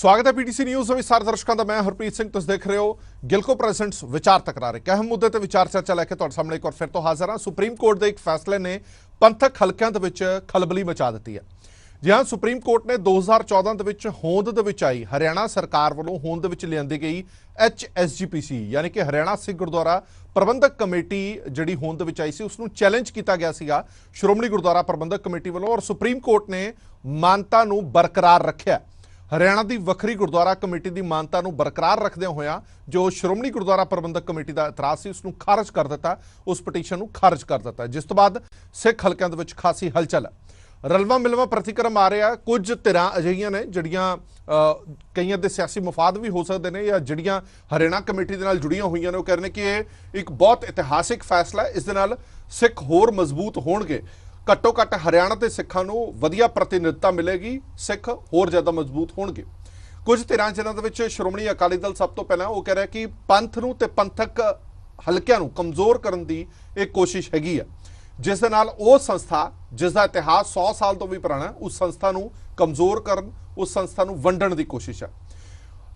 स्वागत है PTC news विस्तार दर्शकों का। मैं हरप्रीत सिंह, तुम देख रहे हो गिलको प्रेजेंट्स विचार तकरार। एक अहम मुद्दे ते विचार चर्चा लैके तुहाडे सामने एक बार फिर तो हाजिर हाँ। सुप्रीम कोर्ट के एक फैसले ने पंथक हलकों के खलबली मचा दी है। जी हाँ, सुप्रीम कोर्ट ने 2014 के होंद आई हरियाणा सरकार वालों होंद लियांदी गई HSGPC यानी कि हरियाणा सिख गुरुद्वारा प्रबंधक कमेटी जी होंद आई सी, उसनूं चैलेंज किया गया सीगा श्रोमणी गुरुद्वारा प्रबंधक कमेटी वालों, और सुप्रीम कोर्ट ने मानता नूं बरकरार रखिया। हरियाणा की वक्री गुरुद्वारा कमेटी की मानता नूं बरकरार रखदे होया जो श्रोमणी गुरुद्वारा प्रबंधक कमेटी का इतराज़ सी उसनूं खारिज कर दिता, उस पटीशन नूं खारिज कर दिता, जिस तो बाद सिख हलकों दे विच खासी हलचल है। रलवा मिलवा प्रतिक्रम आ रहा। कुछ धिरां अजिहियां ने जिहड़ियां कईयां दे सियासी मफाद भी हो सकते हैं या जिहड़ियां हरियाणा कमेटी दे नाल जुड़ियां होईयां ने, वो कह रहे हैं कि यह एक बहुत इतिहासिक फैसला है, इस दे नाल सिख होर मजबूत होणगे, घट्टो घट्ट हरियाणा के सिखां नूं वधिया प्रतिनिधिता मिलेगी, सिख होर ज़्यादा मजबूत होणगे। कुछ धिरां जिन्हां दे विच श्रोमणी अकाली दल सब तो पहला वो कह रहा है कि पंथ नूं ते पंथक हलकिआं नूं कमज़ोर करन दी एक कोशिश हैगी है, जिस दे नाल वो संस्था जिसका इतिहास 100 साल तो भी पुराना है, उस संस्था नूं कमज़ोर करन, उस संस्था नूं वंडण दी कोशिश है।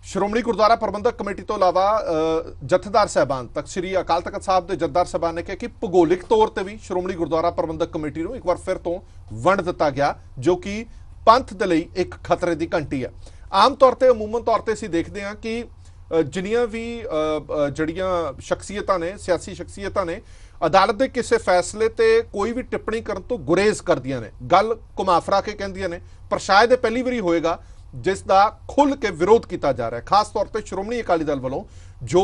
श्रोमणी गुरुद्वारा प्रबंधक कमेटी तो इलावा जथेदार साहबान तख्त श्री अकाल तख्त साहब के जथेदार साहबान ने कहा कि भूगोलिक तौर पर भी श्रोमणी गुरुद्वारा प्रबंधक कमेटी को एक बार फिर तो वंड दिता गया, जो कि पंथ के लिए एक खतरे की घंटी है। आम तौर पर अमूमन तौर पर असीं देखते हैं कि जिन्नियां भी जड़ियां शख्सियतां ने, सियासी शख्सियतां ने अदालत के किसी फैसले ते कोई भी टिप्पणी करन तो गुरेज करदियां ने, गल घुमा फिरा के कहंदियां ने, पर शायद पहली बारी होएगा जिसका खुल के विरोध किया जा रहा है। खास तौर पर श्रोमणी अकाली दल वालों जो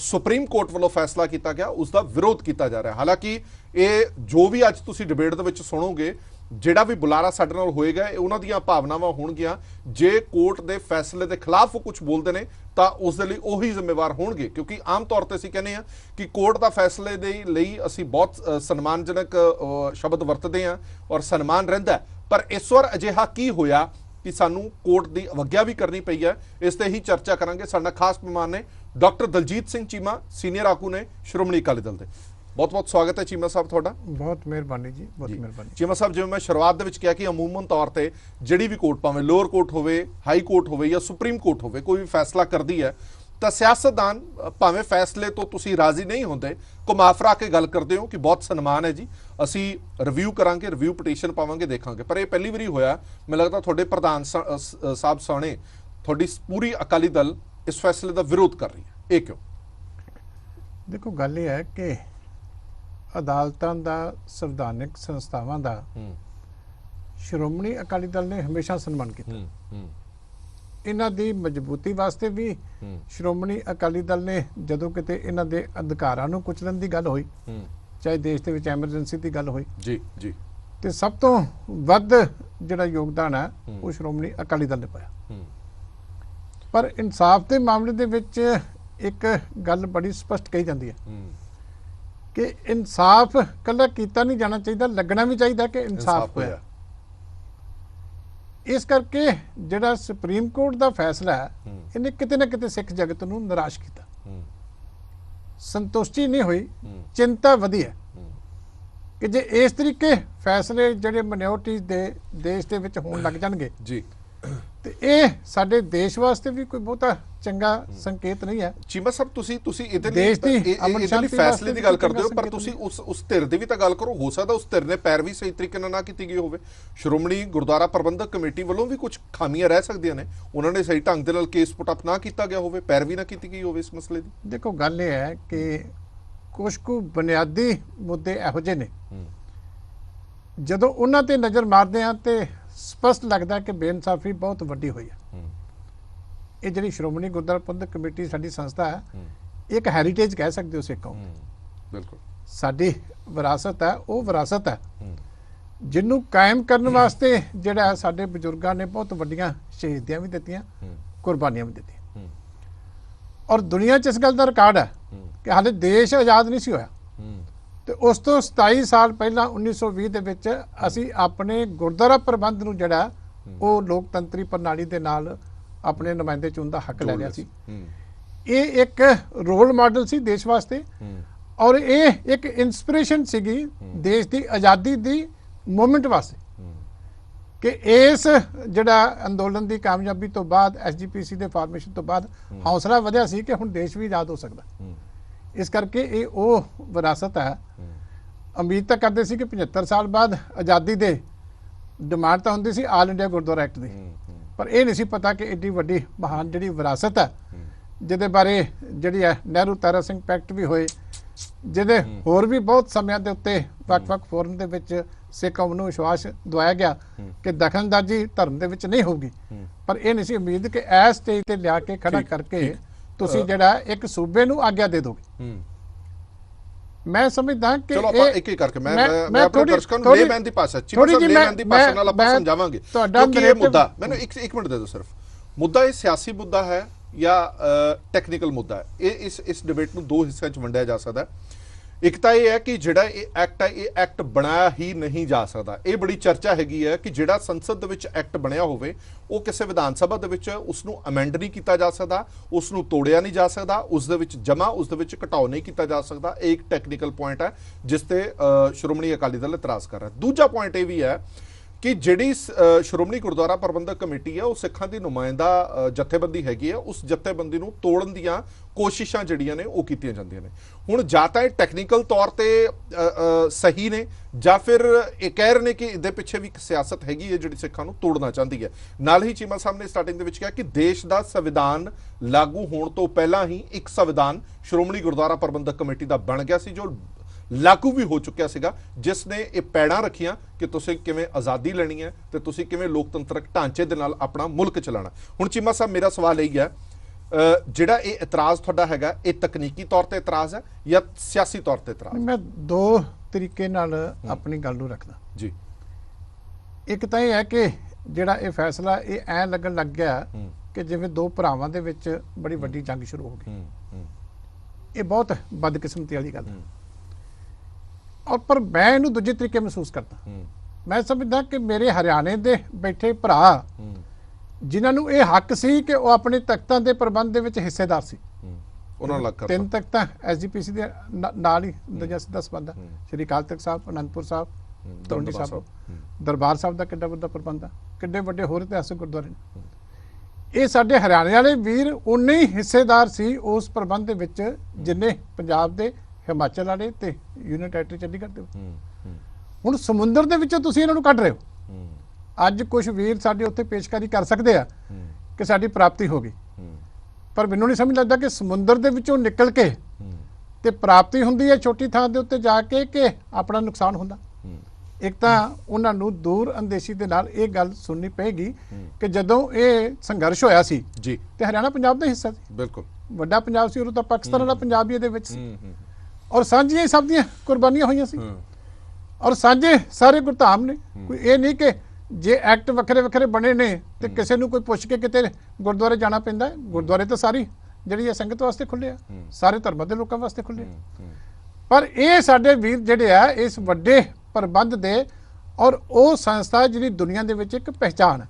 सुप्रीम कोर्ट वालों फैसला किया गया उसका विरोध किया जा रहा है। हालांकि ये जो भी अज तुसीं डिबेट दे विच सुनोगे, जिहड़ा भी बुलारा साडे नाल होएगा, उन्हां दीयां भावनावां होणगीਆਂ। जे कोर्ट के फैसले के खिलाफ वो कुछ बोलते हैं तो उस दे लई उही जिम्मेवार होणगे, क्योंकि आम तौर पर असीं कहने कि कोर्ट का फैसले दे लई असीं बहुत सन्मानजनक शब्द वरतते हैं और सन्मान रहिंदा है, पर इस वार अजिहा की होया कि सानू कोर्ट की अवग्या भी करनी पई है। इस ते ही चर्चा करांगे। साडा खास मेहमान ने डॉक्टर दलजीत सिंह चीमा, सीनियर आगू ने श्रोमणी अकाली दल के। बहुत बहुत स्वागत है चीमा साहब थोड़ा। बहुत मेहरबानी जी, बहुत मेहरबानी। चीमा साहब, जिवें मैं शुरुआत दे विच कहा कि अमूमन तौर पर जिहड़ी भी कोर्ट भावें लोअर कोर्ट होवे, हाई कोर्ट होवे या सुप्रीम कोर्ट होवे, कोई भी फैसला करती है तो सियासतदान भावें फैसले तो तुसीं राजी नहीं होंदे, घुमा फिरा के गल करते हो कि बहुत सन्मान है जी, असी रिव्यू करांगे, रिव्यू पटीशन पावांगे, देखांगे, पर यह पहली बारी होया मैं लगता थोड़े प्रधान साहब साने थोड़ी पूरी अकाली दल इस फैसले का विरोध कर रही है, ये क्यों? देखो, गल यह है कि अदालतां दा, संविधानिक संस्थावां दा श्रोमणी अकाली दल ने हमेशा सन्मान किया। इन्हां दी मजबूती वास्ते भी श्रोमणी अकाली दल ने जदों किते इन्हां दे अधिकारां नूं कुचलण दी गल होई, चाहे देश दे विच एमरजेंसी दी गल होई जी जी, ते सब तो वध जिहड़ा योगदान है वो श्रोमणी अकाली दल ने पाया। पर इंसाफ के मामले दे विच एक गल बड़ी स्पष्ट कही जाती है कि इंसाफ कल्ला कीता नहीं जाना चाहिए, लगना भी चाहिए कि इंसाफ होया। इस करके जिहड़ा सुप्रीम कोर्ट का फैसला है इन्हें किते ना किते सिख जगत नूं निराश किया, संतुष्टि नहीं हुई, चिंता वधी है कि जे इस तरीके फैसले जिहड़े माइनॉरिटीज़ दे देश दे विच होण लग जाणगे जी, ते ये साडे देश वास्ते भी कोई बहुता चंगा संकेत नहीं है। चीमा साहब, तुसी इधर फैसले की गल करते हो, पर तुसी उस धिर दी भी तो गल करो। हो सकता उस धिर ने पैरवी सही तरीके ना की गई होवे, श्रोमणी गुरुद्वारा प्रबंधक कमेटी वालों भी कुछ खामियां रह सकदियां ने, उन्होंने सही ढंग दे नाल केस पुट अप ना किया गया होवे, पैरवी ना की गई होवे इस मसले की। देखो, गल ये है कि कुछ को बुनियादी मुद्दे इहो जिहे ने जदों उन्हां ते नज़र मारदे हां ते स्पष्ट लगता है कि बेइंसाफी बहुत वड्डी हुई है। ये जी श्रोमणी गुरुद्वारा प्रबंधक कमेटी साडी संस्था है, एक हैरीटेज कह सकते हो सिख कौम, बिल्कुल साडी विरासत है, वो विरासत है जिन्हों कायम करने वास्ते जिहड़ा साडे बजुर्गों ने बहुत वड्डियां शहीदियां भी दित्तियां, कुर्बानियां भी दित्तियां, और दुनिया च इस गल का रिकॉर्ड है कि हाले देश आज़ाद नहीं सी होया तो उस तो 27 साल पहला 1920 दे विच असी अपने गुरुद्वारा प्रबंध नूं जिहड़ा वो लोकतंत्री प्रणाली दे नाल अपने नुमाइंदे चुनण दा हक लै लिया सी। ये एक रोल मॉडल सी देश वास्ते, और ये एक इंस्पिरेशन सीगी देश की आज़ादी दी मूवमेंट वास्ते ਕਿ ਇਸ ਜਿਹੜਾ ਅੰਦੋਲਨ ਦੀ ਕਾਮਯਾਬੀ ਤੋਂ ਬਾਅਦ ਐਸਜੀਪੀਸੀ ਦੇ ਫਾਰਮੇਸ਼ਨ ਤੋਂ ਬਾਅਦ ਹੌਸਲਾ ਵਧਿਆ ਸੀ ਕਿ ਹੁਣ ਦੇਸ਼ ਵੀ ਆਜ਼ਾਦ ਹੋ ਸਕਦਾ। ਇਸ ਕਰਕੇ ਇਹ ਉਹ ਵਿਰਾਸਤ ਹੈ। ਉਮੀਦ ਤਾਂ ਕਰਦੇ ਸੀ ਕਿ 75 ਸਾਲ ਬਾਅਦ ਆਜ਼ਾਦੀ ਦੇ ਡਿਮਾਂਡ ਤਾਂ ਹੁੰਦੀ ਸੀ ਆਲ ਇੰਡੀਆ ਗੁਰਦੁਆਰਾ ਐਕਟ ਦੀ, ਪਰ ਇਹ ਨਹੀਂ ਸੀ ਪਤਾ ਕਿ ਏਡੀ ਵੱਡੀ ਮਹਾਨ ਜਿਹੜੀ ਵਿਰਾਸਤ ਹੈ, ਜਿਹਦੇ ਬਾਰੇ ਜਿਹੜੀ ਹੈ ਨਹਿਰੂ ਤਾਰਾ ਸਿੰਘ ਪੈਕਟ ਵੀ ਹੋਏ, ਜਿਹਦੇ ਹੋਰ ਵੀ ਬਹੁਤ ਸਮਿਆਂ ਦੇ ਉੱਤੇ ਵੱਖ-ਵੱਖ ਫੋਰਮ ਦੇ ਵਿੱਚ ਸਿੱਖ ਕੌਮ ਨੂੰ ਵਿਸ਼ਵਾਸ ਦਵਾਇਆ ਗਿਆ ਕਿ ਦਖਲਅੰਦਾਜ਼ੀ ਧਰਮ ਦੇ ਵਿੱਚ ਨਹੀਂ ਹੋਊਗੀ, ਪਰ ਇਹ ਨਹੀਂ ਸੀ ਉਮੀਦ ਕਿ ਇਸ ਸਟੇਜ ਤੇ ਲਿਆ ਕੇ ਖੜਾ ਕਰਕੇ ਤੁਸੀਂ ਜਿਹੜਾ ਇੱਕ ਸੂਬੇ ਨੂੰ ਆਗਿਆ ਦੇ ਦੋਗੇ। ਮੈਂ ਸਮਝਦਾ ਕਿ ਚਲੋ ਆਪਾਂ ਇੱਕ ਇੱਕ ਕਰਕੇ ਮੈਂ ਆਪਣੇ ਦਰਸ਼ਕਾਂ ਨੂੰ ਲੇਮੈਨ ਦੀ ਭਾਸ਼ਾ ਲੇਮੈਨ ਦੀ ਭਾਸ਼ਾ ਨਾਲ ਆਪਾਂ ਸਮਝਾਵਾਂਗੇ, ਕਿਉਂਕਿ ਇਹ ਮੁੱਦਾ ਮੈਨੂੰ ਇੱਕ ਮਿੰਟ ਦੇ ਦਿਓ ਸਿਰਫ। ਮੁੱਦਾ ਇਹ ਸਿਆਸੀ ਮੁੱਦਾ ਹੈ ਜਾਂ ਟੈਕਨੀਕਲ ਮੁੱਦਾ ਹੈ? ਇਹ ਇਸ ਡਿਬੇਟ ਨੂੰ ਦੋ ਹਿੱਸਿਆਂ 'ਚ ਵੰਡਿਆ ਜਾ ਸਕਦਾ। ਇੱਕ ਤਾਂ ਇਹ ਹੈ ਕਿ ਜਿਹੜਾ ਇਹ ਐਕਟ ਹੈ, ਇਹ ਐਕਟ ਬਣਾਇਆ ਹੀ ਨਹੀਂ ਜਾ ਸਕਦਾ। ਇਹ ਬੜੀ ਚਰਚਾ ਹੈਗੀ ਹੈ ਕਿ ਜਿਹੜਾ ਸੰਸਦ ਦੇ ਵਿੱਚ ਐਕਟ ਬਣਿਆ ਹੋਵੇ ਉਹ ਕਿਸੇ ਵਿਧਾਨ ਸਭਾ ਦੇ ਵਿੱਚ ਉਸ ਨੂੰ ਅਮੈਂਡ ਨਹੀਂ ਕੀਤਾ ਜਾ ਸਕਦਾ, ਉਸ ਨੂੰ ਤੋੜਿਆ ਨਹੀਂ ਜਾ ਸਕਦਾ, ਉਸ ਦੇ ਵਿੱਚ ਜਮ੍ਹਾਂ ਉਸ ਦੇ ਵਿੱਚ ਘਟਾਓ ਨਹੀਂ ਕੀਤਾ ਜਾ ਸਕਦਾ। ਇਹ ਇੱਕ ਟੈਕਨੀਕਲ ਪੁਆਇੰਟ ਹੈ ਜਿਸ ਤੇ ਸ਼੍ਰੋਮਣੀ ਅਕਾਲੀ ਦਲ ਇਤਰਾਜ਼ ਕਰ ਰਿਹਾ। ਦੂਜਾ ਪੁਆਇੰਟ ਇਹ ਵੀ ਹੈ ਕਿ ਜਿਹੜੀ ਸ਼੍ਰੋਮਣੀ ਗੁਰਦੁਆਰਾ ਪ੍ਰਬੰਧਕ ਕਮੇਟੀ ਹੈ ਉਹ ਸਿੱਖਾਂ ਦੀ ਨੁਮਾਇੰਦਾ ਜਥੇਬੰਦੀ ਹੈਗੀ ਹੈ, ਉਸ ਜਥੇਬੰਦੀ ਨੂੰ ਤੋੜਨ ਦੀਆਂ ਕੋਸ਼ਿਸ਼ਾਂ ਜਿਹੜੀਆਂ ਨੇ ਉਹ ਕੀਤੀਆਂ ਜਾਂਦੀਆਂ ਨੇ। ਹੁਣ ਜਾਂ ਤਾਂ ਇਹ ਟੈਕਨੀਕਲ ਤੌਰ ਤੇ ਸਹੀ ਨੇ ਜਾਂ ਫਿਰ ਇਹ ਕਹਿ ਰਹੇ ਨੇ ਕਿ ਇਹਦੇ ਪਿੱਛੇ ਵੀ ਇੱਕ ਸਿਆਸਤ ਹੈਗੀ ਹੈ ਜਿਹੜੀ ਸਿੱਖਾਂ ਨੂੰ ਤੋੜਨਾ ਚਾਹੁੰਦੀ ਹੈ। ਨਾਲ ਹੀ ਚੀਮਾ ਸਾਹਿਬ ਨੇ ਸਟਾਰਟਿੰਗ ਦੇ ਵਿੱਚ ਕਿਹਾ ਕਿ ਦੇਸ਼ ਦਾ ਸੰਵਿਧਾਨ ਲਾਗੂ ਹੋਣ ਤੋਂ ਪਹਿਲਾਂ ਹੀ ਇੱਕ ਸੰਵਿਧਾਨ ਸ਼੍ਰੋਮਣੀ ਗੁਰਦੁਆਰਾ ਪ੍ਰਬੰਧਕ ਕਮੇਟੀ ਦਾ ਬਣ ਗਿਆ ਸੀ, ਜੋ ਲਾਗੂ ਵੀ ਹੋ ਚੁੱਕਿਆ ਸੀਗਾ, ਜਿਸ ਨੇ ਇਹ ਪੈੜਾਂ ਰੱਖੀਆਂ ਕਿ ਤੁਸੀਂ ਕਿਵੇਂ ਆਜ਼ਾਦੀ ਲੈਣੀ ਹੈ ਤੇ ਤੁਸੀਂ ਕਿਵੇਂ ਲੋਕਤੰਤਰਕ ਢਾਂਚੇ ਦੇ ਨਾਲ ਆਪਣਾ ਮੁਲਕ ਚਲਾਉਣਾ। ਹੁਣ ਚੀਮਾ ਸਾਹਿਬ ਮੇਰਾ ਸਵਾਲ ਇਹ ਹੈ, ਜਿਹੜਾ ਇਹ ਇਤਰਾਜ਼ ਤੁਹਾਡਾ ਹੈਗਾ ਇਹ ਤਕਨੀਕੀ ਤੌਰ ਤੇ ਇਤਰਾਜ਼ ਹੈ ਜਾਂ ਸਿਆਸੀ ਤੌਰ ਤੇ ਇਤਰਾਜ਼? ਮੈਂ ਦੋ ਤਰੀਕੇ ਨਾਲ ਆਪਣੀ ਗੱਲ ਨੂੰ ਰੱਖਦਾ ਜੀ। ਇੱਕ ਤਾਂ ਇਹ ਹੈ ਕਿ ਜਿਹੜਾ ਇਹ ਫੈਸਲਾ ਇਹ ਐ ਲੱਗਣ ਲੱਗ ਗਿਆ ਕਿ ਜਿਵੇਂ ਦੋ ਭਰਾਵਾਂ ਦੇ ਵਿੱਚ ਬੜੀ ਵੱਡੀ ਜੰਗ ਸ਼ੁਰੂ ਹੋ ਗਈ। ਇਹ ਬਹੁਤ ਬਦਕਿਸਮਤੀ ਵਾਲੀ ਗੱਲ ਹੈ, ਔਰ ਪਰ ਮੈਂ ਇਹਨੂੰ ਦੂਜੇ ਤਰੀਕੇ ਮਹਿਸੂਸ ਕਰਦਾ। ਮੈਂ ਸਮਝਦਾ ਕਿ ਮੇਰੇ ਹਰਿਆਣੇ ਦੇ ਬੈਠੇ ਭਰਾ ਜਿਨ੍ਹਾਂ ਨੂੰ ਇਹ ਹੱਕ ਸੀ ਕਿ ਉਹ ਆਪਣੇ ਤਖਤਾਂ ਦੇ ਪ੍ਰਬੰਧ ਦੇ ਵਿੱਚ ਹਿੱਸੇਦਾਰ ਸੀ, ਉਹਨਾਂ ਲੱਗ ਕਰ 3 ਤਖਤਾਂ ਐਸਜੀਪੀਸੀ ਦੇ ਨਾਲ ਹੀ ਦੂਜਾ ਸਿੱਧਾ ਸੰਬੰਧ, ਸ਼੍ਰੀ ਅਕਾਲ ਤਖਤ ਸਾਹਿਬ, ਅਨੰਦਪੁਰ ਸਾਹਿਬ, ਤਲਵੰਡੀ ਸਾਹਿਬ, ਦਰਬਾਰ ਸਾਹਿਬ ਦਾ ਕਿੱਡਾ ਵੱਡਾ ਪ੍ਰਬੰਧ ਆ, ਕਿੱਡੇ ਵੱਡੇ ਹੋਰ ਇਤਿਹਾਸਕ ਗੁਰਦੁਆਰੇ ਨੇ। ਇਹ ਸਾਡੇ ਹਰਿਆਣੇ ਵਾਲੇ ਵੀਰ ਉਨੇ ਹੀ ਹਿੱਸੇਦਾਰ ਸੀ ਉਸ ਪ੍ਰਬੰਧ ਦੇ ਵਿੱਚ ਜਿੰਨੇ ਪੰਜਾਬ ਦੇ, ਹਿਮਾਚਲ ਵਾਲੇ ਤੇ ਯੂਨੀਅਨ ਟੈਰੀਟਰੀ ਚੰਡੀਗੜ੍ਹ ਦੇ। ਹੁਣ ਸਮੁੰਦਰ ਦੇ ਵਿੱਚੋਂ ਤੁਸੀਂ ਇਹਨਾਂ ਨੂੰ ਕੱਢ ਰਹੇ ਹੋ। ਅੱਜ ਕੁਝ ਵੀਰ ਸਾਡੇ ਉੱਤੇ ਪੇਸ਼ਕਾਰੀ ਕਰ ਸਕਦੇ ਆ ਕਿ ਸਾਡੀ ਪ੍ਰਾਪਤੀ ਹੋ ਗਈ, ਪਰ ਮੈਨੂੰ ਨਹੀਂ ਸਮਝ ਲੱਗਦਾ ਕਿ ਸਮੁੰਦਰ ਦੇ ਵਿੱਚੋਂ ਨਿਕਲ ਕੇ ਤੇ ਪ੍ਰਾਪਤੀ ਹੁੰਦੀ ਹੈ ਛੋਟੀ ਥਾਂ ਦੇ ਉੱਤੇ ਜਾ ਕੇ ਕਿ ਆਪਣਾ ਨੁਕਸਾਨ ਹੁੰਦਾ। ਇੱਕ ਤਾਂ ਉਹਨਾਂ ਨੂੰ ਦੂਰ ਅੰਦੇਸ਼ੀ ਦੇ ਨਾਲ ਇਹ ਗੱਲ ਸੁਣਨੀ ਪਏਗੀ ਕਿ ਜਦੋਂ ਇਹ ਸੰਘਰਸ਼ ਹੋਇਆ ਸੀ ਜੀ ਤੇ ਹਰਿਆਣਾ ਪੰਜਾਬ ਦਾ ਹਿੱਸਾ ਸੀ, ਬਿਲਕੁਲ ਵੱਡਾ ਪੰਜਾਬ ਸੀ, ਉਦੋਂ ਤਾਂ ਪਾਕਿਸਤਾਨ ਵਾਲਾ ਪੰਜਾਬ ਵੀ ਇਹਦੇ ਵਿੱਚ ਸੀ, ਔਰ ਸਾਂਝੀਆਂ ਸਭ ਦੀਆਂ ਕੁਰਬਾਨੀਆਂ ਹੋਈਆਂ ਸੀ, ਔਰ ਸਾਂਝੇ ਸਾਰੇ ਗੁਰਧਾਮ ਨੇ। ਕੋਈ ਇਹ ਨਹੀਂ ਕਿ ਜੇ ਐਕਟ ਵੱਖਰੇ ਵੱਖਰੇ ਬਣੇ ਨੇ ਤੇ ਕਿਸੇ ਨੂੰ ਕੋਈ ਪੁੱਛ ਕੇ ਕਿਤੇ ਗੁਰਦੁਆਰੇ ਜਾਣਾ ਪੈਂਦਾ। ਗੁਰਦੁਆਰੇ ਤਾਂ ਸਾਰੀ ਜਿਹੜੀ ਹੈ ਸੰਗਤ ਵਾਸਤੇ ਖੁੱਲੇ ਆ, ਸਾਰੇ ਧਰਮਾਂ ਦੇ ਲੋਕਾਂ ਵਾਸਤੇ ਖੁੱਲੇ ਆ, ਪਰ ਇਹ ਸਾਡੇ ਵੀਰ ਜਿਹੜੇ ਆ ਇਸ ਵੱਡੇ ਪ੍ਰਬੰਧ ਦੇ, ਔਰ ਉਹ ਸੰਸਥਾ ਜਿਹੜੀ ਦੁਨੀਆ ਦੇ ਵਿੱਚ ਇੱਕ ਪਹਿਚਾਣ ਹੈ,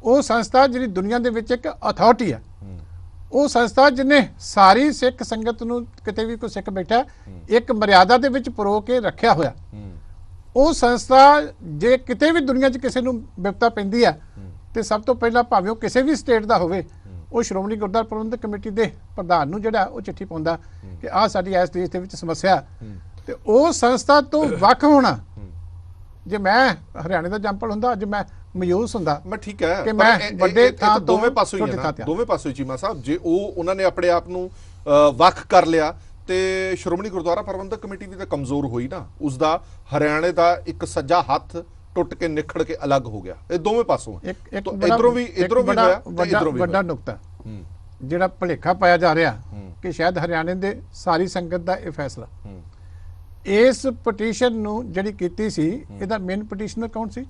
ਉਹ ਸੰਸਥਾ ਜਿਹੜੀ ਦੁਨੀਆ ਦੇ ਵਿੱਚ ਇੱਕ ਅਥਾਰਟੀ ਹੈ, ਉਹ ਸੰਸਥਾ ਜਿਹਨੇ ਸਾਰੀ ਸਿੱਖ ਸੰਗਤ ਨੂੰ ਕਿਤੇ ਵੀ ਕੋਈ ਸਿੱਖ ਬੈਠਾ ਇੱਕ ਮਰਿਆਦਾ ਦੇ ਵਿੱਚ ਪਰੋ ਕੇ ਰੱਖਿਆ ਹੋਇਆ। ਉਹ ਸੰਸਥਾ ਜੇ ਕਿਤੇ ਵੀ ਦੁਨੀਆ 'ਚ ਕਿਸੇ ਨੂੰ ਵਿਪਤਾ ਪੈਂਦੀ ਹੈ ਤੇ ਸਭ ਤੋਂ ਪਹਿਲਾਂ ਭਾਵੇਂ ਉਹ ਕਿਸੇ ਵੀ ਸਟੇਟ ਦਾ ਹੋਵੇ, ਉਹ ਸ਼੍ਰੋਮਣੀ ਗੁਰਦੁਆਰਾ ਪ੍ਰਬੰਧਕ ਕਮੇਟੀ ਦੇ ਪ੍ਰਧਾਨ ਨੂੰ ਜਿਹੜਾ ਉਹ ਚਿੱਠੀ ਪਾਉਂਦਾ ਕਿ ਆਹ ਸਾਡੀ ਇਸ ਦੇਸ਼ ਦੇ ਵਿੱਚ ਸਮੱਸਿਆ, ਤੇ ਉਹ ਸੰਸਥਾ ਤੋਂ ਵੱਖ ਹੋਣਾ। ਜੇ ਮੈਂ ਹਰਿਆਣੇ ਦਾ ਜੰਪਲ ਹੁੰਦਾ, ਅੱਜ ਮੈਂ ਮਯੂਸ ਹੁੰਦਾ। ਮੈਂ ਠੀਕ ਹੈ ਕਿ ਮੈਂ ਵੱਡੇ ਥਾਂ ਤੋਂ ਦੋਵੇਂ ਪਾਸੋਂ ਹੀ ਹੈ, ਦੋਵੇਂ ਪਾਸੋਂ ਚੀਮਾ ਸਾਹਿਬ। ਜੇ ਉਹਨਾਂ ਨੇ ਆਪਣੇ ਆਪ ਨੂੰ ਵੱਖ ਕਰ ਲਿਆ ਤੇ ਸ਼੍ਰੋਮਣੀ ਗੁਰਦੁਆਰਾ ਪ੍ਰਬੰਧਕ ਕਮੇਟੀ ਵੀ ਤਾਂ ਕਮਜ਼ੋਰ ਹੋਈ ਨਾ, ਉਸ ਦਾ ਹਰਿਆਣੇ ਦਾ ਇੱਕ ਸੱਜਾ ਹੱਥ ਟੁੱਟ ਕੇ ਨਿਖੜ ਕੇ ਅਲੱਗ ਹੋ ਗਿਆ। ਇਹ ਦੋਵੇਂ ਪਾਸੋਂ ਇਧਰੋਂ ਵੀ ਹੋਇਆ ਤੇ ਇਧਰੋਂ ਵੀ। ਵੱਡਾ ਨੁਕਤਾ ਜਿਹੜਾ ਭੁਲੇਖਾ ਪਾਇਆ ਜਾ ਰਿਹਾ ਕਿ ਸ਼ਾਇਦ ਹਰਿਆਣੇ ਦੇ ਸਾਰੀ ਸੰਗਤ ਦਾ ਇਹ ਫੈਸਲਾ, ਇਸ ਪਟੀਸ਼ਨ ਨੂੰ ਜਿਹੜੀ ਕੀਤੀ ਸੀ, ਇਹਦਾ ਮੇਨ ਪਟੀਸ਼ਨਰ ਕੌਣ ਸੀ?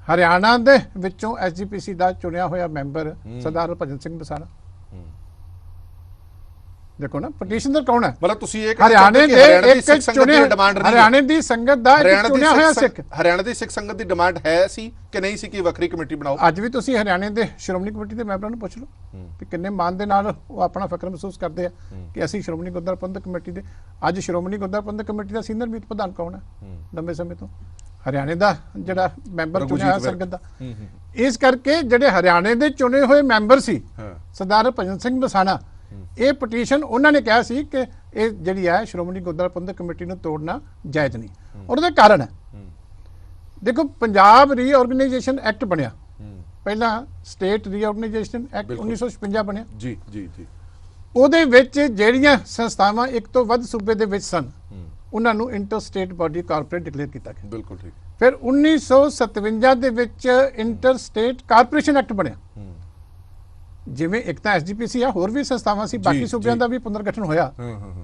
ਹਰਿਆਣਾ ਦੇ ਵਿੱਚੋਂ ਐਸਜੀਪੀਸੀ ਦਾ ਚੁਣਿਆ ਹੋਇਆ ਮੈਂਬਰ ਸਰਦਾਰ ਭਜਨ ਸਿੰਘ ਬਸਾਣਾ। ਦੇਖੋ ਨਾ, ਪਟੀਸ਼ਨਰ ਕੌਣ ਹੈ? ਮਤਲਬ ਤੁਸੀਂ ਇਹ ਹਰਿਆਣੇ ਦੇ ਇੱਕ ਚੁਣਿਆ ਹਰਿਆਣੇ ਦੀ ਸੰਗਤ ਦਾ ਇੱਕ ਚੁਣਿਆ ਹੋਇਆ ਸਿੱਖ, ਹਰਿਆਣਾ ਦੀ ਸਿੱਖ ਸੰਗਤ ਦੀ ਡਿਮਾਂਡ ਹੈ ਸੀ ਕਿ ਨਹੀਂ ਸੀ ਕਿ ਵੱਖਰੀ ਕਮੇਟੀ ਬਣਾਓ? ਅੱਜ ਵੀ ਤੁਸੀਂ ਹਰਿਆਣੇ ਦੇ ਸ਼੍ਰੋਮਣੀ ਕਮੇਟੀ ਦੇ ਮੈਂਬਰਾਂ ਨੂੰ ਪੁੱਛ ਲਓ ਕਿ ਕਿੰਨੇ ਮਾਣ ਦੇ ਨਾਲ ਉਹ ਆਪਣਾ ਫਖਰ ਮਹਿਸੂਸ ਕਰਦੇ ਆ ਕਿ ਅਸੀਂ ਸ਼੍ਰੋਮਣੀ ਗੁਰਦੁਆਰਾ ਪ੍ਰਬੰਧਕ ਕਮੇਟੀ ਦੇ। ਅੱਜ ਸ਼੍ਰੋਮਣੀ ਗੁਰਦੁਆਰਾ ਪ੍ਰਬੰਧਕ ਕਮੇਟੀ ਦਾ ਸੀਨੀਅਰ ਮੀਤ ਪ੍ਰਧਾਨ ਕੌਣ ਹੈ ਲੰਬੇ ਸਮੇਂ ਤੋਂ? ਹਰਿਆਣੇ ਦਾ ਜਿਹੜਾ ਮੈਂਬਰ ਰਘੂਜੀਤ ਚੁਣਿਆ ਵਿਰਕ। ਸੰਗਤ ਦਾ, ਇਸ ਕਰਕੇ ਜਿਹੜੇ ਹਰਿਆਣੇ ਦੇ ਚੁਣੇ ਹੋਏ ਮੈਂਬਰ ਸੀ ਹਾਂ। ਸਰਦਾਰ ਭਜਨ ਸਿੰਘ ਮਸਾਣਾ, ਇਹ ਪਟੀਸ਼ਨ ਉਹਨਾਂ ਨੇ ਕਿਹਾ ਸੀ ਕਿ ਇਹ ਜਿਹੜੀ ਹੈ ਸ਼੍ਰੋਮਣੀ ਗੁਰਦੁਆਰਾ ਪ੍ਰਬੰਧਕ ਕਮੇਟੀ ਨੂੰ ਤੋੜਨਾ ਜਾਇਜ਼ ਨਹੀਂ। ਔਰ ਉਹਦਾ ਕਾਰਨ ਹੈ, ਦੇਖੋ ਪੰਜਾਬ ਰੀਆਰਗੇਨਾਈਜੇਸ਼ਨ ਐਕਟ ਬਣਿਆ, ਪਹਿਲਾਂ ਸਟੇਟ ਰੀਆਰਗੇਨਾਈਜੇਸ਼ਨ ਐਕਟ 1956 ਬਣਿਆ। ਜੀ ਜੀ ਜੀ। ਉਹਦੇ ਵਿੱਚ ਜਿਹੜੀਆਂ ਸੰਸਥਾਵਾਂ ਇੱਕ ਤੋਂ ਵੱਧ ਸੂਬੇ ਦੇ ਵਿੱਚ ਸਨ, ਉਹਨਾਂ ਨੂੰ inter state body corporate declare ਕੀਤਾ ਗਿਆ। ਬਿਲਕੁਲ ਠੀਕ। ਫਿਰ 1957 ਦੇ ਵਿੱਚ ਇੰਟਰ ਸਟੇਟ ਕਾਰਪੋਰੇਸ਼ਨ ਐਕਟ ਬਣਿਆ। ਜਿਵੇਂ ਇੱਕ ਤਾਂ ਐਸਜੀਪੀਸੀ ਆ, ਹੋਰ ਵੀ ਸੰਸਥਾਵਾਂ ਸੀ, ਬਾਕੀ ਸੂਬਿਆਂ ਦਾ ਵੀ ਪੁਨਰਗਠਨ ਹੋਇਆ,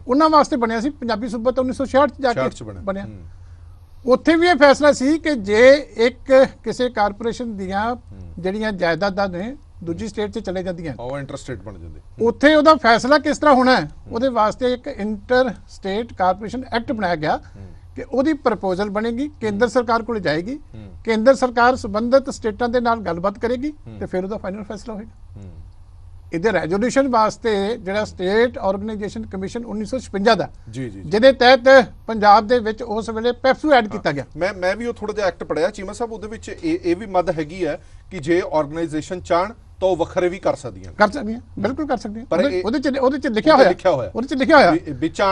ਉਹਨਾਂ ਵਾਸਤੇ ਬਣਿਆ ਸੀ। ਪੰਜਾਬੀ ਸੂਬਾ ਤਾਂ 1966 ਚ ਜਾ ਕੇ ਬਣਿਆ। ਉੱਥੇ ਵੀ ਇਹ ਫੈਸਲਾ ਸੀ ਕਿ ਜੇ ਇੱਕ ਕਿਸੇ ਕਾਰਪੋਰੇਸ਼ਨ ਦੀਆਂ ਜਿਹੜੀਆਂ ਜਾਇਦਾਦਾਂ ਨੇ ਦੂਜੀ ਸਟੇਟ 'ਚ ਚਲੇ ਜਾਂਦੀਆਂ, ਉਹ ਇੰਟਰ ਸਟੇਟ ਬਣ ਜਾਂਦੇ, ਉੱਥੇ ਉਹਦਾ ਫੈਸਲਾ ਕਿਸ ਤਰ੍ਹਾਂ ਹੋਣਾ ਹੈ, ਉਹਦੇ ਵਾਸਤੇ ਇੱਕ ਇੰਟਰ ਸਟੇਟ ਕਾਰਪੋਰੇਸ਼ਨ ਐਕਟ ਬਣਾਇਆ ਗਿਆ ਕਿ ਉਹਦੀ ਪ੍ਰਪੋਜ਼ਲ ਬਣੇਗੀ, ਕੇਂਦਰ ਸਰਕਾਰ ਕੋਲ ਜਾਏਗੀ, ਕੇਂਦਰ ਸਰਕਾਰ ਸੰਬੰਧਿਤ ਸਟੇਟਾਂ ਦੇ ਨਾਲ ਗੱਲਬਾਤ ਕਰੇਗੀ ਤੇ ਫਿਰ ਉਹਦਾ ਫਾਈਨਲ ਫੈਸਲਾ ਹੋਏਗਾ। ਇਹਦੇ ਰੈਜ਼ੋਲੂਸ਼ਨ ਵਾਸਤੇ ਜਿਹੜਾ ਸਟੇਟ ਆਰਗੇਨਾਈਜੇਸ਼ਨ ਕਮਿਸ਼ਨ 1956 ਦਾ, ਜੀ ਜੀ, ਜਿਹਦੇ ਤਹਿਤ ਪੰਜਾਬ ਦੇ ਵਿੱਚ ਉਸ ਵੇਲੇ ਪੈਪਸੂ ਐਡ ਕੀਤਾ ਗਿਆ। ਮੈਂ ਵੀ ਉਹ ਥੋੜਾ ਜਿਹਾ ਐਕਟ ਪੜਿਆ ਚੀਮਾ ਸਾਹਿਬ, ਉਹਦੇ ਵਿੱਚ ਇਹ ਵੀ ਮੱਦ ਹੈਗੀ ਹੈ ਕਿ ਜੇ ਆਰਗੇਨਾਈਜੇਸ਼ਨ ਚਾਹਣ ਤਾਂ ਉਹ ਵੱਖਰੇ ਵੀ ਕਰ ਸਕਦੀਆਂ, ਬਿਲਕੁਲ ਕਰ ਸਕਦੀਆਂ। ਪਰ ਉਹਦੇ ਚ ਲਿਖਿਆ ਹੋਇਆ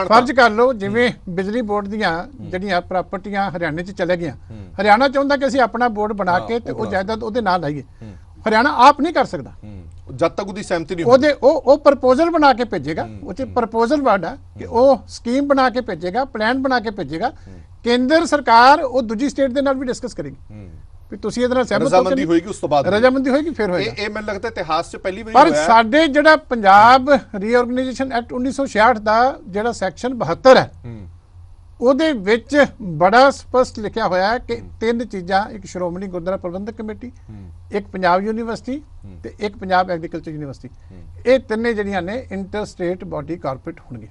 ਫਰਜ਼ ਕਰ ਲਓ, ਜਿਵੇਂ ਬਿਜਲੀ ਬੋਰਡ ਦੀਆਂ ਜਿਹੜੀਆਂ ਪ੍ਰਾਪਰਟੀਆਂ ਹਰਿਆਣੇ 'ਚ ਚਲੇ ਗਈਆਂ, ਹਰਿਆਣਾ ਚਾਹੁੰਦਾ ਕਿ ਅਸੀਂ ਆਪਣਾ ਬੋਰਡ ਬਣਾ ਕੇ ਤੇ ਉਹ ਜਾਇਦਾਦ ਉਹਦੇ ਨਾਲ ਲਾਈਏ, ਹਰਿਆਣਾ ਆਪ ਨਹੀਂ ਕਰ ਸਕਦਾ ਜਦ ਤੱਕ ਉਹਦੀ ਸਹਿਮਤੀ ਨਹੀਂ ਉਹਦੇ। ਉਹ ਪ੍ਰਪੋਜ਼ਲ ਬਣਾ ਕੇ ਭੇਜੇਗਾ, ਉਹ 'ਚ ਪ੍ਰਪੋਜ਼ਲ ਵਰਡ ਹੈ ਕਿ ਉਹ ਸਕੀਮ ਬਣਾ ਕੇ ਭੇਜੇਗਾ, ਪਲਾਨ ਬਣਾ ਕੇ ਭੇਜੇਗਾ, ਕੇਂਦਰ ਸਰਕਾਰ ਉਹ ਦੂਜੀ ਸਟੇਟ ਦੇ ਨਾਲ ਵੀ ਡਿਸਕਸ ਕਰੇਗੀ ਵੀ ਤੁਸੀਂ ਇਹਦੇ ਨਾਲ ਸਹਿਮਤ ਹੋ, ਰਜ਼ਾਮੰਦੀ ਹੋਏਗੀ, ਉਸ ਤੋਂ ਬਾਅਦ ਰਜ਼ਾਮੰਦੀ ਹੋਏਗੀ, ਫਿਰ ਹੋਏਗਾ। ਇਹ ਮੈਨੂੰ ਲੱਗਦਾ ਇਤਿਹਾਸ 'ਚ ਪਹਿਲੀ ਵਾਰੀ ਪਰ ਹੋਇਆ। ਸਾਡੇ ਜਿਹੜਾ ਪੰਜਾਬ ਰੀਆਰਗੇਨਾਈਜੇਸ਼ਨ ਐਕਟ 1966 ਦਾ ਜਿਹੜਾ ਸੈਕਸ਼ਨ 72 ਹੈ, ਉਹਦੇ ਵਿੱਚ ਬੜਾ ਸਪਸ਼ਟ ਲਿਖਿਆ ਹੋਇਆ ਹੈ ਕਿ ਤਿੰਨ ਚੀਜ਼ਾਂ, ਇੱਕ ਸ਼੍ਰੋਮਣੀ ਗੁਰਦੁਆਰਾ ਪ੍ਰਬੰਧਕ ਕਮੇਟੀ, ਇੱਕ ਪੰਜਾਬ ਯੂਨੀਵਰਸਿਟੀ ਤੇ ਇੱਕ ਪੰਜਾਬ ਐਗਰੀਕਲਚਰ ਯੂਨੀਵਰਸਿਟੀ, ਇਹ ਤਿੰਨੇ ਜਿਹੜੀਆਂ ਨੇ ਇੰਟਰ ਸਟੇਟ ਬਾਡੀ ਕਾਰਪੋਰੇਟ ਹੋਣਗੇ।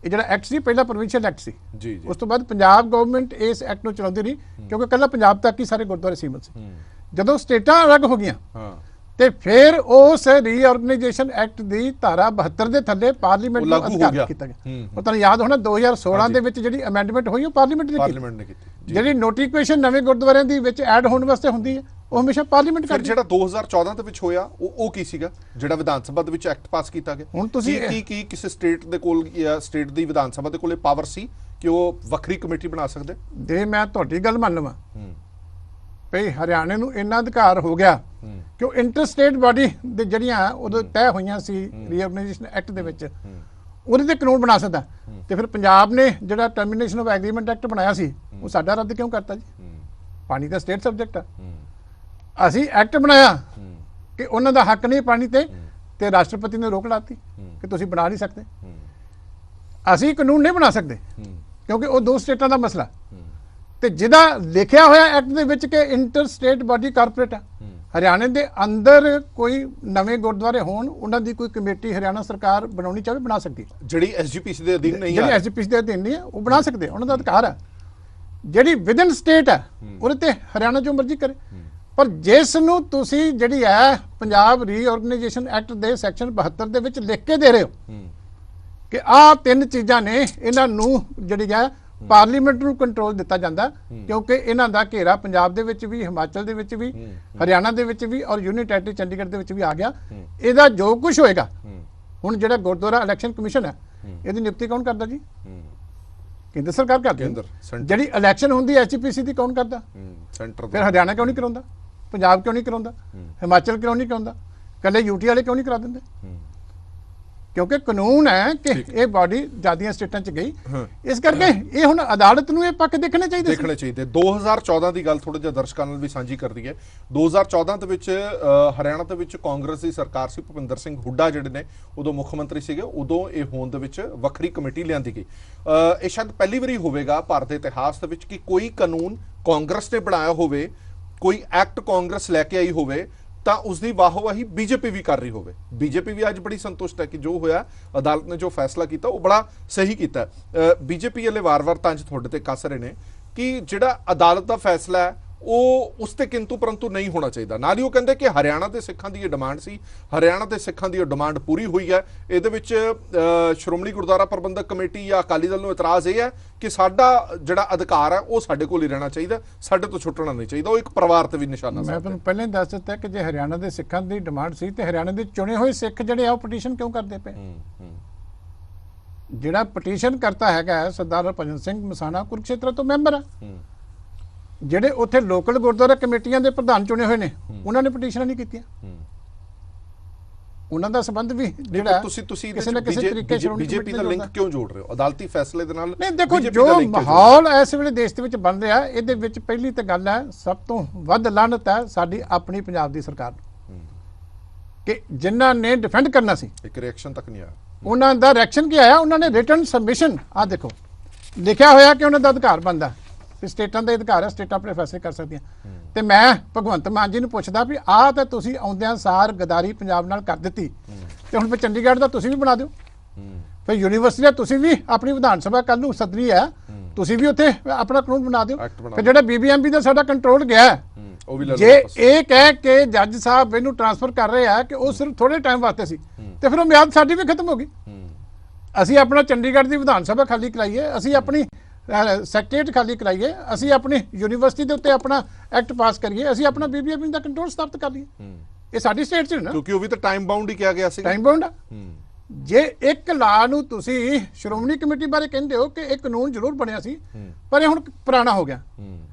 ਇਹ ਜਿਹੜਾ ਐਕਟ ਸੀ ਪਹਿਲਾ ਪ੍ਰੋਵਿੰਸ਼ੀਅਲ ਐਕਟ ਸੀ, ਉਸ ਤੋਂ ਬਾਅਦ ਪੰਜਾਬ ਗਵਰਨਮੈਂਟ ਇਸ ਐਕਟ ਨੂੰ ਚਲਾਉਂਦੀ ਰਹੀ ਕਿਉਂਕਿ ਕੱਲਾ ਪੰਜਾਬ ਤੱਕ ਹੀ ਸਾਰੇ ਗੁਰਦੁਆਰੇ ਸੀਮਤ ਸੀ। ਜਦੋਂ ਸਟੇਟਾਂ ਅਲੱਗ ਹੋ ਗਈਆਂ ਤੇ ਫਿਰ ਉਸ ਰੀਆਰਗੇਨਾਈਜੇਸ਼ਨ ਐਕਟ ਦੀ ਧਾਰਾ 72 ਦੇ ਥੱਲੇ ਪਾਰਲੀਮੈਂਟ ਨੂੰ ਅਧਿਕਾਰ ਕੀਤਾ ਗਿਆ। ਉਹ ਤੁਹਾਨੂੰ ਯਾਦ ਹੋਣਾ 2016 ਦੇ ਵਿੱਚ ਜਿਹੜੀ ਅਮੈਂਡਮੈਂਟ ਹੋਈ ਉਹ ਪਾਰਲੀਮੈਂਟ ਨੇ ਕੀਤੀ। ਜਿਹੜੀ ਨੋਟੀਫਿਕੇਸ਼ਨ ਨਵੇਂ ਗੁਰਦੁਆਰਿਆਂ ਦੀ ਵਿੱਚ ਐਡ ਹੋਣ ਵਾਸਤੇ ਹੁੰਦੀ ਹੈ ਉਹ ਹਮੇਸ਼ਾ ਪਾਰਲੀਮੈਂਟ ਕਰਦੀ ਹੈ। ਜਿਹੜਾ 2014 ਦੇ ਵਿੱਚ ਹੋਇਆ ਉਹ ਕੀ ਸੀਗਾ ਜਿਹੜਾ ਵਿਧਾਨ ਸਭਾ ਦੇ ਵਿੱਚ ਐਕਟ ਪਾਸ ਕੀਤਾ ਗਿਆ? ਹੁਣ ਤੁਸੀਂ ਕੀ ਕਿਸੇ ਸਟੇਟ ਦੇ ਕੋਲ ਜਾਂ ਸਟੇਟ ਦੀ ਵਿਧਾਨ ਸਭਾ ਦੇ ਕੋਲੇ ਪਾਵਰ ਸੀ ਕਿ ਉਹ ਵੱਖਰੀ ਕਮੇਟੀ ਬਣਾ ਸਕਦੇ? ਜੇ ਮੈਂ ਤੁਹਾਡੀ ਗੱਲ ਮੰਨ ਲਵਾਂ ਭਈ ਹਰਿਆਣੇ ਨੂੰ ਇੰਨਾ ਅਧਿਕਾਰ ਹੋ ਗਿਆ ਕਿ ਉਹ ਇੰਟਰ ਸਟੇਟ ਬਾਡੀ ਦੇ ਜਿਹੜੀਆਂ ਉਦੋਂ ਤੈਅ ਹੋਈਆਂ ਸੀ ਰੀਆਰਗੇਨਾਈਜੇਸ਼ਨ ਐਕਟ ਦੇ ਵਿੱਚ, ਉਹਦੇ ਤੇ ਕਾਨੂੰਨ ਬਣਾ ਸਕਦਾ, ਤੇ ਫਿਰ ਪੰਜਾਬ ਨੇ ਜਿਹੜਾ ਟਰਮੀਨੇਸ਼ਨ ਆਫ ਐਗਰੀਮੈਂਟ ਐਕਟ ਬਣਾਇਆ ਸੀ ਉਹ ਸਾਡਾ ਰੱਦ ਕਿਉਂ ਕਰਤਾ ਜੀ? ਪਾਣੀ ਦਾ ਸਟੇਟ ਸਬਜੈਕਟ ਆ। ਅਸੀਂ ਐਕਟ ਬਣਾਇਆ ਕਿ ਉਹਨਾਂ ਦਾ ਹੱਕ ਨਹੀਂ ਪਾਣੀ ਤੇ ਰਾਸ਼ਟਰਪਤੀ ਨੇ ਰੋਕ ਲਾਤੀ ਕਿ ਤੁਸੀਂ ਬਣਾ ਨਹੀਂ ਸਕਦੇ। ਅਸੀਂ ਕਾਨੂੰਨ ਨਹੀਂ ਬਣਾ ਸਕਦੇ ਕਿਉਂਕਿ ਉਹ ਦੋ ਸਟੇਟਾਂ ਦਾ ਮਸਲਾ, ਤੇ ਜਿਹਦਾ ਲਿਖਿਆ ਹੋਇਆ ਐਕਟ ਦੇ ਵਿੱਚ ਕਿ ਇੰਟਰ ਸਟੇਟ ਬਾਡੀ ਕਾਰਪੋਰੇਟ ਆ, ਹਰਿਆਣੇ ਦੇ ਅੰਦਰ ਕੋਈ ਨਵੇਂ ਗੁਰਦੁਆਰੇ ਹੋਣ, ਉਹਨਾਂ ਦੀ ਕੋਈ ਕਮੇਟੀ ਹਰਿਆਣਾ ਸਰਕਾਰ ਬਣਾਉਣੀ ਚਾਹੇ ਬਣਾ ਸਕਦੀ ਹੈ, ਜਿਹੜੀ ਐਸਜੀਪੀਸੀ ਦੇ ਅਧੀਨ ਨਹੀਂ ਹੈ, ਜਿਹੜੀ ਐਸਜੀਪੀਸੀ ਦੇ ਅਧੀਨ ਨਹੀਂ ਹੈ ਉਹ ਬਣਾ ਸਕਦੇ, ਉਹਨਾਂ ਦਾ ਅਧਿਕਾਰ ਹੈ। ਜਿਹੜੀ ਵਿਦਨ ਸਟੇਟ ਹੈ ਉਹਦੇ ਤੇ ਹਰਿਆਣਾ ਜੋ ਮਰਜ਼ੀ ਕਰੇ, ਪਰ ਜਿਸ ਨੂੰ ਤੁਸੀਂ ਜਿਹੜੀ ਹੈ ਪੰਜਾਬ ਰੀਆਰਗੇਨਾਈਜੇਸ਼ਨ ਐਕਟ ਦੇ ਸੈਕਸ਼ਨ 72 ਦੇ ਵਿੱਚ ਲਿਖ ਕੇ ਦੇ ਰਹੇ ਹੋ ਕਿ ਆਹ ਤਿੰਨ ਚੀਜ਼ਾਂ ਨੇ, ਇਹਨਾਂ ਨੂੰ ਜਿਹੜੀ ਹੈ ਪਾਰਲੀਮੈਂਟ ਨੂੰ ਕੰਟਰੋਲ ਦਿੱਤਾ ਜਾਂਦਾ ਕਿਉਂਕਿ ਇਹਨਾਂ ਦਾ ਘੇਰਾ ਪੰਜਾਬ ਦੇ ਵਿੱਚ ਵੀ, ਹਿਮਾਚਲ ਦੇ ਵਿੱਚ ਵੀ, ਹਰਿਆਣਾ ਦੇ ਵਿੱਚ ਵੀ ਔਰ ਯੂਨੀਅਨ ਟੈਰੀਟਰੀ ਚੰਡੀਗੜ੍ਹ ਦੇ ਵਿੱਚ ਵੀ ਆ ਗਿਆ। ਇਹਦਾ ਜੋ ਕੁਝ ਹੋਏਗਾ, ਹੁਣ ਜਿਹੜਾ ਗੁਰਦੁਆਰਾ ਇਲੈਕਸ਼ਨ ਕਮਿਸ਼ਨ ਹੈ ਇਹਦੀ ਨਿਯੁਕਤੀ ਕੌਣ ਕਰਦਾ ਜੀ? ਕੇਂਦਰ ਸਰਕਾਰ ਕਰਦੀ ਹੈ। ਜਿਹੜੀ ਇਲੈਕਸ਼ਨ ਹੁੰਦੀ ਐਸਜੀਪੀਸੀ ਦੀ ਕੌਣ ਕਰਦਾ? ਸੈਂਟਰ। ਫਿਰ ਹਰਿਆਣਾ ਕਿਉਂ ਨਹੀਂ ਕਰਾਉਂਦਾ? ਪੰਜਾਬ ਕਿਉਂ ਨਹੀਂ ਕਰਾਉਂਦਾ? ਹਿਮਾਚਲ ਕਿਉਂ ਨਹੀਂ ਕਰਾਉਂਦਾ? ਕੱਲੇ ਯੂਟੀ ਵਾਲੇ ਕਿਉਂ ਨਹੀਂ ਕਰਾ ਦਿੰਦੇ? ਕਿਉਂਕਿ ਕਾਨੂੰਨ ਹੈ ਕਿ ਇਹ ਬਾਡੀ ਜਾਦੀਆਂ ਸਟੇਟਾਂ 'ਚ ਗਈ, ਇਸ ਕਰਕੇ ਇਹ ਹੁਣ ਅਦਾਲਤ ਨੂੰ ਇਹ ਪੱਖ ਦੇਖਣੇ ਚਾਹੀਦੇ। 2014 ਦੀ ਗੱਲ ਥੋੜਾ ਜਿਹਾ ਦਰਸ਼ਕਾਂ ਨਾਲ ਵੀ ਸਾਂਝੀ ਕਰਦੀ ਹੈ। 2014 ਦੇ ਵਿੱਚ ਹਰਿਆਣਾ ਦੇ ਵਿੱਚ ਕਾਂਗਰਸ ਦੀ ਸਰਕਾਰ ਸੀ, ਭੁਪਿੰਦਰ ਸਿੰਘ ਹੁੱਡਾ ਜਿਹੜੇ ਨੇ ਉਦੋਂ ਮੁੱਖ ਮੰਤਰੀ ਸੀਗੇ, ਉਦੋਂ ਇਹ ਹੋਂਦ ਦੇ ਵਿੱਚ ਵੱਖਰੀ ਕਮੇਟੀ ਲਿਆਂਦੀ ਗਈ। ਇਹ ਸ਼ਾਇਦ ਪਹਿਲੀ ਵਾਰੀ ਹੋਵੇਗਾ ਭਾਰਤ ਦੇ ਇਤਿਹਾਸ ਦੇ ਵਿੱਚ ਕਿ ਕੋਈ ਕਾਨੂੰਨ ਕਾਂਗਰਸ ਨੇ ਬਣਾਇਆ ਹੋਵੇ, ਕੋਈ ਐਕਟ ਕਾਂਗਰਸ ਲੈ ਕੇ ਆਈ ਹੋਵੇ ਤਾਂ ਉਸ ਦੀ ਵਾਹਵਾਹੀ ਬੀਜੇਪੀ ਵੀ ਕਰ ਰਹੀ ਹੋਵੇ। ਬੀਜੇਪੀ ਵੀ ਅੱਜ ਬੜੀ ਸੰਤੁਸ਼ਟ ਹੈ ਕਿ ਜੋ ਹੋਇਆ, ਅਦਾਲਤ ਨੇ ਜੋ ਫੈਸਲਾ ਕੀਤਾ ਉਹ ਬੜਾ ਸਹੀ ਕੀਤਾ। ਬੀਜੇਪੀ ਵਾਲੇ ਵਾਰ-ਵਾਰ ਤੰਜ ਤੁਹਾਡੇ ਤੇ ਕੱਸ ਰਹੇ ਨੇ ਕਿ ਜਿਹੜਾ ਅਦਾਲਤ ਦਾ ਫੈਸਲਾ ਹੈ ਉਹ ਉਸ ਤੇ ਕਿੰਤੂ ਪਰੰਤੂ ਨਹੀਂ ਹੋਣਾ ਚਾਹੀਦਾ। ਨਾਲ ਹੀ ਉਹ ਕਹਿੰਦੇ ਕਿ ਹਰਿਆਣਾ ਦੇ ਸਿੱਖਾਂ ਦੀ ਇਹ ਡਿਮਾਂਡ ਸੀ, ਹਰਿਆਣਾ ਦੇ ਸਿੱਖਾਂ ਦੀ ਇਹ ਡਿਮਾਂਡ ਪੂਰੀ ਹੋਈ ਹੈ। ਇਹਦੇ ਵਿੱਚ ਸ਼੍ਰੋਮਣੀ ਗੁਰਦੁਆਰਾ ਪ੍ਰਬੰਧਕ ਕਮੇਟੀ ਜਾਂ ਅਕਾਲੀ ਦਲ ਨੂੰ ਇਤਰਾਜ਼ ਇਹ ਹੈ ਕਿ ਸਾਡਾ ਜਿਹੜਾ ਅਧਿਕਾਰ ਹੈ ਉਹ ਸਾਡੇ ਕੋਲ ਹੀ ਰਹਿਣਾ ਚਾਹੀਦਾ, ਸਾਡੇ ਤੋਂ ਛੁੱਟਣਾ ਨਹੀਂ ਚਾਹੀਦਾ। ਉਹ ਇੱਕ ਪਰਿਵਾਰ ਤੇ ਵੀ ਨਿਸ਼ਾਨਾ ਮੈਂ ਤੁਹਾਨੂੰ ਪਹਿਲਾਂ ਹੀ ਦੱਸ ਦਿੱਤਾ ਕਿ ਜੇ ਹਰਿਆਣਾ ਦੇ ਸਿੱਖਾਂ ਦੀ ਡਿਮਾਂਡ ਸੀ ਤੇ ਹਰਿਆਣਾ ਦੇ ਚੁਣੇ ਹੋਏ ਸਿੱਖ ਜਿਹੜੇ ਆ ਉਹ ਪਟੀਸ਼ਨ ਕਿਉਂ ਕਰਦੇ ਪਏ? ਜਿਹੜਾ ਪਟੀਸ਼ਨ ਕਰਤਾ ਹੈਗਾ ਸਰਦਾਰ ਹਰਭਜਨ ਸਿੰਘ ਮਸਾਣਾ ਕੁਰੂਕਸ਼ੇਤਰ ਤੋਂ ਮੈਂਬਰ ਆ। ਜਿਹੜੇ ਉੱਥੇ ਲੋਕਲ ਗੁਰਦੁਆਰਾ ਕਮੇਟੀਆਂ ਦੇ ਪ੍ਰਧਾਨ ਚੁਣੇ ਹੋਏ ਨੇ ਉਹਨਾਂ ਨੇ ਪਟੀਸ਼ਨਾਂ ਨਹੀਂ ਕੀਤੀਆਂ। ਉਹਨਾਂ ਦਾ ਸੰਬੰਧ ਵੀ ਜਿਹੜਾ ਤੁਸੀਂ ਕਿਸੇ ਨਾ ਕਿਸੇ ਤਰੀਕੇ ਨਾਲ ਬੀਜੇਪੀ ਦਾ ਲਿੰਕ ਕਿਉਂ ਜੋੜ ਰਹੇ ਹੋ ਅਦਾਲਤੀ ਫੈਸਲੇ ਦੇ ਨਾਲ? ਨਹੀਂ ਦੇਖੋ, ਜੋ ਮਾਹੌਲ ਇਸ ਵੇਲੇ ਦੇਸ਼ ਦੇ ਵਿੱਚ ਬਣ ਰਿਹਾ ਇਹਦੇ ਵਿੱਚ ਪਹਿਲੀ ਤਾਂ ਗੱਲ ਹੈ, ਸਭ ਤੋਂ ਵੱਧ ਲਾਹਨਤ ਹੈ ਸਾਡੀ ਆਪਣੀ ਪੰਜਾਬ ਦੀ ਸਰਕਾਰ ਨੂੰ ਕਿ ਜਿਨ੍ਹਾਂ ਨੇ ਡਿਫੈਂਡ ਕਰਨਾ ਸੀ, ਇੱਕ ਰਿਐਕਸ਼ਨ ਤੱਕ ਨਹੀਂ ਆਇਆ। ਉਹਨਾਂ ਦਾ ਰਿਐਕਸ਼ਨ ਕੀ ਆਇਆ? ਉਹਨਾਂ ਨੇ ਰਿਟਨ ਸਬਮਿਸ਼ਨ ਆ ਦੇਖੋ ਲਿਖਿਆ ਹੋਇਆ ਕਿ ਉਹਨਾਂ ਦਾ ਅਧਿਕਾਰ ਬਣਦਾ ਵੀ ਸਟੇਟਾਂ ਦਾ ਅਧਿਕਾਰ ਹੈ, ਸਟੇਟਾਂ ਆਪਣੇ ਫੈਸਲੇ ਕਰ ਸਕਦੀਆਂ। ਤੇ ਮੈਂ ਭਗਵੰਤ ਮਾਨ ਜੀ ਨੂੰ ਪੁੱਛਦਾ ਵੀ ਆਹ ਤਾਂ ਤੁਸੀਂ ਆਉਂਦਿਆਂ ਸਾਰ ਗਦਾਰੀ ਪੰਜਾਬ ਨਾਲ ਕਰ ਦਿੱਤੀ ਤੇ ਹੁਣ ਫਿਰ ਚੰਡੀਗੜ੍ਹ ਦਾ ਤੁਸੀਂ ਵੀ ਬਣਾ ਦਿਓ। ਫਿਰ ਯੂਨੀਵਰਸਿਟੀ ਦਾ ਤੁਸੀਂ ਵੀ ਆਪਣੀ ਵਿਧਾਨ ਸਭਾ ਕੱਲ ਨੂੰ ਸੱਦਣੀ ਹੈ, ਤੁਸੀਂ ਵੀ ਉੱਥੇ ਆਪਣਾ ਕਾਨੂੰਨ ਬਣਾ ਦਿਓ। ਫਿਰ ਜਿਹੜਾ ਬੀਬੀਐਮਬੀ ਦਾ ਸਾਡਾ ਕੰਟਰੋਲ ਗਿਆ ਜੇ ਇਹ ਕਹਿ ਕੇ ਜੱਜ ਸਾਹਿਬ ਇਹਨੂੰ ਟ੍ਰਾਂਸਫਰ ਕਰ ਰਹੇ ਆ ਕਿ ਉਹ ਸਿਰਫ ਥੋੜੇ ਟਾਈਮ ਵਾਸਤੇ ਸੀ ਤੇ ਫਿਰ ਉਹ ਮਿਆਦ ਸਾਡੀ ਵੀ ਖਤਮ ਹੋ ਗਈ। ਅਸੀਂ ਆਪਣਾ ਚੰਡੀਗੜ੍ਹ ਦੀ ਵਿਧਾਨ ਸਭਾ ਖਾਲੀ ਕਰਾਈਏ, ਅਸੀਂ ਆਪਣੀ ਸੈਕਟਰੀਏਟ ਖਾਲੀ ਕਰਾਈਏ, ਅਸੀਂ ਆਪਣੀ ਯੂਨੀਵਰਸਿਟੀ ਦੇ ਉੱਤੇ ਆਪਣਾ ਐਕਟ ਪਾਸ ਕਰੀਏ, ਅਸੀਂ ਆਪਣਾ ਬੀਬੀਐਮਬੀ ਦਾ ਕੰਟਰੋਲ ਸਥਾਪਿਤ ਕਰ ਲਈਏ। ਇਹ ਸਾਡੀ ਸਟੇਟ 'ਚ ਨਾ, ਕਿਉਂਕਿ ਉਹ ਵੀ ਤਾਂ ਟਾਈਮ ਬਾਉਂਡ ਹੀ ਕਿਹਾ ਗਿਆ ਸੀ। ਟਾਈਮ ਬਾਉਂਡ ਆ। ਜੇ ਇੱਕ ਲਾਅ ਨੂੰ ਤੁਸੀਂ ਸ਼੍ਰੋਮਣੀ ਕਮੇਟੀ ਬਾਰੇ ਕਹਿੰਦੇ ਹੋ ਕਿ ਇਹ ਕਾਨੂੰਨ ਜ਼ਰੂਰ ਬਣਿਆ ਸੀ ਪਰ ਇਹ ਹੁਣ ਪੁਰਾਣਾ ਹੋ ਗਿਆ।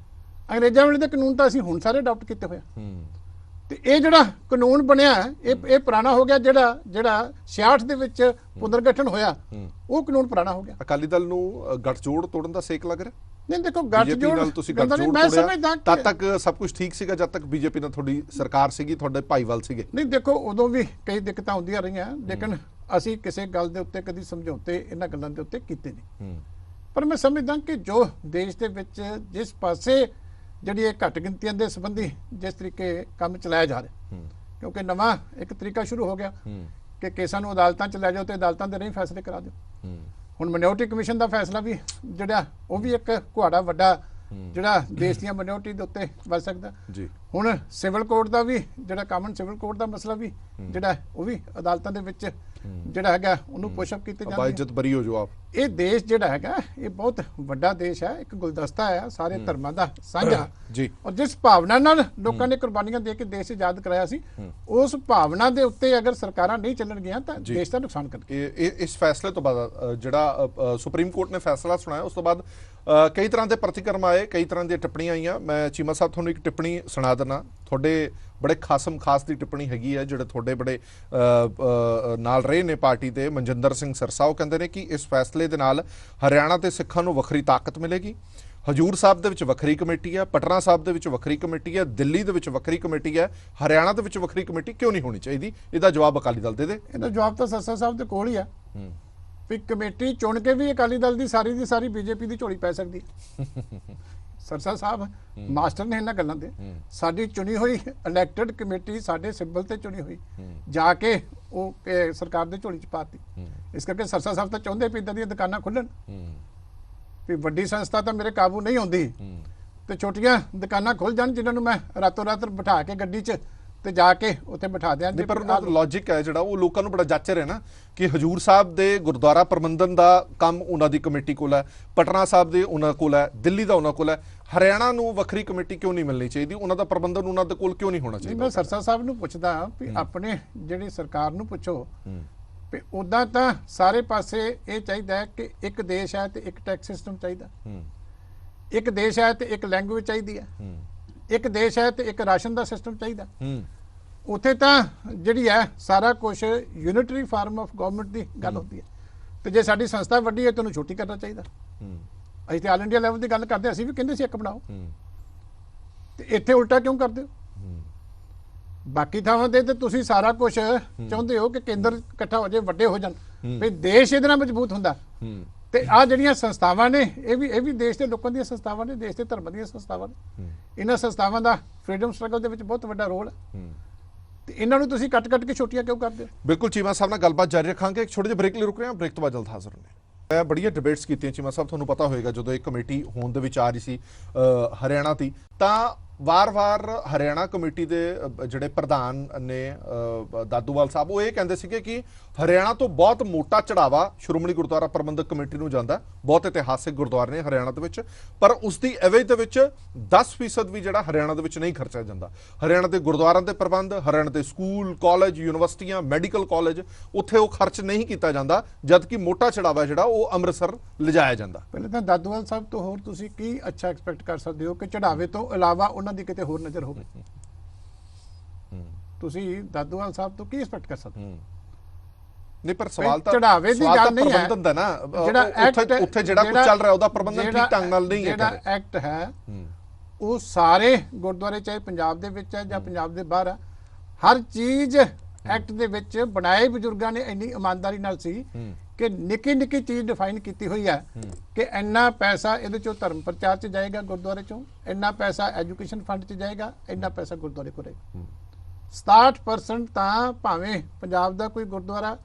ਅੰਗਰੇਜ਼ਾਂ ਵੇਲੇ ਦੇ ਕਾਨੂੰਨ ਤਾਂ ਅਸੀਂ ਹੁਣ ਸਾਰੇ ਅਡਾਪਟ ਕੀਤੇ ਹੋਏ ਤੇ ਇਹ ਜਿਹੜਾ ਕਾਨੂੰਨ ਬਣਿਆ ਇਹ ਪੁਰਾਣਾ ਹੋ ਗਿਆ। ਜਿਹੜਾ 66 ਦੇ ਵਿੱਚ ਪੁਨਰਗਠਨ ਹੋਇਆ ਉਹ ਕਾਨੂੰਨ ਪੁਰਾਣਾ ਹੋ ਗਿਆ। ਅਕਾਲੀ ਦਲ ਨੂੰ ਗੱਠਜੋੜ ਤੋੜਨ ਦਾ ਸੇਕ ਲੱਗ ਰਿਹਾ? ਨਹੀਂ ਦੇਖੋ, ਗੱਠਜੋੜ ਨਾਲ ਤੁਸੀਂ ਗੱਠਜੋੜ ਤੋੜਿਆ ਤਦ ਤੱਕ ਸਭ ਕੁਝ ਠੀਕ ਸੀਗਾ ਜਦ ਤੱਕ ਬੀਜੇਪੀ ਨਾਲ ਤੁਹਾਡੀ ਸਰਕਾਰ ਸੀਗੀ, ਤੁਹਾਡੇ ਭਾਈਵਾਲ ਸੀਗੇ। ਨਹੀਂ ਦੇਖੋ, ਉਦੋਂ ਵੀ ਕਈ ਦਿੱਕਤਾਂ ਆਉਂਦੀਆਂ ਰਹੀਆਂ ਲੇਕਿਨ ਅਸੀਂ ਕਿਸੇ ਗੱਲ ਦੇ ਉੱਤੇ ਕਦੀ ਸਮਝੌਤੇ ਇਹਨਾਂ ਗੱਲਾਂ ਦੇ ਉੱਤੇ ਕੀਤੇ ਨਹੀਂ। ਪਰ ਮੈਂ ਸਮਝਦਾ ਕਿ ਜੋ ਦੇਸ਼ ਦੇ ਵਿੱਚ ਜਿਸ ਪਾਸੇ ਜਿਹੜੀ ਇਹ ਘੱਟ ਗਿਣਤੀਆਂ ਦੇ ਸੰਬੰਧੀ ਜਿਸ ਤਰੀਕੇ ਕੰਮ ਚਲਾਇਆ ਜਾ ਰਿਹਾ, ਕਿਉਂਕਿ ਨਵਾਂ ਇੱਕ ਤਰੀਕਾ ਸ਼ੁਰੂ ਹੋ ਗਿਆ ਕਿ ਕੇਸਾਂ ਨੂੰ ਅਦਾਲਤਾਂ 'ਚ ਲੈ ਜਾਓ ਤੇ ਅਦਾਲਤਾਂ ਦੇ ਨਹੀਂ ਫੈਸਲੇ ਕਰਾ ਦਿਓ। ਹੁਣ ਮਿਨੋਰਟੀ ਕਮਿਸ਼ਨ ਦਾ ਫੈਸਲਾ ਵੀ ਜਿਹੜਾ ਉਹ ਵੀ ਇੱਕ ਕੁਹਾੜਾ ਵੱਡਾ ਜਿਹੜਾ ਦੇਸ਼ ਦੀਆਂ ਮਿਨੋਰਟੀ ਦੇ ਉੱਤੇ ਵੱਜ ਸਕਦਾ ਜੀ। ਹੁਣ ਸਿਵਲ ਕੋਰਟ ਦਾ ਵੀ ਜਿਹੜਾ ਕਾਮਨ ਸਿਵਲ ਕੋਰਟ ਦਾ ਮਸਲਾ ਵੀ ਜਿਹੜਾ ਉਹ ਵੀ ਅਦਾਲਤਾਂ ਦੇ ਵਿੱਚ ਜਿਹੜਾ ਹੈਗਾ ਉਹਨੂੰ ਪੁਸ਼ਅਪ ਕੀਤੇ ਜਾਂਦੇ ਬਾਇਜ਼ਤ ਬਰੀ ਹੋ ਜੋ ਆਪ। ਇਹ ਦੇਸ਼ ਜਿਹੜਾ ਹੈਗਾ ਇਹ ਬਹੁਤ ਵੱਡਾ ਦੇਸ਼ ਹੈ, ਇੱਕ ਗੁਲਦਸਤਾ ਹੈ ਸਾਰੇ ਧਰਮਾਂ ਦਾ ਸਾਂਝਾ ਜੀ। ਔਰ ਜਿਸ ਭਾਵਨਾ ਨਾਲ ਲੋਕਾਂ ਨੇ ਕੁਰਬਾਨੀਆਂ ਦੇ ਕੇ ਦੇਸ਼ ਆਜ਼ਾਦ ਕਰਾਇਆ ਸੀ ਉਸ ਭਾਵਨਾ ਦੇ ਉੱਤੇ ਅਗਰ ਸਰਕਾਰਾਂ ਨਹੀਂ ਚੱਲਣਗੀਆਂ ਤਾਂ ਦੇਸ਼ ਦਾ ਨੁਕਸਾਨ ਕਰਨਗੇ। ਇਸ ਫੈਸਲੇ ਤੋਂ ਬਾਅਦ ਜਿਹੜਾ ਸੁਪਰੀਮ ਕੋਰਟ ਨੇ ਫੈਸਲਾ ਸੁਣਾਇਆ ਉਸ ਤੋਂ ਬਾਅਦ ਕਈ ਤਰ੍ਹਾਂ ਦੇ ਪ੍ਰਤੀਕਰਮ ਆਏ, ਕਈ ਤਰ੍ਹਾਂ ਦੀਆਂ ਟਿੱਪਣੀਆਂ ਆਈਆਂ। ਮੈਂ ਚੀਮਾ ਸਾਹਿਬ ਤੁਹਾਨੂੰ ਇੱਕ ਟਿੱਪਣੀ ਸੁਣਾ ਦਿੰਦਾ, ਤੁਹਾਡੇ ਬੜੇ ਖਾਸ ਦੀ ਟਿੱਪਣੀ ਹੈਗੀ ਹੈ ਜਿਹੜੇ ਤੁਹਾਡੇ ਬੜੇ ਨਾਲ ਰਹੇ ਨੇ ਪਾਰਟੀ ਦੇ ਮਨਜਿੰਦਰ ਸਿੰਘ ਸਿਰਸਾ। ਉਹ ਕਹਿੰਦੇ ਨੇ ਕਿ ਇਸ ਫੈਸਲੇ ਦੇ ਨਾਲ ਹਰਿਆਣਾ ਤੇ ਸਿੱਖਾਂ ਨੂੰ ਵੱਖਰੀ ਤਾਕਤ ਮਿਲੇਗੀ। ਹਜੂਰ ਸਾਹਿਬ ਦੇ ਵਿੱਚ ਵੱਖਰੀ ਕਮੇਟੀ ਹੈ, ਪਟਨਾ ਸਾਹਿਬ ਦੇ ਵਿੱਚ ਵੱਖਰੀ ਕਮੇਟੀ ਹੈ, ਦਿੱਲੀ ਦੇ ਵਿੱਚ ਵੱਖਰੀ ਕਮੇਟੀ ਹੈ, ਹਰਿਆਣਾ ਦੇ ਵਿੱਚ ਵੱਖਰੀ ਕਮੇਟੀ ਕਿਉਂ ਨਹੀਂ ਹੋਣੀ ਚਾਹੀਦੀ? ਇਹਦਾ ਜਵਾਬ ਅਕਾਲੀ ਦਲ ਦੇ ਦੇ। ਇਹਦਾ ਜਵਾਬ ਤਾਂ ਸਿਰਸਾ ਸਾਹਿਬ ਦੇ ਕੋਲ ਹੀ ਆ ਵੀ ਕਮੇਟੀ ਚੁਣ ਕੇ ਵੀ ਅਕਾਲੀ ਦਲ ਦੀ ਸਾਰੀ ਬੀਜੇਪੀ ਦੀ ਝੋਲੀ ਪੈ ਸਕਦੀ ਹੈ। ਸਿਰਸਾ ਸਾਹਿਬ ਮਾਸਟਰ ਨੇ ਇਹਨਾਂ ਗੱਲਾਂ ਦੇ। ਸਾਡੀ ਚੁਣੀ ਹੋਈ ਇਲੈਕਟਡ ਕਮੇਟੀ ਸਾਡੇ ਸਿੰਬਲ ਤੇ ਚੁਣੀ ਹੋਈ ਜਾ ਕੇ ਉਹ ਸਰਕਾਰ ਦੇ ਝੋਲੀ ਚ ਪਾਤੀ। ਇਸ ਕਰਕੇ ਸਿਰਸਾ ਸਾਹਿਬ ਤਾਂ ਚਾਹੁੰਦੇ ਵੀ ਇਦਾਂ ਦੀਆਂ ਦੁਕਾਨਾਂ ਖੁੱਲਣ ਵੀ ਵੱਡੀ ਸੰਸਥਾ ਤਾਂ ਮੇਰੇ ਕਾਬੂ ਨਹੀਂ ਆਉਂਦੀ ਤੇ ਛੋਟੀਆਂ ਦੁਕਾਨਾਂ ਖੁੱਲ ਜਾਣ ਜਿਨ੍ਹਾਂ ਨੂੰ ਮੈਂ ਰਾਤੋਂ ਰਾਤ ਬਿਠਾ ਕੇ ਗੱਡੀ 'ਚ ਤੇ ਜਾ ਕੇ ਉੱਥੇ ਬਿਠਾ ਦਿਆਂ। ਪਰ ਉਹਦਾ ਲੌਜਿਕ ਹੈ ਜਿਹੜਾ ਉਹ ਲੋਕਾਂ ਨੂੰ ਬੜਾ ਜੱਚ ਰਿਹਾ ਨਾ ਕਿ ਹਜੂਰ ਸਾਹਿਬ ਦੇ ਗੁਰਦੁਆਰਾ ਪ੍ਰਬੰਧਨ ਦਾ ਕੰਮ ਉਹਨਾਂ ਦੀ ਕਮੇਟੀ ਕੋਲ ਹੈ, ਪਟਨਾ ਸਾਹਿਬ ਦੇ ਉਹਨਾਂ ਕੋਲ ਹੈ, ਦਿੱਲੀ ਦਾ ਉਹਨਾਂ ਕੋਲ ਹੈ। ਹਰਿਆਣਾ ਨੂੰ ਵੱਖਰੀ ਕਮੇਟੀ ਕਿਉਂ ਨਹੀਂ ਮਿਲਣੀ ਚਾਹੀਦੀ? ਉਹਨਾਂ ਦਾ ਪ੍ਰਬੰਧਨ ਉਹਨਾਂ ਦੇ ਕੋਲ ਕਿਉਂ ਨਹੀਂ ਹੋਣਾ ਚਾਹੀਦਾ? ਮੈਂ ਸਿਰਸਾ ਸਾਹਿਬ ਨੂੰ ਪੁੱਛਦਾ ਵੀ ਆਪਣੇ ਜਿਹੜੀ ਸਰਕਾਰ ਨੂੰ ਪੁੱਛੋ ਵੀ ਉਦਾਂ ਤਾਂ ਸਾਰੇ ਪਾਸੇ ਇਹ ਚਾਹੀਦਾ ਹੈ ਕਿ ਇੱਕ ਦੇਸ਼ ਹੈ ਤੇ ਇੱਕ ਟੈਕਸ ਸਿਸਟਮ ਚਾਹੀਦਾ, ਇੱਕ ਦੇਸ਼ ਹੈ ਤੇ ਇੱਕ ਲੈਂਗੁਏਜ ਚਾਹੀਦੀ ਹੈ, ਇੱਕ ਦੇਸ਼ ਹੈ ਤੇ ਇੱਕ ਰਾਸ਼ਨ ਦਾ ਸਿਸਟਮ ਚਾਹੀਦਾ। ਉੱਥੇ ਤਾਂ ਜਿਹੜੀ ਹੈ ਸਾਰਾ ਕੁਝ ਯੂਨਿਟਰੀ ਫਾਰਮ ਆਫ ਗਵਰਨਮੈਂਟ ਦੀ ਗੱਲ ਹੁੰਦੀ ਹੈ ਤੇ ਜੇ ਸਾਡੀ ਸੰਸਥਾ ਵੱਡੀ ਹੈ ਤਾਂ ਉਹਨੂੰ ਛੋਟੀ ਕਰਨਾ ਚਾਹੀਦਾ। ਅਸੀਂ ਤੇ ਆਲ ਇੰਡੀਆ ਲੈਵਲ ਦੀ ਗੱਲ ਕਰਦੇ, ਅਸੀਂ ਵੀ ਕਹਿੰਦੇ ਸੀ ਇੱਕ ਬਣਾਓ ਤੇ ਇੱਥੇ ਉਲਟਾ ਕਿਉਂ ਕਰਦੇ ਹੋ? ਬਾਕੀ ਥਾਵਾਂ ਤੇ ਤੁਸੀਂ ਸਾਰਾ ਕੁਝ ਚਾਹੁੰਦੇ ਹੋ ਕਿ ਕੇਂਦਰ ਇਕੱਠਾ ਹੋ ਜਾਏ, ਵੱਡੇ ਹੋ ਜਾਣ ਵੀ ਦੇਸ਼ ਇਹਦੇ ਨਾਲ ਮਜ਼ਬੂਤ ਹੁੰਦਾ। ਤੇ ਆ ਜਿਹੜੀਆਂ ਸੰਸਥਾਵਾਂ ਨੇ ਇਹ ਵੀ ਦੇਸ਼ ਦੇ ਲੋਕਾਂ ਦੀਆਂ ਸੰਸਥਾਵਾਂ ਨੇ, ਦੇਸ਼ ਦੇ ਧਰਮਾਂ ਦੀਆਂ ਸੰਸਥਾਵਾਂ ਨੇ। ਇਹਨਾਂ ਸੰਸਥਾਵਾਂ ਦਾ ਫਰੀडम ਸਟਰਗਲ ਦੇ ਵਿੱਚ ਬਹੁਤ ਵੱਡਾ ਰੋਲ ਹੈ ਤੇ ਇਹਨਾਂ ਨੂੰ ਤੁਸੀਂ ਕੱਟ ਕੇ ਛੋਟੀਆਂ ਕਿਉਂ ਕਰਦੇ ਹੋ? ਬਿਲਕੁਲ ਚੀਮਾ ਸਾਹਿਬ ਨਾਲ ਗੱਲਬਾਤ ਜਾਰੀ ਰੱਖਾਂਗੇ। ਇੱਕ ਛੋਟੇ ਜਿਹੇ ਬ੍ਰੇਕ ਲਈ ਰੁਕ ਰਹੇ ਹਾਂ, ਬ੍ਰੇਕ ਤੋਂ ਬਾਅਦ ਜਲਦ ਹਾਜ਼ਰ ਹੋਣੇ। ਬੜੀਆਂ ਡਿਬੇਟਸ ਕੀਤੀਆਂ ਚੀਮਾ ਸਾਹਿਬ, ਤੁਹਾਨੂੰ ਪਤਾ ਹੋਏਗਾ ਜਦੋਂ ਇਹ ਕਮੇਟੀ ਹੋਂਦ ਦੇ ਵਿੱਚ ਆ ਰਹੀ ਸੀ ਹਰਿਆਣਾ ਦੀ ਤਾਂ ਵਾਰ-ਵਾਰ ਹਰਿਆਣਾ ਕਮੇਟੀ ਦੇ ਜਿਹੜੇ ਪ੍ਰਧਾਨ ਨੇ ਦਾਦੂਵਾਲ ਸਾਹਿਬ, ਉਹ ਇਹ ਕਹਿੰਦੇ ਸੀਗੇ ਕਿ ਹਰਿਆਣਾ ਤੋਂ ਬਹੁਤ ਮੋਟਾ ਚੜਾਵਾ ਸ਼੍ਰੋਮਣੀ ਗੁਰਦੁਆਰਾ ਪ੍ਰਬੰਧਕ ਕਮੇਟੀ ਨੂੰ ਜਾਂਦਾ। ਬਹੁਤ ਇਤਿਹਾਸਿਕ ਗੁਰਦੁਆਰੇ ਨੇ ਹਰਿਆਣਾ ਦੇ ਵਿੱਚ, ਪਰ ਉਸ ਦੀ ਐਵਰੇਜ ਦੇ ਵਿੱਚ 10% ਵੀ ਜਿਹੜਾ ਹਰਿਆਣਾ ਦੇ ਵਿੱਚ ਨਹੀਂ ਖਰਚਿਆ ਜਾਂਦਾ। ਹਰਿਆਣਾ ਦੇ ਗੁਰਦੁਆਰਿਆਂ ਦੇ ਪ੍ਰਬੰਧ, ਹਰਿਆਣਾ ਦੇ ਸਕੂਲ, ਕਾਲਜ, ਯੂਨੀਵਰਸਿਟੀਆਂ, ਮੈਡੀਕਲ ਕਾਲਜ, ਉੱਥੇ ਉਹ ਖਰਚ ਨਹੀਂ ਕੀਤਾ ਜਾਂਦਾ, ਜਦਕਿ ਮੋਟਾ ਚੜਾਵਾ ਜਿਹੜਾ ਉਹ ਅੰਮ੍ਰਿਤਸਰ ਲਿਜਾਇਆ ਜਾਂਦਾ। ਪਹਿਲੇ ਤਾਂ ਦਾਦੂਵਾਲ ਸਾਹਿਬ ਤੋਂ ਹੋਰ ਤੁਸੀਂ ਕੀ ਅੱਛਾ ਐਕਸਪੈਕਟ ਕਰ ਸਕਦੇ ਹੋ ਕਿ ਚੜਾਵੇ ਤੋਂ ਇਲਾਵਾ ਉਹਨਾਂ ਦੀ ਕਿਤੇ ਹੋਰ ਨਜ਼ਰ ਹੋਵੇ? ਤੁਸੀਂ ਦਾਦੂਵਾਲ ਸਾਹਿਬ ਤੋਂ ਕੀ ਐਕਸਪੈਕਟ ਕਰ ਸਕਦੇ ਹੋ? ਨਹੀਂ, ਪਰ ਸਵਾਲ ਤਾਂ ਚੜਾਵੇ ਦੀ ਗੱਲ ਨਹੀਂ ਹੈ, ਪ੍ਰਬੰਧਨ ਦਾ ਨਾ, ਜਿਹੜਾ ਉੱਥੇ ਜਿਹੜਾ ਕੁਝ ਚੱਲ ਰਿਹਾ ਉਹਦਾ ਪ੍ਰਬੰਧਨ ਠੀਕ ਢੰਗ ਨਾਲ ਨਹੀਂ ਹੈ। ਜਿਹੜਾ ਐਕਟ ਹੈ ਉਹ ਸਾਰੇ ਗੁਰਦੁਆਰੇ, ਚਾਹੇ ਪੰਜਾਬ ਦੇ ਵਿੱਚ ਹੈ ਜਾਂ ਪੰਜਾਬ ਦੇ ਬਾਹਰ ਹੈ, ਹਰ ਚੀਜ਼ ਐਕਟ ਦੇ ਵਿੱਚ ਬਣਾਏ ਬਜ਼ੁਰਗਾਂ ਨੇ ਇੰਨੀ ਇਮਾਨਦਾਰੀ ਨਾਲ ਸੀ ਕਿ ਨਿੱਕੀ ਨਿੱਕੀ ਚੀਜ਼ ਡਿਫਾਈਨ ਕੀਤੀ ਹੋਈ ਹੈ ਕਿ ਇੰਨਾ ਪੈਸਾ ਇਹਦੇ ਚੋਂ ਧਰਮ ਪ੍ਰਚਾਰ 'ਚ ਜਾਏਗਾ, ਗੁਰਦੁਆਰੇ ਚੋਂ ਇੰਨਾ ਪੈਸਾ ਐਜੂਕੇਸ਼ਨ ਫੰਡ 'ਚ ਜਾਏਗਾ, ਇੰਨਾ ਪੈਸਾ ਗੁਰਦੁਆਰੇ ਕੋਲ ਰਹੇਗਾ। 67% ਤਾਂ ਭਾਵੇਂ ਪੰਜਾਬ ਦਾ ਕੋਈ ਗੁਰਦੁਆਰਾ,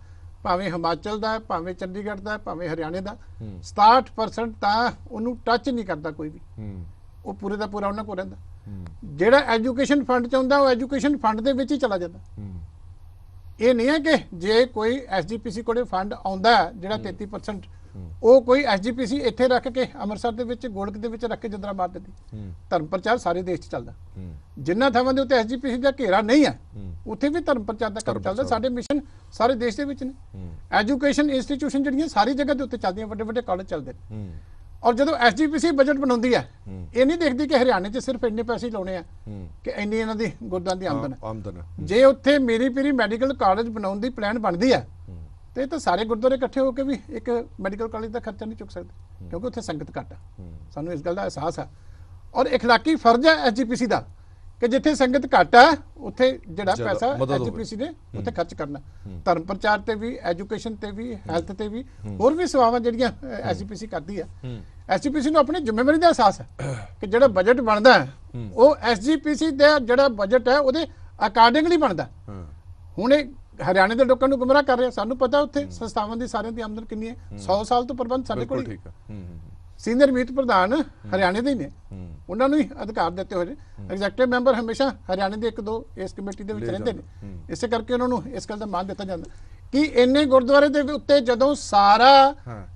ਭਾਵੇਂ ਹਿਮਾਚਲ ਦਾ, ਭਾਵੇਂ ਚੰਡੀਗੜ੍ਹ ਦਾ, ਭਾਵੇਂ ਹਰਿਆਣੇ ਦਾ, 67% ਤਾਂ ਉਹਨੂੰ ਟੱਚ ਨਹੀਂ ਕਰਦਾ ਕੋਈ ਵੀ, ਉਹ ਪੂਰੇ ਦਾ ਪੂਰਾ ਉਹਨਾਂ ਕੋਲ ਰਹਿੰਦਾ। ਜਿਹੜਾ ਐਜੂਕੇਸ਼ਨ ਫੰਡ 'ਚ ਆਉਂਦਾ ਉਹ ਐਜੂਕੇਸ਼ਨ ਫੰਡ ਦੇ ਵਿੱਚ ਹੀ ਚਲਾ ਜਾਂਦਾ। ਇਹ ਨਹੀਂ ਹੈ ਕਿ ਜੇ ਕੋਈ ਐਸਜੀਪੀਸੀ ਕੋਲੇ ਫੰਡ ਆਉਂਦਾ ਜਿਹੜਾ 33%, ਉਹ ਕੋਈ ਐਸਜੀਪੀਸੀ ਇੱਥੇ ਰੱਖ ਕੇ ਅੰਮ੍ਰਿਤਸਰ ਦੇ ਵਿੱਚ ਗੋਲਕ ਦੇ ਵਿੱਚ ਰੱਖ ਕੇ ਜਿੰਦਰਾ ਮਾਰ ਦਿੰਦੀ। ਧਰਮ ਪ੍ਰਚਾਰ ਸਾਰੇ ਦੇਸ਼ 'ਚ ਚੱਲਦਾ। ਜਿੰਨਾ ਥਾਵਾਂ ਦੇ ਉੱਤੇ ਐਸਜੀਪੀਸੀ ਦਾ ਘੇਰਾ ਨਹੀਂ ਹੈ ਉੱਥੇ ਵੀ ਧਰਮ ਪ੍ਰਚਾਰ ਦਾ ਕੰਮ ਚੱਲਦਾ। ਸਾਡੇ ਮਿਸ਼ਨ ਸਾਰੇ ਦੇਸ਼ ਦੇ ਵਿੱਚ ਨੇ। ਐਜੂਕੇਸ਼ਨ ਇੰਸਟੀਟਿਊਸ਼ਨ ਜਿਹੜੀਆਂ ਸਾਰੀ ਜਗ੍ਹਾ ਦੇ ਉੱਤੇ ਚੱਲਦੀਆਂ, ਵੱਡੇ ਵੱਡੇ ਕਾਲਜ ਚੱਲਦੇ ਨੇ। ਔਰ ਜਦੋਂ ਐਸਜੀਪੀਸੀ ਬਜਟ ਬਣਾਉਂਦੀ ਹੈ, ਇਹ ਨਹੀਂ ਦੇਖਦੀ ਕਿ ਹਰਿਆਣੇ 'ਚ ਸਿਰਫ ਇੰਨੇ ਪੈਸੇ ਲਾਉਣੇ ਆ ਕਿ ਇੰਨੀ ਇਹਨਾਂ ਦੀ ਗੁਰਦਾਂ ਦੀ ਆਮਦਨ ਹੈ। ਜੇ ਉੱਥੇ ਮੇਰੀ ਪੀਰੀ ਮੈਡੀਕਲ ਕਾਲਜ ਬਣਾਉਣ ਦੀ ਪਲਾਨ ਬਣਦੀ ਹੈ ਤੇ ਤਾਂ ਸਾਰੇ ਗੁਰਦੁਆਰੇ ਇਕੱਠੇ ਹੋ ਕੇ ਵੀ ਇੱਕ ਮੈਡੀਕਲ ਕਾਲਜ ਦਾ ਖਰਚਾ ਨਹੀਂ ਚੁੱਕ ਸਕਦੇ, ਕਿਉਂਕਿ ਉੱਥੇ ਸੰਗਤ ਘੱਟ ਆ। ਸਾਨੂੰ ਇਸ ਗੱਲ ਦਾ ਅਹਿਸਾਸ ਹੈ ਔਰ ਇਖਲਾਕੀ ਫਰਜ਼ ਹੈ ਐਸਜੀਪੀਸੀ ਦਾ ਕਿ ਜਿੱਥੇ ਸੰਗਤ ਘੱਟ ਹੈ ਉੱਥੇ ਜਿਹੜਾ ਪੈਸਾ ਐਸਜੀਪੀਸੀ ਨੇ ਉੱਥੇ ਖਰਚ ਕਰਨਾ। ਧਰਮ ਪ੍ਰਚਾਰ ਤੇ ਵੀ, ਐਜੂਕੇਸ਼ਨ ਤੇ ਵੀ, ਹੈਲਥ ਤੇ ਵੀ, ਹੋਰ ਵੀ ਸੇਵਾਵਾਂ ਜਿਹੜੀਆਂ ਐਸਜੀਪੀਸੀ ਕਰਦੀ ਹੈ। ਐਸਜੀਪੀਸੀ ਨੂੰ ਆਪਣੀ ਜ਼ਿੰਮੇਵਾਰੀ ਦਾ ਅਹਿਸਾਸ ਹੈ ਕਿ ਜਿਹੜਾ ਬਜਟ ਬਣਦਾ ਹੈ ਉਹ ਐਸਜੀਪੀਸੀ ਦਾ ਜਿਹੜਾ ਬਜਟ ਹੈ ਉਹਦੇ ਅਕਾਰਡਿੰਗਲੀ ਬਣਦਾ। ਹੁਣ ਇਹ ਹਰਿਆਣੇ ਦੇ ਲੋਕਾਂ ਨੂੰ ਗੁੰਮਰਾਹ ਕਰ ਰਿਹਾ। ਸਾਨੂੰ ਪਤਾ ਉੱਥੇ ਸੰਸਥਾਵਾਂ ਦੀ ਸਾਰਿਆਂ ਦੀ ਆਮਦਨ ਕਿੰਨੀ ਹੈ। 100 ਸਾਲ ਤੋਂ ਪ੍ਰਬੰਧ ਸਾਡੇ ਕੋਲ ਹੀ। ਸੀਨੀਅਰ ਮੀਤ ਪ੍ਰਧਾਨ ਹਰਿਆਣੇ ਦੇ ਹੀ ਨੇ, ਉਹਨਾਂ ਨੂੰ ਹੀ ਅਧਿਕਾਰ ਦਿੱਤੇ ਹੋਏ ਨੇ। ਐਗਜ਼ੈਕਟਿਵ ਮੈਂਬਰ ਹਮੇਸ਼ਾ ਹਰਿਆਣੇ ਦੇ 1-2 ਇਸ ਕਮੇਟੀ ਦੇ ਵਿੱਚ ਰਹਿੰਦੇ ਨੇ, ਇਸੇ ਕਰਕੇ ਉਹਨਾਂ ਨੂੰ ਇਸ ਗੱਲ ਦਾ ਮਾਣ ਦਿੱਤਾ ਜਾਂਦਾ ਕਿ ਇੰਨੇ ਗੁਰਦੁਆਰੇ ਦੇ ਉੱਤੇ ਜਦੋਂ ਸਾਰਾ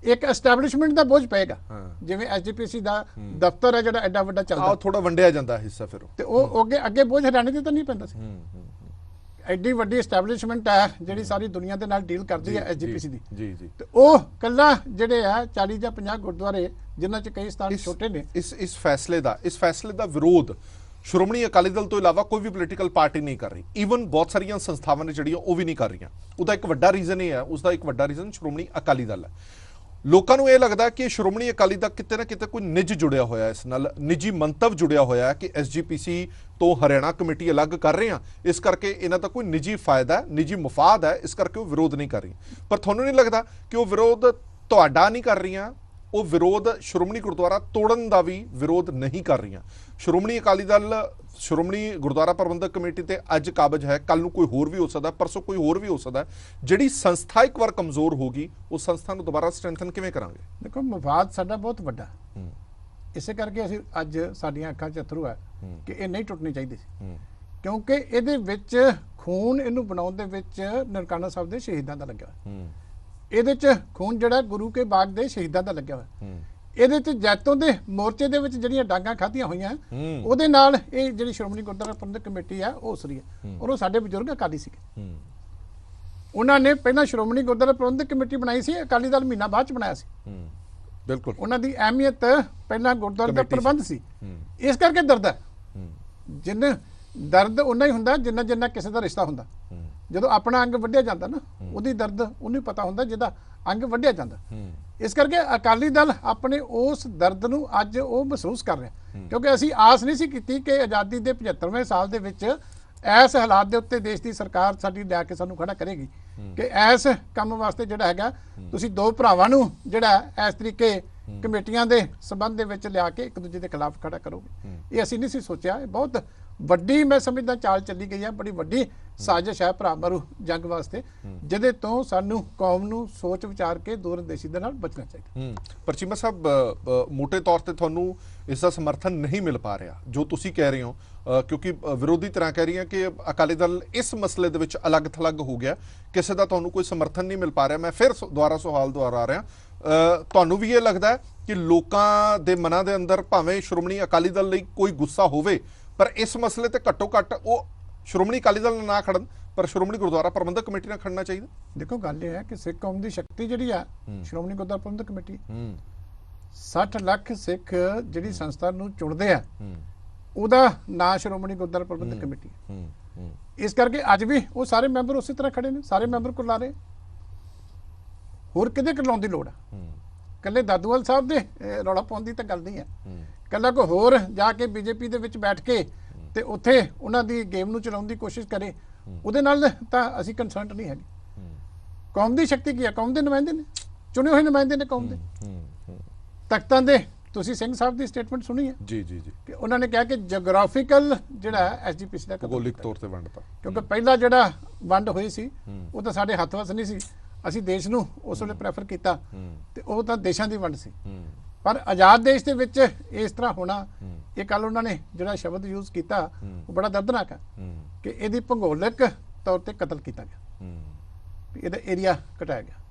ਇੱਕ ਐਸਟੈਬਲਿਸ਼ਮੈਂਟ ਦਾ ਬੋਝ ਪਏਗਾ, ਜਿਵੇਂ ਐਸਜੀਪੀਸੀ ਦਾ ਦਫ਼ਤਰ ਹੈ ਜਿਹੜਾ ਐਡਾ ਵੱਡਾ ਚੱਲਦਾ, ਥੋੜਾ ਵੰਡਿਆ ਜਾਂਦਾ ਹਿੱਸਾ, ਫਿਰ ਤੇ ਉਹ ਅੱਗੇ ਬੋਝ ਹਰਿਆਣੇ ਦੇ ਤਾਂ ਨਹੀਂ ਪੈਂਦਾ ਸੀ। ਐਡੀ ਵੱਡੀ ਐਸਟੈਬਲਿਸ਼ਮੈਂਟ ਹੈ ਜਿਹੜੀ ਸਾਰੀ ਦੁਨੀਆ ਦੇ ਨਾਲ ਡੀਲ ਕਰਦੀ ਹੈ ਐਸਜੀਪੀਸੀ ਦੀ, ਤੇ ਉਹ ਕੱਲਾ ਜਿਹੜੇ ਆ 40 ਜਾਂ 50 ਗੁਰਦੁਆਰੇ ਜਿਨ੍ਹਾਂ 'ਚ ਕਈ ਸਥਾਨ ਛੋਟੇ ਨੇ। ਇਸ ਫੈਸਲੇ ਦਾ ਵਿਰੋਧ ਸ਼੍ਰੋਮਣੀ ਅਕਾਲੀ ਦਲ ਤੋਂ ਇਲਾਵਾ ਕੋਈ ਵੀ ਪੋਲੀਟੀਕਲ ਪਾਰਟੀ ਨਹੀਂ ਕਰ ਰਹੀ। ਈਵਨ ਬਹੁਤ ਸਾਰੀਆਂ ਸੰਸਥਾਵਾਂ ਨੇ ਜਿਹੜੀਆਂ ਉਹ ਵੀ ਨਹੀਂ ਕਰ ਰਹੀਆਂ। ਉਹਦਾ ਇੱਕ ਵੱਡਾ ਰੀਜ਼ਨ ਇਹ ਹੈ, ਉਸਦਾ ਇੱਕ ਵੱਡਾ ਰੀਜ਼ਨ ਸ਼੍ਰੋਮਣੀ ਅਕਾਲੀ ਦਲ ਹੈ। ਲੋਕਾਂ ਨੂੰ ਇਹ ਲੱਗਦਾ ਕਿ ਸ਼੍ਰੋਮਣੀ ਅਕਾਲੀ ਦਲ ਕਿਤੇ ਨਾ ਕਿਤੇ ਕੋਈ ਨਿੱਜ ਜੁੜਿਆ ਹੋਇਆ, ਇਸ ਨਾਲ ਨਿੱਜੀ ਮੰਤਵ ਜੁੜਿਆ ਹੋਇਆ ਹੈ ਕਿ ਐਸਜੀਪੀਸੀ ਤੋਂ ਹਰਿਆਣਾ ਕਮੇਟੀ ਅਲੱਗ ਕਰ ਰਹੇ ਹਾਂ, ਇਸ ਕਰਕੇ ਇਹਨਾਂ ਦਾ ਕੋਈ ਨਿੱਜੀ ਫਾਇਦਾ ਹੈ, ਨਿੱਜੀ ਮਫਾਦ ਹੈ, ਇਸ ਕਰਕੇ ਉਹ ਵਿਰੋਧ ਨਹੀਂ ਕਰ ਰਹੀ। ਪਰ ਤੁਹਾਨੂੰ ਨਹੀਂ ਲੱਗਦਾ ਕਿ ਉਹ ਵਿਰੋਧ ਤੁਹਾਡਾ ਨਹੀਂ ਕਰ ਰਹੀਆਂ, ਉਹ ਵਿਰੋਧ ਸ਼੍ਰੋਮਣੀ ਗੁਰਦੁਆਰਾ ਤੋੜਨ ਦਾ ਵੀ ਵਿਰੋਧ ਨਹੀਂ ਕਰ ਰਹੀਆਂ? ਸ਼੍ਰੋਮਣੀ ਅਕਾਲੀ ਦਲ, ਸ਼੍ਰੋਮਣੀ ਗੁਰਦੁਆਰਾ ਪ੍ਰਬੰਧਕ ਕਮੇਟੀ ਤੇ ਅੱਜ ਕਾਬਜ ਹੈ, ਕੱਲ ਨੂੰ ਕੋਈ ਹੋਰ ਵੀ ਹੋ ਸਕਦਾ, ਪਰਸੋਂ ਕੋਈ ਹੋਰ ਵੀ ਹੋ ਸਕਦਾ। ਜਿਹੜੀ ਸੰਸਥਾ ਇੱਕ ਵਾਰ ਕਮਜ਼ੋਰ ਹੋ ਗਈ, ਉਸ ਸੰਸਥਾ ਨੂੰ ਦੁਬਾਰਾ ਸਟਰੈਂਥਨ ਕਿਵੇਂ ਕਰਾਂਗੇ? ਦੇਖੋ, ਮਫਾਦ ਸਾਡਾ ਬਹੁਤ ਵੱਡਾ, ਇਸੇ ਕਰਕੇ ਅਸੀਂ ਅੱਜ ਸਾਡੀਆਂ ਅੱਖਾਂ 'ਚ ਅਥਰੂ ਹੈ ਕਿ ਇਹ ਨਹੀਂ ਟੁੱਟਣੀ ਚਾਹੀਦੀ ਸੀ, ਕਿਉਂਕਿ ਇਹਦੇ ਵਿੱਚ ਖੂਨ ਇਹਨੂੰ ਬਣਾਉਣ ਦੇ ਵਿੱਚ ਨਨਕਾਣਾ ਸਾਹਿਬ ਦੇ ਸ਼ਹੀਦਾਂ ਦਾ ਲੱਗਿਆ ਹੋਇਆ। ਇਹਦੇ 'ਚ ਖੂਨ ਜਿਹੜਾ ਗੁਰੂ ਕੇ ਬਾਗ ਦੇ ਸ਼ਹੀਦਾਂ ਦਾ ਲੱਗਿਆ ਹੋਇਆ। ਇਹਦੇ 'ਚ ਜੈਤੋਂ ਦੇ ਮੋਰਚੇ ਦੇ ਵਿੱਚ ਜਿਹੜੀਆਂ ਡਾਂਗਾਂ ਖਾਧੀਆਂ ਹੋਈਆਂ, ਉਹਦੇ ਨਾਲ ਇਹ ਜਿਹੜੀ ਸ਼੍ਰੋਮਣੀ ਗੁਰਦੁਆਰਾ ਪ੍ਰਬੰਧਕ ਕਮੇਟੀ ਆ ਉਹ ਉਸਰੀ ਹੈ। ਔਰ ਉਹ ਸਾਡੇ ਬਜ਼ੁਰਗ ਅਕਾਲੀ ਸੀਗੇ। ਉਹਨਾਂ ਨੇ ਪਹਿਲਾਂ ਸ਼੍ਰੋਮਣੀ ਗੁਰਦੁਆਰਾ ਪ੍ਰਬੰਧਕ ਕਮੇਟੀ ਬਣਾਈ ਸੀ, ਅਕਾਲੀ ਦਲ ਮਹੀਨਾ ਬਾਅਦ 'ਚ ਬਣਾਇਆ ਸੀ। ਬਿਲਕੁਲ, ਉਹਨਾਂ ਦੀ ਅਹਿਮੀਅਤ ਪਹਿਲਾਂ ਗੁਰਦੁਆਰੇ ਦਾ ਪ੍ਰਬੰਧ ਸੀ, ਇਸ ਕਰਕੇ ਦਰਦ ਹੈ। ਜਿੰਨਾ ਦਰਦ ਉਨਾ ਹੀ ਹੁੰਦਾ ਜਿੰਨਾ ਕਿਸੇ ਦਾ ਰਿਸ਼ਤਾ ਹੁੰਦਾ। ਜਦੋਂ ਆਪਣਾ ਅੰਗ ਵੱਢਿਆ ਜਾਂਦਾ ਨਾ, ਉਹਦੀ ਦਰਦ ਉਹਨੂੰ ਪਤਾ ਹੁੰਦਾ ਜਿਹਦਾ ਅੰਗ ਵੱਢਿਆ ਜਾਂਦਾ। ਇਸ ਕਰਕੇ ਅਕਾਲੀ ਦਲ ਆਪਣੇ ਉਸ ਦਰਦ ਨੂੰ ਅੱਜ ਉਹ ਮਹਿਸੂਸ ਕਰ ਰਿਹਾ, ਕਿਉਂਕਿ ਅਸੀਂ ਆਸ ਨਹੀਂ ਸੀ ਕੀਤੀ ਕਿ ਆਜ਼ਾਦੀ ਦੇ 75ਵੇਂ ਸਾਲ ਦੇ ਵਿੱਚ ਐਸ ਹਾਲਾਤ ਦੇ ਉੱਤੇ ਦੇਸ਼ ਦੀ ਸਰਕਾਰ ਸਾਡੀ ਲਿਆ ਕੇ ਸਾਨੂੰ ਖੜਾ ਕਰੇਗੀ ਕਿ ਐਸ ਕੰਮ ਵਾਸਤੇ ਜਿਹੜਾ ਹੈਗਾ ਤੁਸੀਂ ਦੋ ਭਰਾਵਾਂ ਨੂੰ ਜਿਹੜਾ ਇਸ ਤਰੀਕੇ ਕਮੇਟੀਆਂ ਦੇ ਸਬੰਧ ਦੇ ਵਿੱਚ ਲਿਆ ਕੇ ਇੱਕ ਦੂਜੇ ਦੇ ਖਿਲਾਫ ਖੜਾ ਕਰੋਗੇ। ਇਹ ਅਸੀਂ ਨਹੀਂ ਸੀ ਸੋਚਿਆ। ਇਹ ਬਹੁਤ ਵੱਡੀ ਮੈਂ ਸਮਝਦਾ ਚਾਲ ਚੱਲੀ ਗਈ ਹੈ, ਬੜੀ ਵੱਡੀ ਸਾਜ਼ਿਸ਼ ਹੈ ਭਰਾ ਮਾਰੂ ਜੰਗ ਵਾਸਤੇ, ਜਿਹਦੇ ਤੋਂ ਸਾਨੂੰ ਕੌਮ ਨੂੰ ਸੋਚ ਵਿਚਾਰ ਕੇ ਦੂਰਅੰਦੇਸ਼ੀ ਦੇ ਨਾਲ ਬਚਣਾ ਚਾਹੀਦਾ। ਪਰ ਚੀਮਾ ਸਾਹਿਬ, ਮੋਟੇ ਤੌਰ ਤੇ ਤੁਹਾਨੂੰ ਇਸ ਦਾ ਸਮਰਥਨ ਨਹੀਂ ਮਿਲ ਪਾ ਰਿਹਾ ਜੋ ਤੁਸੀਂ ਕਹਿ ਰਹੇ ਹੋ, ਕਿਉਂਕਿ ਵਿਰੋਧੀ ਤਰ੍ਹਾਂ ਕਹਿ ਰਹੀਆਂ ਕਿ ਅਕਾਲੀ ਦਲ ਇਸ ਮਸਲੇ ਦੇ ਵਿੱਚ ਅਲੱਗ-ਥਲੱਗ ਹੋ ਗਿਆ, ਕਿਸੇ ਦਾ ਤੁਹਾਨੂੰ ਕੋਈ ਸਮਰਥਨ ਨਹੀਂ ਮਿਲ ਪਾ ਰਿਹਾ। ਮੈਂ ਫਿਰ ਦੁਬਾਰਾ ਸਵਾਲ ਦੁਆਰਾ ਰਿਹਾ, ਤੁਹਾਨੂੰ ਵੀ ਇਹ ਲੱਗਦਾ ਹੈ ਕਿ ਲੋਕਾਂ ਦੇ ਮਨਾਂ ਦੇ ਅੰਦਰ ਭਾਵੇਂ ਸ਼੍ਰੋਮਣੀ ਅਕਾਲੀ ਦਲ ਲਈ ਕੋਈ ਗੁੱਸਾ ਹੋਵੇ, ਪਰ ਇਸ ਮਸਲੇ ਤੇ ਘੱਟੋ ਘੱਟ ਉਹ ਸ਼੍ਰੋਮਣੀ ਅਕਾਲੀ ਦਲ ਨਾਲ ਨਾ ਖੜਨ, ਪਰ ਸ਼੍ਰੋਮਣੀ ਗੁਰਦੁਆਰਾ ਪ੍ਰਬੰਧਕ ਕਮੇਟੀ ਨਾਲ ਖੜਨਾ ਚਾਹੀਦਾ? ਦੇਖੋ ਗੱਲ ਇਹ ਹੈ ਕਿ ਸਿੱਖ ਕੌਮ ਦੀ ਸ਼ਕਤੀ ਜਿਹੜੀ ਆ ਸ਼੍ਰੋਮਣੀ ਗੁਰਦੁਆਰਾ ਪ੍ਰਬੰਧਕ ਕਮੇਟੀ, 60 ਲੱਖ ਸਿੱਖ ਜਿਹੜੀ ਸੰਸਥਾ ਨੂੰ ਚੁਣਦੇ ਆ, ਉਹਦਾ ਨਾਂ ਸ਼੍ਰੋਮਣੀ ਗੁਰਦੁਆਰਾ ਪ੍ਰਬੰਧਕ ਕਮੇਟੀ ਹੈ। ਇਸ ਕਰਕੇ ਅੱਜ ਵੀ ਉਹ ਸਾਰੇ ਮੈਂਬਰ ਉਸੇ ਤਰ੍ਹਾਂ ਖੜੇ ਨੇ, ਸਾਰੇ ਮੈਂਬਰ ਕੁਰਲਾ ਰਹੇ, ਹੋਰ ਕਿਤੇ ਕਰਲਾਉਣ ਦੀ ਲੋੜ ਆ। ਕੱਲੇ ਦਾਦੂਵਾਲ ਸਾਹਿਬ ਦੇ ਰੌਲਾ ਪਾਉਣ ਦੀ ਤਾਂ ਗੱਲ ਨਹੀਂ ਹੈ, ਕੱਲਾ ਕੋਈ ਹੋਰ ਜਾ ਕੇ ਬੀਜੇਪੀ ਦੇ ਵਿੱਚ ਬੈਠ ਕੇ ਤੇ ਉੱਥੇ ਉਹਨਾਂ ਦੀ ਗੇਮ ਨੂੰ ਚਲਾਉਣ ਦੀ ਕੋਸ਼ਿਸ਼ ਕਰੇ, ਉਹਦੇ ਨਾਲ ਤਾਂ ਅਸੀਂ ਕੰਸਰਨਡ ਨਹੀਂ ਹੈਗੇ। ਕੌਮ ਦੀ ਸ਼ਕਤੀ ਕੀ ਹੈ? ਕੌਮ ਦੇ ਨੁਮਾਇੰਦੇ ਨੇ, ਚੁਣੇ ਹੋਏ ਨੁਮਾਇੰਦੇ ਨੇ ਕੌਮ ਦੇ। ਤਖਤਾਂ ਦੇ ਤੁਸੀਂ ਸਿੰਘ ਸਾਹਿਬ ਦੀ ਸਟੇਟਮੈਂਟ ਸੁਣੀ ਹੈ ਜੀ ਜੀ ਜੀ, ਕਿ ਉਹਨਾਂ ਨੇ ਕਿਹਾ ਕਿ ਜੀਓਗ੍ਰਾਫੀਕਲ ਜਿਹੜਾ ਐਸਜੀਪੀਸੀ ਦਾ ਭੂਗੋਲਿਕ ਤੌਰ ਤੇ ਵੰਡਤਾ, ਕਿਉਂਕਿ ਪਹਿਲਾ ਜਿਹੜਾ ਵੰਡ ਹੋਈ ਸੀ ਉਹ ਤਾਂ ਸਾਡੇ ਹੱਥ ਵਸ ਨਹੀਂ ਸੀ, ਅਸੀਂ ਦੇਸ਼ ਨੂੰ ਉਸ ਵੇਲੇ ਪ੍ਰੈਫਰ ਕੀਤਾ ਤੇ ਉਹ ਤਾਂ ਦੇਸ਼ਾਂ ਦੀ ਵੰਡ ਸੀ। ਪਰ ਆਜ਼ਾਦ ਦੇਸ਼ ਦੇ ਵਿੱਚ ਇਸ ਤਰ੍ਹਾਂ ਹੋਣਾ, ਇਹ ਕੱਲ ਉਹਨਾਂ ਨੇ ਜਿਹੜਾ ਸ਼ਬਦ ਯੂਜ਼ ਕੀਤਾ ਉਹ ਬੜਾ ਦਰਦਨਾਕ ਹੈ ਕਿ ਇਹਦੀ ਭੂਗੋਲਿਕ ਤੌਰ ਤੇ ਕਤਲ ਕੀਤਾ ਗਿਆ, ਇਹਦਾ ਏਰੀਆ ਘਟਾਇਆ ਗਿਆ।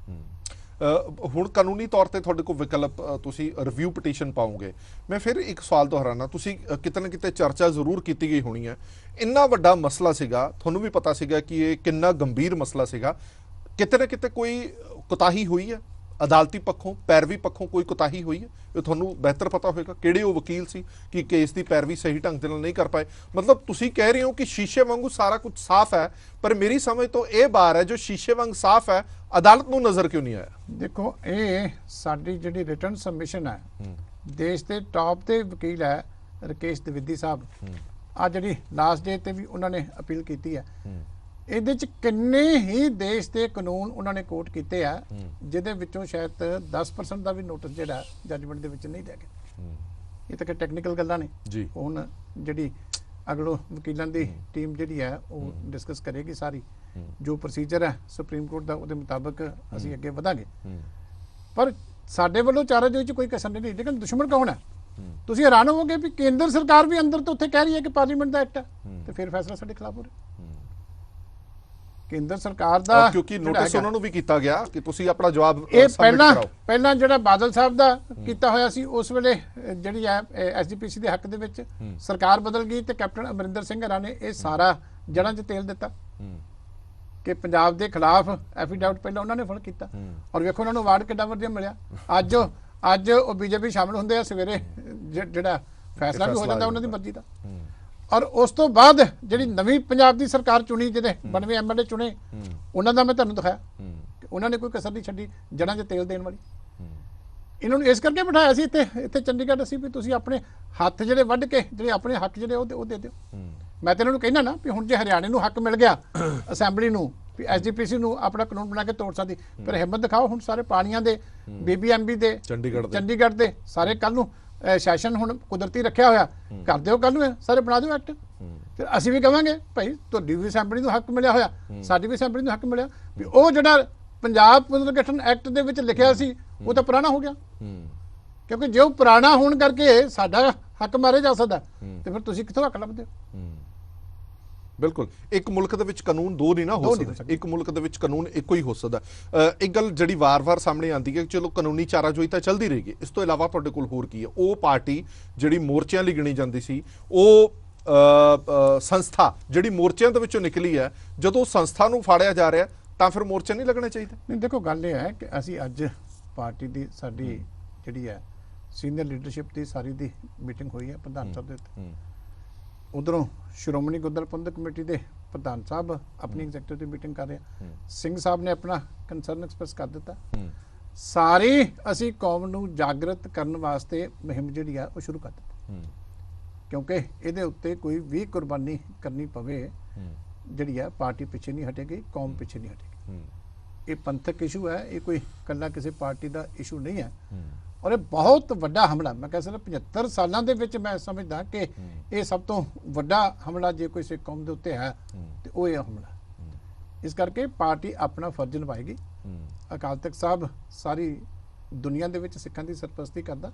ਹੁਣ ਕਾਨੂੰਨੀ ਤੌਰ ਤੇ ਤੁਹਾਡੇ ਕੋਲ ਵਿਕਲਪ, ਤੁਸੀਂ ਰਿਵਿਊ ਪਟੀਸ਼ਨ ਪਾਓਗੇ। ਮੈਂ ਫਿਰ ਇੱਕ ਸਵਾਲ ਦੁਹਰਾਨਾ, ਤੁਸੀਂ ਕਿਤੇ ਨਾ ਕਿਤੇ ਚਰਚਾ ਜ਼ਰੂਰ ਕੀਤੀ ਗਈ ਹੋਣੀ ਹੈ, ਇੰਨਾ ਵੱਡਾ ਮਸਲਾ ਸੀਗਾ, ਤੁਹਾਨੂੰ ਵੀ ਪਤਾ ਸੀਗਾ ਕਿ ਇਹ ਕਿੰਨਾ ਗੰਭੀਰ ਮਸਲਾ ਸੀਗਾ, ਕਿਤੇ ਨਾ ਕਿਤੇ ਕੋਈ ਕੁਤਾਹੀ ਹੋਈ ਹੈ ਅਦਾਲਤੀ ਪੱਖੋਂ, ਪੈਰਵੀ ਪੱਖੋਂ ਕੋਈ ਕੁਤਾਹੀ ਹੋਈ ਹੈ? ਇਹ ਤੁਹਾਨੂੰ ਬਿਹਤਰ ਪਤਾ ਹੋਵੇਗਾ ਕਿਹੜੇ ਉਹ ਵਕੀਲ ਸੀ ਕਿ ਕੇਸ ਦੀ ਪੈਰਵੀ ਸਹੀ ਢੰਗ ਦੇ ਨਾਲ ਨਹੀਂ ਕਰ ਪਾਏ। ਮਤਲਬ ਤੁਸੀਂ ਕਹਿ ਰਹੇ ਹੋ ਕਿ ਸ਼ੀਸ਼ੇ ਵਾਂਗੂ ਸਾਰਾ ਕੁਝ ਸਾਫ਼ ਹੈ, ਪਰ ਮੇਰੀ ਸਮਝ ਤੋਂ ਇਹ ਬਾਰ ਹੈ ਜੋ ਸ਼ੀਸ਼ੇ ਵਾਂਗ ਸਾਫ਼ ਹੈ ਅਦਾਲਤ ਨੂੰ ਨਜ਼ਰ ਕਿਉਂ ਨਹੀਂ ਆਇਆ? ਦੇਖੋ, ਇਹ ਸਾਡੀ ਜਿਹੜੀ ਰਿਟਰਨ ਸਬਮਿਸ਼ਨ ਹੈ, ਦੇਸ਼ ਦੇ ਟਾਪ ਦੇ ਵਕੀਲ ਹੈ ਰਕੇਸ਼ ਦਵਿਦੀ ਸਾਹਿਬ, ਆ ਜਿਹੜੀ ਲਾਸਟ ਡੇ ਤੇ ਵੀ ਉਹਨਾਂ ਨੇ ਅਪੀਲ ਕੀਤੀ ਹੈ, ਇਹਦੇ ਚ ਕਿੰਨੇ ਹੀ ਦੇਸ਼ ਦੇ ਕਾਨੂੰਨ ਉਹਨਾਂ ਨੇ ਕੋਟ ਕੀਤੇ ਆ, ਜਿਹਦੇ ਵਿੱਚੋਂ ਸ਼ਾਇਦ 10% ਦਾ ਵੀ ਨੋਟਿਸ ਜਿਹੜਾ ਜੱਜਮੈਂਟ ਦੇ ਵਿੱਚ ਨਹੀਂ ਲਿਆ ਗਿਆ। ਇਹ ਤਾਂ ਕਿ ਟੈਕਨੀਕਲ ਗੱਲਾਂ ਨੇ ਜੀ, ਹੁਣ ਜਿਹੜੀ ਅਗਲੋ ਵਕੀਲਾਂ ਦੀ ਟੀਮ ਜਿਹੜੀ ਹੈ ਉਹ ਡਿਸਕਸ ਕਰੇਗੀ ਸਾਰੀ ਜੋ ਪ੍ਰੋਸੀਜਰ ਹੈ ਸੁਪਰੀਮ ਕੋਰਟ ਦਾ, ਉਹਦੇ ਮੁਤਾਬਕ ਅਸੀਂ ਅੱਗੇ ਵਧਾਂਗੇ। ਪਰ ਸਾਡੇ ਵੱਲੋਂ ਚਾਰਾਜੋਈ ਵਿੱਚ ਕੋਈ ਕਸਰ ਨਹੀਂ, ਲੇਕਿਨ ਦੁਸ਼ਮਣ ਕੌਣ ਹੈ? ਤੁਸੀਂ ਹੈਰਾਨ ਹੋਵੋਗੇ ਵੀ ਕੇਂਦਰ ਸਰਕਾਰ ਵੀ ਅੰਦਰ ਤੋਂ ਉੱਥੇ ਕਹਿ ਰਹੀ ਹੈ ਕਿ ਪਾਰਲੀਮੈਂਟ ਦਾ ਐਕਟ ਹੈ, ਤੇ ਫਿਰ ਫੈਸਲਾ ਸਾਡੇ ਖਿਲਾਫ ਹੋ ਰਿਹਾ। ਕੇਂਦਰ ਸਰਕਾਰ ਦਾ ਕਿਉਂਕਿ ਨੋਟਿਸ ਉਹਨਾਂ ਨੂੰ ਵੀ ਕੀਤਾ ਗਿਆ ਕਿ ਤੁਸੀਂ ਆਪਣਾ ਜਵਾਬ ਇਹ ਪਹਿਲਾਂ ਜਿਹੜਾ ਬਾਦਲ ਸਾਹਿਬ ਦਾ ਕੀਤਾ ਹੋਇਆ ਸੀ, ਉਸ ਵੇਲੇ ਜਿਹੜੀ ਹੈ ਐਸਜੀਪੀਸੀ ਦੇ ਹੱਕ ਦੇ ਵਿੱਚ ਸਰਕਾਰ ਬਦਲ ਗਈ ਤੇ ਕੈਪਟਨ ਅਮਰਿੰਦਰ ਸਿੰਘ ਹਰਾਂ ਨੇ ਇਹ ਸਾਰਾ ਜੜ੍ਹਾਂ 'ਚ ਤੇਲ ਦਿੱਤਾ ਕਿ ਪੰਜਾਬ ਦੇ ਖਿਲਾਫ ਐਫੀਡੈਵਿਟ ਪਹਿਲਾਂ ਉਹਨਾਂ ਨੇ ਫੜ ਕੀਤਾ, ਔਰ ਵੇਖੋ ਉਹਨਾਂ ਨੂੰ ਅਵਾਰਡ ਕਿੰਨਾ ਵਧੀਆ ਮਿਲਿਆ। ਅੱਜ ਉਹ ਬੀਜੇਪੀ ਸ਼ਾਮਿਲ ਹੁੰਦੇ ਆ, ਸਵੇਰੇ ਜਿਹੜਾ ਫੈਸਲਾ ਵੀ ਹੋ ਜਾਂਦਾ ਉਹਨਾਂ ਦੀ ਮਰਜ਼ੀ ਦਾ। ਔਰ ਉਸ ਤੋਂ ਬਾਅਦ ਜਿਹੜੀ ਨਵੀਂ ਪੰਜਾਬ ਦੀ ਸਰਕਾਰ ਚੁਣੀ, ਜਿਹਦੇ 92 ਐਮਐਲਏ ਚੁਣੇ, ਉਹਨਾਂ ਦਾ ਮੈਂ ਤੁਹਾਨੂੰ ਦਿਖਾਇਆ ਕਿ ਉਹਨਾਂ ਨੇ ਕੋਈ ਕਸਰ ਨਹੀਂ ਛੱਡੀ ਜੜ੍ਹਾਂ 'ਚ ਤੇਲ ਦੇਣ ਵਾਲੀ। ਇਹਨਾਂ ਨੂੰ ਇਸ ਕਰਕੇ ਬਿਠਾਇਆ ਸੀ ਇੱਥੇ ਚੰਡੀਗੜ੍ਹ, ਅਸੀਂ ਵੀ ਤੁਸੀਂ ਆਪਣੇ ਹੱਥ ਜਿਹੜੇ ਵੱਢ ਕੇ ਜਿਹੜੇ ਆਪਣੇ ਹੱਕ ਜਿਹੜੇ ਉਹ ਦੇ ਦਿਓ। ਮੈਂ ਤਾਂ ਇਹਨਾਂ ਨੂੰ ਕਹਿਣਾ ਨਾ ਵੀ ਹੁਣ ਜੇ ਹਰਿਆਣੇ ਨੂੰ ਹੱਕ ਮਿਲ ਗਿਆ ਅਸੈਂਬਲੀ ਨੂੰ ਵੀ ਐਸਜੀਪੀਸੀ ਨੂੰ ਆਪਣਾ ਕਾਨੂੰਨ ਬਣਾ ਕੇ ਤੋੜ ਸਕਦੀ, ਪਰ ਹਿੰਮਤ ਦਿਖਾਓ। ਹੁਣ ਸਾਰੇ ਪਾਣੀਆਂ ਦੇ, ਬੀਬੀਐਮਬੀ ਦੇ, ਚੰਡੀਗੜ੍ਹ ਦੇ ਸਾਰੇ ਕੱਲ ਨੂੰ ਸੈਸ਼ਨ ਹੁਣ ਕੁਦਰਤੀ ਰੱਖਿਆ ਹੋਇਆ, ਕਰ ਦਿਓ ਕੱਲ ਨੂੰ ਸਾਰੇ ਬਣਾ ਦਿਓ ਐਕਟ। ਫਿਰ ਅਸੀਂ ਵੀ ਕਹਾਂਗੇ ਭਾਈ ਤੁਹਾਡੀ ਵੀ ਅਸੈਂਬਲੀ ਨੂੰ ਹੱਕ ਮਿਲਿਆ ਹੋਇਆ, ਸਾਡੀ ਵੀ ਅਸੈਂਬਲੀ ਨੂੰ ਹੱਕ ਮਿਲਿਆ, ਵੀ ਉਹ ਜਿਹੜਾ ਪੰਜਾਬ ਪੁਨਰ ਗਠਨ ਐਕਟ ਦੇ ਵਿੱਚ ਲਿਖਿਆ ਸੀ ਉਹ ਤਾਂ ਪੁਰਾਣਾ ਹੋ ਗਿਆ। ਕਿਉਂਕਿ ਜੇ ਉਹ ਪੁਰਾਣਾ ਹੋਣ ਕਰਕੇ ਸਾਡਾ ਹੱਕ ਮਾਰੇ ਜਾ ਸਕਦਾ, ਤੇ ਫਿਰ ਤੁਸੀਂ ਕਿੱਥੋਂ ਹੱਕ ਲੱਭਦੇ ਹੋ? ਬਿਲਕੁਲ, ਇੱਕ ਮੁਲਕ ਦੇ ਵਿੱਚ ਕਾਨੂੰਨ ਦੋ ਨਹੀਂ ਨਾ ਹੋ ਸਕਦੇ, ਇੱਕ ਮੁਲਕ ਦੇ ਵਿੱਚ ਕਾਨੂੰਨ ਇੱਕੋ ਹੀ ਹੋ ਸਕਦਾ। ਇੱਕ ਗੱਲ ਜਿਹੜੀ ਵਾਰ-ਵਾਰ ਸਾਹਮਣੇ ਆਉਂਦੀ ਹੈ, ਚਲੋ ਕਾਨੂੰਨੀ ਚਾਰਾਜੋਈ ਤਾਂ ਚੱਲਦੀ ਰਹੇਗੀ, ਇਸ ਤੋਂ ਇਲਾਵਾ ਤੁਹਾਡੇ ਕੋਲ ਹੋਰ ਕੀ ਹੈ? ਉਹ ਪਾਰਟੀ ਜਿਹੜੀ ਮੋਰਚਿਆਂ ਲਈ ਗਿਣੀ ਜਾਂਦੀ ਸੀ, ਉਹ ਸੰਸਥਾ ਜਿਹੜੀ ਮੋਰਚਿਆਂ ਦੇ ਵਿੱਚੋਂ ਨਿਕਲੀ ਹੈ, ਜਦੋਂ ਸੰਸਥਾ ਨੂੰ ਫਾੜਿਆ ਜਾ ਰਿਹਾ ਤਾਂ ਫਿਰ ਮੋਰਚੇ ਨਹੀਂ ਲੱਗਣੇ ਚਾਹੀਦੇ? ਨਹੀਂ, ਦੇਖੋ ਗੱਲ ਇਹ ਹੈ ਕਿ ਅਸੀਂ ਅੱਜ ਪਾਰਟੀ ਦੀ ਸਾਡੀ ਜਿਹੜੀ ਹੈ ਸੀਨੀਅਰ ਲੀਡਰਸ਼ਿਪ ਦੀ ਸਾਰੀ ਦੀ ਮੀਟਿੰਗ ਹੋਈ ਹੈ ਪ੍ਰਧਾਨ ਸਾਹਿਬ ਦੇ ਉੱਤੇ। ਉਧਰੋਂ ਸ਼੍ਰੋਮਣੀ ਗੁਰਦੁਆਰਾ ਪ੍ਰਬੰਧਕ ਕਮੇਟੀ ਦੇ ਪ੍ਰਧਾਨ ਸਾਹਿਬ ਆਪਣੀ ਐਗਜ਼ੈਕਟਿਵ ਦੀ ਮੀਟਿੰਗ ਕਰ ਰਹੇ, ਸਿੰਘ ਸਾਹਿਬ ਨੇ ਆਪਣਾ ਕੰਸਰਨ ਐਕਸਪ੍ਰੈਸ ਕਰ ਦਿੱਤਾ। ਸਾਰੀ ਅਸੀਂ ਕੌਮ ਨੂੰ ਜਾਗਰਤ ਕਰਨ ਵਾਸਤੇ ਮੁਹਿੰਮ ਜਿਹੜੀ ਆ ਉਹ ਸ਼ੁਰੂ ਕਰ ਦਿੱਤੀ, ਕਿਉਂਕਿ ਇਹਦੇ ਉੱਤੇ ਕੋਈ ਵੀ ਕੁਰਬਾਨੀ ਕਰਨੀ ਪਵੇ ਜਿਹੜੀ ਆ ਪਾਰਟੀ ਪਿੱਛੇ ਨਹੀਂ ਹਟੇਗੀ, ਕੌਮ ਪਿੱਛੇ ਨਹੀਂ ਹਟੇਗੀ। ਇਹ ਪੰਥਕ ਇਸ਼ੂ ਹੈ, ਇਹ ਕੋਈ ਇਕੱਲਾ ਕਿਸੇ ਪਾਰਟੀ ਦਾ ਇਸ਼ੂ ਨਹੀਂ ਹੈ। ਔਰ ਇਹ ਬਹੁਤ ਵੱਡਾ ਹਮਲਾ, ਮੈਂ ਕਹਿ ਸਕਦਾ 75 ਸਾਲਾਂ ਦੇ ਵਿੱਚ ਮੈਂ ਸਮਝਦਾ ਕਿ ਇਹ ਸਭ ਤੋਂ ਵੱਡਾ ਹਮਲਾ ਜੇ ਕੋਈ ਸਿੱਖ ਕੌਮ ਦੇ ਉੱਤੇ ਹੈ ਤੇ ਉਹ ਇਹ ਹਮਲਾ। ਇਸ ਕਰਕੇ ਪਾਰਟੀ ਆਪਣਾ ਫਰਜ਼ ਨਿਭਾਏਗੀ। ਅਕਾਲ ਤਖਤ ਸਾਹਿਬ ਸਾਰੀ ਦੁਨੀਆ ਦੇ ਵਿੱਚ ਸਿੱਖਾਂ ਦੀ ਸਰਪ੍ਰਸਤੀ ਕਰਦਾ।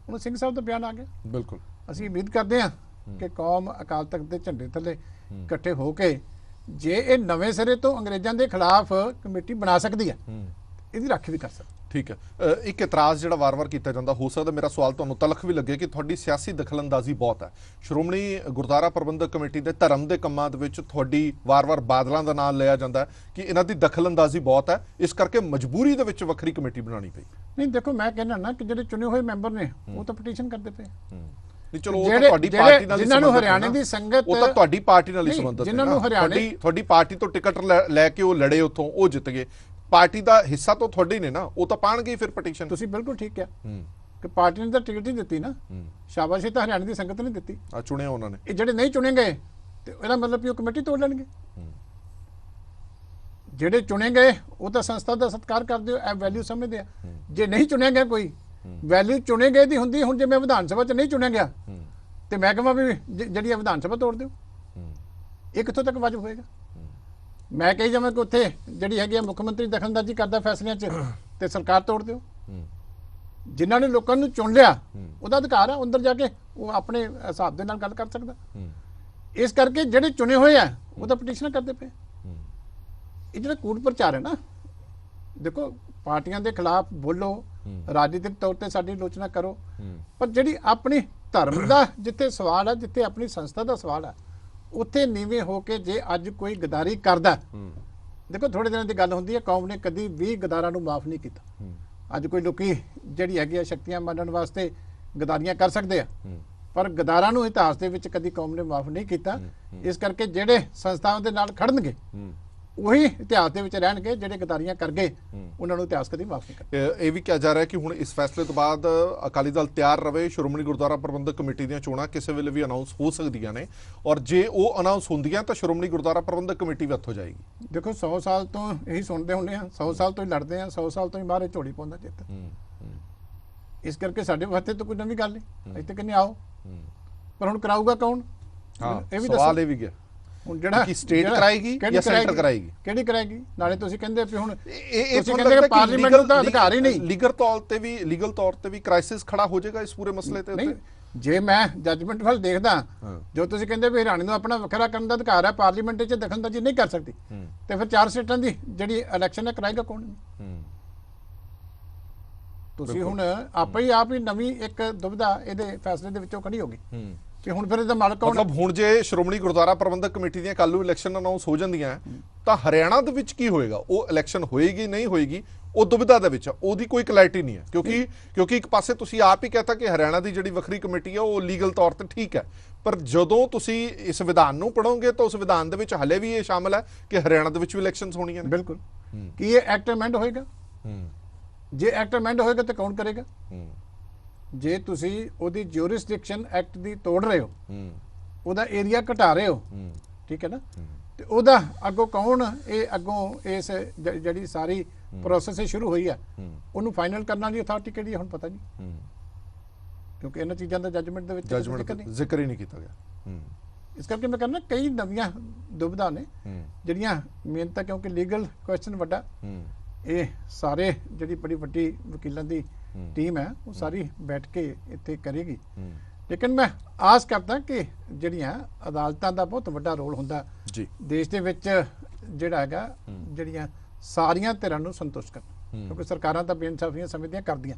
ਹੁਣ ਸਿੰਘ ਸਾਹਿਬ ਦਾ ਬਿਆਨ ਆ ਗਿਆ, ਬਿਲਕੁਲ ਅਸੀਂ ਉਮੀਦ ਕਰਦੇ ਹਾਂ ਕਿ ਕੌਮ ਅਕਾਲ ਤਖਤ ਦੇ ਝੰਡੇ ਥੱਲੇ ਇਕੱਠੇ ਹੋ ਕੇ ਜੇ ਇਹ ਨਵੇਂ ਸਿਰੇ ਤੋਂ ਅੰਗਰੇਜ਼ਾਂ ਦੇ ਖਿਲਾਫ ਕਮੇਟੀ ਬਣਾ ਸਕਦੀ ਹੈ, ਇਹਦੀ ਰਾਖੀ ਵੀ ਕਰ ਸਕਦੀ। ਠੀਕ ਹੈ। ਇੱਕ ਇਤਰਾਜ਼ ਜਿਹੜਾ ਵਾਰ-ਵਾਰ ਕੀਤਾ ਜਾਂਦਾ, ਹੋ ਸਕਦਾ ਮੇਰਾ ਸਵਾਲ ਤੁਹਾਨੂੰ ਤਲਖ ਵੀ ਲੱਗੇ ਕਿ ਤੁਹਾਡੀ ਸਿਆਸੀ ਦਖਲਅੰਦਾਜ਼ੀ ਬਹੁਤ ਹੈ। ਸ਼੍ਰੋਮਣੀ ਗੁਰਦੁਆਰਾ ਪ੍ਰਬੰਧਕ ਕਮੇਟੀ ਦੇ ਧਰਮ ਦੇ ਕੰਮਾਂ ਦੇ ਵਿੱਚ ਤੁਹਾਡੀ ਵਾਰ-ਵਾਰ ਬਾਦਲਾਂ ਦਾ ਨਾਮ ਲਿਆ ਜਾਂਦਾ ਕਿ ਇਹਨਾਂ ਦੀ ਦਖਲਅੰਦਾਜ਼ੀ ਬਹੁਤ ਹੈ, ਇਸ ਕਰਕੇ ਮਜਬੂਰੀ ਦੇ ਵਿੱਚ ਵੱਖਰੀ ਕਮੇਟੀ ਬਣਾਉਣੀ ਪਈ। ਨਹੀਂ ਦੇਖੋ, ਮੈਂ ਕਹਿੰਦਾ ਨਾ ਕਿ ਜਿਹੜੇ ਚੁਣੇ ਹੋਏ ਮੈਂਬਰ ਨੇ ਉਹ ਤਾਂ ਪਟੀਸ਼ਨ ਕਰਦੇ ਪਏ। ਨਹੀਂ ਚਲੋ, ਉਹ ਤਾਂ ਤੁਹਾਡੀ ਪਾਰਟੀ ਨਾਲ ਜਿਨ੍ਹਾਂ ਨੂੰ ਹਰਿਆਣੇ ਦੀ ਸੰਗਤ, ਉਹ ਤਾਂ ਤੁਹਾਡੀ ਪਾਰਟੀ ਨਾਲ ਹੀ ਸੰਬੰਧਿਤ ਹੈ। ਜਿਨ੍ਹਾਂ ਨੂੰ ਹਰਿਆਣੇ ਤੁਹਾਡੀ ਪਾਰਟੀ ਤੋਂ ਟਿਕਟ ਲੈ ਕੇ ਉਹ ਲੜੇ, ਉੱਥੋਂ ਉਹ ਜਿੱਤ ਗਏ, ਪਾਰਟੀ ਦਾ ਹਿੱਸਾ ਤਾਂ ਤੁਹਾਡੇ ਨੇ ਨਾ, ਉਹ ਤਾਂ ਪਾਣਗੇ ਫਿਰ ਪਟੀਸ਼ਨ। ਤੁਸੀਂ ਬਿਲਕੁਲ ਠੀਕ ਕਿਹਾ ਕਿ ਪਾਰਟੀ ਨੇ ਤਾਂ ਟਿਕਟ ਹੀ ਦਿੱਤੀ ਨਾ, ਸ਼ਾਬਾਸ਼ੀ ਤਾਂ ਹਰਿਆਣੇ ਦੀ ਸੰਗਤ ਨੇ ਦਿੱਤੀ। ਚੁਣਿਆ ਉਹਨਾਂ ਨੇ। ਇਹ ਜਿਹੜੇ ਨਹੀਂ ਚੁਣੇ ਗਏ ਤੇ ਇਹਦਾ ਮਤਲਬ ਕਿ ਉਹ ਕਮੇਟੀ ਤੋੜ ਲੈਣਗੇ। ਜਿਹੜੇ ਚੁਣੇ ਗਏ ਉਹ ਤਾਂ ਸੰਸਥਾ ਦਾ ਸਤਿਕਾਰ ਕਰਦੇ ਹੋ, ਇਹ ਵੈਲਿਊ ਸਮਝਦੇ ਆ। ਜੇ ਨਹੀਂ ਚੁਣਿਆ ਗਿਆ ਕੋਈ, ਵੈਲਿਊ ਚੁਣੇ ਗਏ ਦੀ ਹੁੰਦੀ। ਹੁਣ ਜੇ ਮੈਂ ਵਿਧਾਨ ਸਭਾ 'ਚ ਨਹੀਂ ਚੁਣਿਆ ਗਿਆ ਤੇ ਮੈਂ ਕਹਾਂ ਵੀ ਜਿਹੜੀ ਵਿਧਾਨ ਸਭਾ ਤੋੜ ਦਿਓ, ਇਹ ਕਿੱਥੋਂ ਤੱਕ ਵਾਜਬ ਹੋਏਗਾ? ਮੈਂ ਕਹੀ ਜਾਵਾਂ ਕਿ ਉੱਥੇ ਜਿਹੜੀ ਹੈਗੀ ਆ ਮੁੱਖ ਮੰਤਰੀ ਦਖਲਅੰਦਾਜ਼ੀ ਕਰਦਾ ਫੈਸਲਿਆਂ 'ਚ ਤੇ ਸਰਕਾਰ ਤੋੜ ਦਿਓ। ਜਿਨ੍ਹਾਂ ਨੇ ਲੋਕਾਂ ਨੂੰ ਚੁਣ ਲਿਆ ਉਹਦਾ ਅਧਿਕਾਰ ਆ, ਅੰਦਰ ਜਾ ਕੇ ਉਹ ਆਪਣੇ ਹਿਸਾਬ ਦੇ ਨਾਲ ਗੱਲ ਕਰ ਸਕਦਾ। ਇਸ ਕਰਕੇ ਜਿਹੜੇ ਚੁਣੇ ਹੋਏ ਆ ਉਹ ਤਾਂ ਪਟੀਸ਼ਨਾਂ ਕਰਦੇ ਪਏ। ਇਹ ਜਿਹੜਾ ਕੂੜ ਪ੍ਰਚਾਰ ਹੈ ਨਾ, ਦੇਖੋ ਪਾਰਟੀਆਂ ਦੇ ਖਿਲਾਫ ਬੋਲੋ, ਰਾਜਨੀਤਿਕ ਤੌਰ ਤੇ ਸਾਡੀ ਆਲੋਚਨਾ ਕਰੋ, ਪਰ ਜਿਹੜੀ ਆਪਣੀ ਧਰਮ ਦਾ ਜਿੱਥੇ ਸਵਾਲ ਹੈ, ਜਿੱਥੇ ਆਪਣੀ ਸੰਸਥਾ ਦਾ ਸਵਾਲ ਹੈ, ਉੱਥੇ ਨੀਵੇਂ ਹੋ ਕੇ ਜੇ ਅੱਜ ਕੋਈ ਗਦਾਰੀ ਕਰਦਾ, ਦੇਖੋ ਥੋੜੇ ਦਿਨਾਂ ਦੀ ਗੱਲ ਹੁੰਦੀ ਹੈ, ਕੌਮ ਨੇ ਕਦੀ ਵੀ ਗਦਾਰਾਂ ਨੂੰ ਮਾਫ ਨਹੀਂ ਕੀਤਾ। ਅੱਜ ਕੋਈ ਲੋਕੀ ਜਿਹੜੀ ਹੈਗੀ ਆ ਸ਼ਕਤੀਆਂ ਮੰਨਣ ਵਾਸਤੇ ਗਦਾਰੀਆਂ ਕਰ ਸਕਦੇ ਆ, ਪਰ ਗਦਾਰਾਂ ਨੂੰ ਇਤਿਹਾਸ ਦੇ ਵਿੱਚ ਕਦੀ ਕੌਮ ਨੇ ਮਾਫ ਨਹੀਂ ਕੀਤਾ। ਇਸ ਕਰਕੇ ਜਿਹੜੇ ਸੰਸਥਾਵਾਂ ਦੇ ਨਾਲ ਖੜਨਗੇ ਉਹੀ ਇਤਿਹਾਸ ਦੇ ਵਿੱਚ ਰਹਿਣਗੇ, ਜਿਹੜੇ ਗਦਾਰੀਆਂ ਕਰ ਗਏ ਉਹਨਾਂ ਨੂੰ ਇਤਿਹਾਸ ਕਦੀ ਮਾਫ ਨਹੀਂ ਕਰਦਾ। ਇਹ ਵੀ ਕਿਹਾ ਜਾ ਰਿਹਾ ਕਿ ਹੁਣ ਇਸ ਫੈਸਲੇ ਤੋਂ ਬਾਅਦ ਅਕਾਲੀ ਦਲ ਤਿਆਰ ਰਵੇ, ਸ਼੍ਰੋਮਣੀ ਗੁਰਦੁਆਰਾ ਪ੍ਰਬੰਧਕ ਕਮੇਟੀ ਦੀਆਂ ਚੋਣਾਂ ਕਿਸੇ ਵੇਲੇ ਵੀ ਅਨਾਉਂਸ ਹੋ ਸਕਦੀਆਂ ਨੇ, ਔਰ ਜੇ ਉਹ ਅਨਾਉਂਸ ਹੁੰਦੀਆਂ ਤਾਂ ਸ਼੍ਰੋਮਣੀ ਗੁਰਦੁਆਰਾ ਪ੍ਰਬੰਧਕ ਕਮੇਟੀ ਵੀ ਹੱਥੋਂ ਜਾਏਗੀ। ਦੇਖੋ 100 ਸਾਲ ਤੋਂ ਇਹੀ ਸੁਣਦੇ ਹੁੰਦੇ ਆ, 100 ਸਾਲ ਤੋਂ ਹੀ ਲੜਦੇ ਆ, 100 ਸਾਲ ਤੋਂ ਹੀ ਬਾਹਰ ਝੋਲੀ ਪਾਉਂਦਾ ਜਿੱਤ। ਇਸ ਕਰਕੇ ਸਾਡੇ ਵਾਸਤੇ ਤਾਂ ਕੋਈ ਨਵੀਂ ਗੱਲ ਨਹੀਂ, ਇੱਥੇ ਕਿੰਨੇ ਆਓ, ਪਰ ਹੁਣ ਕਰਾਊਗਾ ਕੌਣ? ਇਹ ਵੀ ਸਵਾਲ ਇਹ ਵੀ ਗਿਆ ਹੁਣ ਜਿਹੜਾ ਸਟੇਟ ਕਰਾਏਗੀ ਜਾਂ ਸੈਂਟਰ ਕਰਾਏਗੀ, ਕਿਹੜੀ ਕਰਾਏਗੀ? ਨਾਲੇ ਤੁਸੀਂ ਕਹਿੰਦੇ ਵੀ ਹੁਣ ਇਹ ਕਹਿੰਦੇ ਕਿ ਪਾਰਲੀਮੈਂਟ ਨੂੰ ਤਾਂ ਅਧਿਕਾਰ ਹੀ ਨਹੀਂ। ਲੀਗਲ ਤੌਰ ਤੇ ਵੀ ਕ੍ਰਾਈਸਿਸ ਖੜਾ ਹੋ ਜਾਏਗਾ ਇਸ ਪੂਰੇ ਮਸਲੇ ਤੇ ਉੱਤੇ। ਜੇ ਮੈਂ ਜੱਜਮੈਂਟ ਵੱਲ ਦੇਖਦਾ, ਜੋ ਤੁਸੀਂ ਕਹਿੰਦੇ ਵੀ ਹਰਿਆਣੇ ਨੂੰ ਆਪਣਾ ਵੱਖਰਾ ਕਰਨ ਦਾ ਅਧਿਕਾਰ ਹੈ, ਪਾਰਲੀਮੈਂਟ 'ਚ ਦਖਲਅੰਦਾਜ਼ੀ ਨਹੀਂ ਕਰ ਸਕਦੀ, ਤੇ ਫਿਰ 4 ਸਟੇਟਾਂ ਦੀ ਜਿਹੜੀ ਇਲੈਕਸ਼ਨ ਹੈ ਕਰਾਏਗਾ ਕੌਣ? ਤੁਸੀਂ ਹੁਣ ਆਪ ਹੀ ਨਵੀਂ ਇੱਕ ਦੁਬਿਧਾ ਇਹਦੇ ਫੈਸਲੇ ਦੇ ਵਿੱਚੋਂ ਖੜੀ ਹੋ ਗਈ ਕਿ ਹੁਣ ਫਿਰ ਇਹਦਾ ਮਾਲਕ ਕੌਣ? ਮਤਲਬ ਹੁਣ ਜੇ ਸ਼੍ਰੋਮਣੀ ਗੁਰਦੁਆਰਾ ਪ੍ਰਬੰਧਕ ਕਮੇਟੀ ਦੀਆਂ ਕੱਲ੍ਹ ਨੂੰ ਇਲੈਕਸ਼ਨ ਅਨਾਉਂਸ ਹੋ ਜਾਂਦੀਆਂ ਤਾਂ ਹਰਿਆਣਾ ਦੇ ਵਿੱਚ ਕੀ ਹੋਏਗਾ? ਉਹ ਇਲੈਕਸ਼ਨ ਹੋਏਗੀ ਨਹੀਂ ਹੋਏਗੀ, ਉਹ ਦੁਬਿਧਾ ਦੇ ਵਿੱਚ, ਉਹਦੀ ਕੋਈ ਕਲੈਰਿਟੀ ਨਹੀਂ ਹੈ। ਕਿਉਂਕਿ ਇੱਕ ਪਾਸੇ ਤੁਸੀਂ ਆਪ ਹੀ ਕਹਤਾ ਕਿ ਹਰਿਆਣਾ ਦੀ ਜਿਹੜੀ ਵੱਖਰੀ ਕਮੇਟੀ ਹੈ ਉਹ ਲੀਗਲ ਤੌਰ ਤੇ ਠੀਕ ਹੈ, ਪਰ ਜਦੋਂ ਤੁਸੀਂ ਇਸ ਵਿਧਾਨ ਨੂੰ ਪੜ੍ਹੋਗੇ ਤਾਂ ਉਸ ਵਿਧਾਨ ਦੇ ਵਿੱਚ ਹਲੇ ਵੀ ਇਹ ਸ਼ਾਮਲ ਹੈ ਕਿ ਹਰਿਆਣਾ ਦੇ ਵਿੱਚ ਵੀ ਇਲੈਕਸ਼ਨਸ ਹੋਣੀਆਂ ਨੇ। ਬਿਲਕੁਲ। ਕੀ ਇਹ ਐਕਟ ਅਮੈਂਡ ਹੋਏਗਾ? ਜੇ ਐਕਟ ਅਮੈਂਡ ਹੋਏਗਾ ਤਾਂ ਕੌਣ ਕਰੇਗਾ? ਜੇ ਤੁਸੀਂ ਉਹਦੀ ਜਿਊਰਿਸਡਿਕਸ਼ਨ ਐਕਟ ਦੀ ਤੋੜ ਰਹੇ ਹੋ, ਉਹਦਾ ਏਰੀਆ ਘਟਾ ਰਹੇ ਹੋ, ਠੀਕ ਹੈ ਨਾ, ਤੇ ਉਹਦਾ ਅੱਗੋਂ ਕੌਣ ਇਹ ਅੱਗੋਂ ਇਸ ਜਿਹੜੀ ਸਾਰੀ ਪ੍ਰੋਸੈਸ ਸ਼ੁਰੂ ਹੋਈ ਹੈ ਉਹਨੂੰ ਫਾਈਨਲ ਕਰਨ ਵਾਲੀ ਅਥਾਰਟੀ ਕਿਹੜੀ ਹੈ ਹੁਣ ਪਤਾ ਨਹੀਂ, ਕਿਉਂਕਿ ਇਹਨਾਂ ਚੀਜ਼ਾਂ ਦਾ ਜੱਜਮੈਂਟ ਦੇ ਵਿੱਚ ਜ਼ਿਕਰ ਹੀ ਨਹੀਂ ਕੀਤਾ ਗਿਆ। ਇਸ ਕਰਕੇ ਮੈਂ ਕਹਿੰਦਾ ਕਈ ਨਵੀਆਂ ਦੁਬਿਧਾ ਨੇ ਜਿਹੜੀਆਂ ਮੇਨ ਤਾਂ ਕਿਉਂਕਿ ਲੀਗਲ ਕੁਐਸਚਨ ਵੱਡਾ, ਇਹ ਸਾਰੇ ਜਿਹੜੀ ਬੜੀ ਵੱਡੀ ਵਕੀਲਾਂ ਦੀ ਟੀਮ ਹੈ ਉਹ ਸਾਰੀ ਬੈਠ ਕੇ ਇੱਥੇ ਕਰੇਗੀ। ਲੇਕਿਨ ਮੈਂ ਆਸ ਕਰਦਾ ਕਿ ਜਿਹੜੀਆਂ ਅਦਾਲਤਾਂ ਦਾ ਬਹੁਤ ਵੱਡਾ ਰੋਲ ਹੁੰਦਾ ਜੀ ਦੇਸ਼ ਦੇ ਵਿੱਚ, ਜਿਹੜਾ ਹੈਗਾ ਜਿਹੜੀਆਂ ਸਾਰੀਆਂ ਧਿਰਾਂ ਨੂੰ ਸੰਤੁਸ਼ਟ ਕਰਨ, ਕਿਉਂਕਿ ਸਰਕਾਰਾਂ ਤਾਂ ਬੇਇਨਸਾਫੀਆਂ ਸਮਝਦੀਆਂ ਕਰਦੀਆਂ,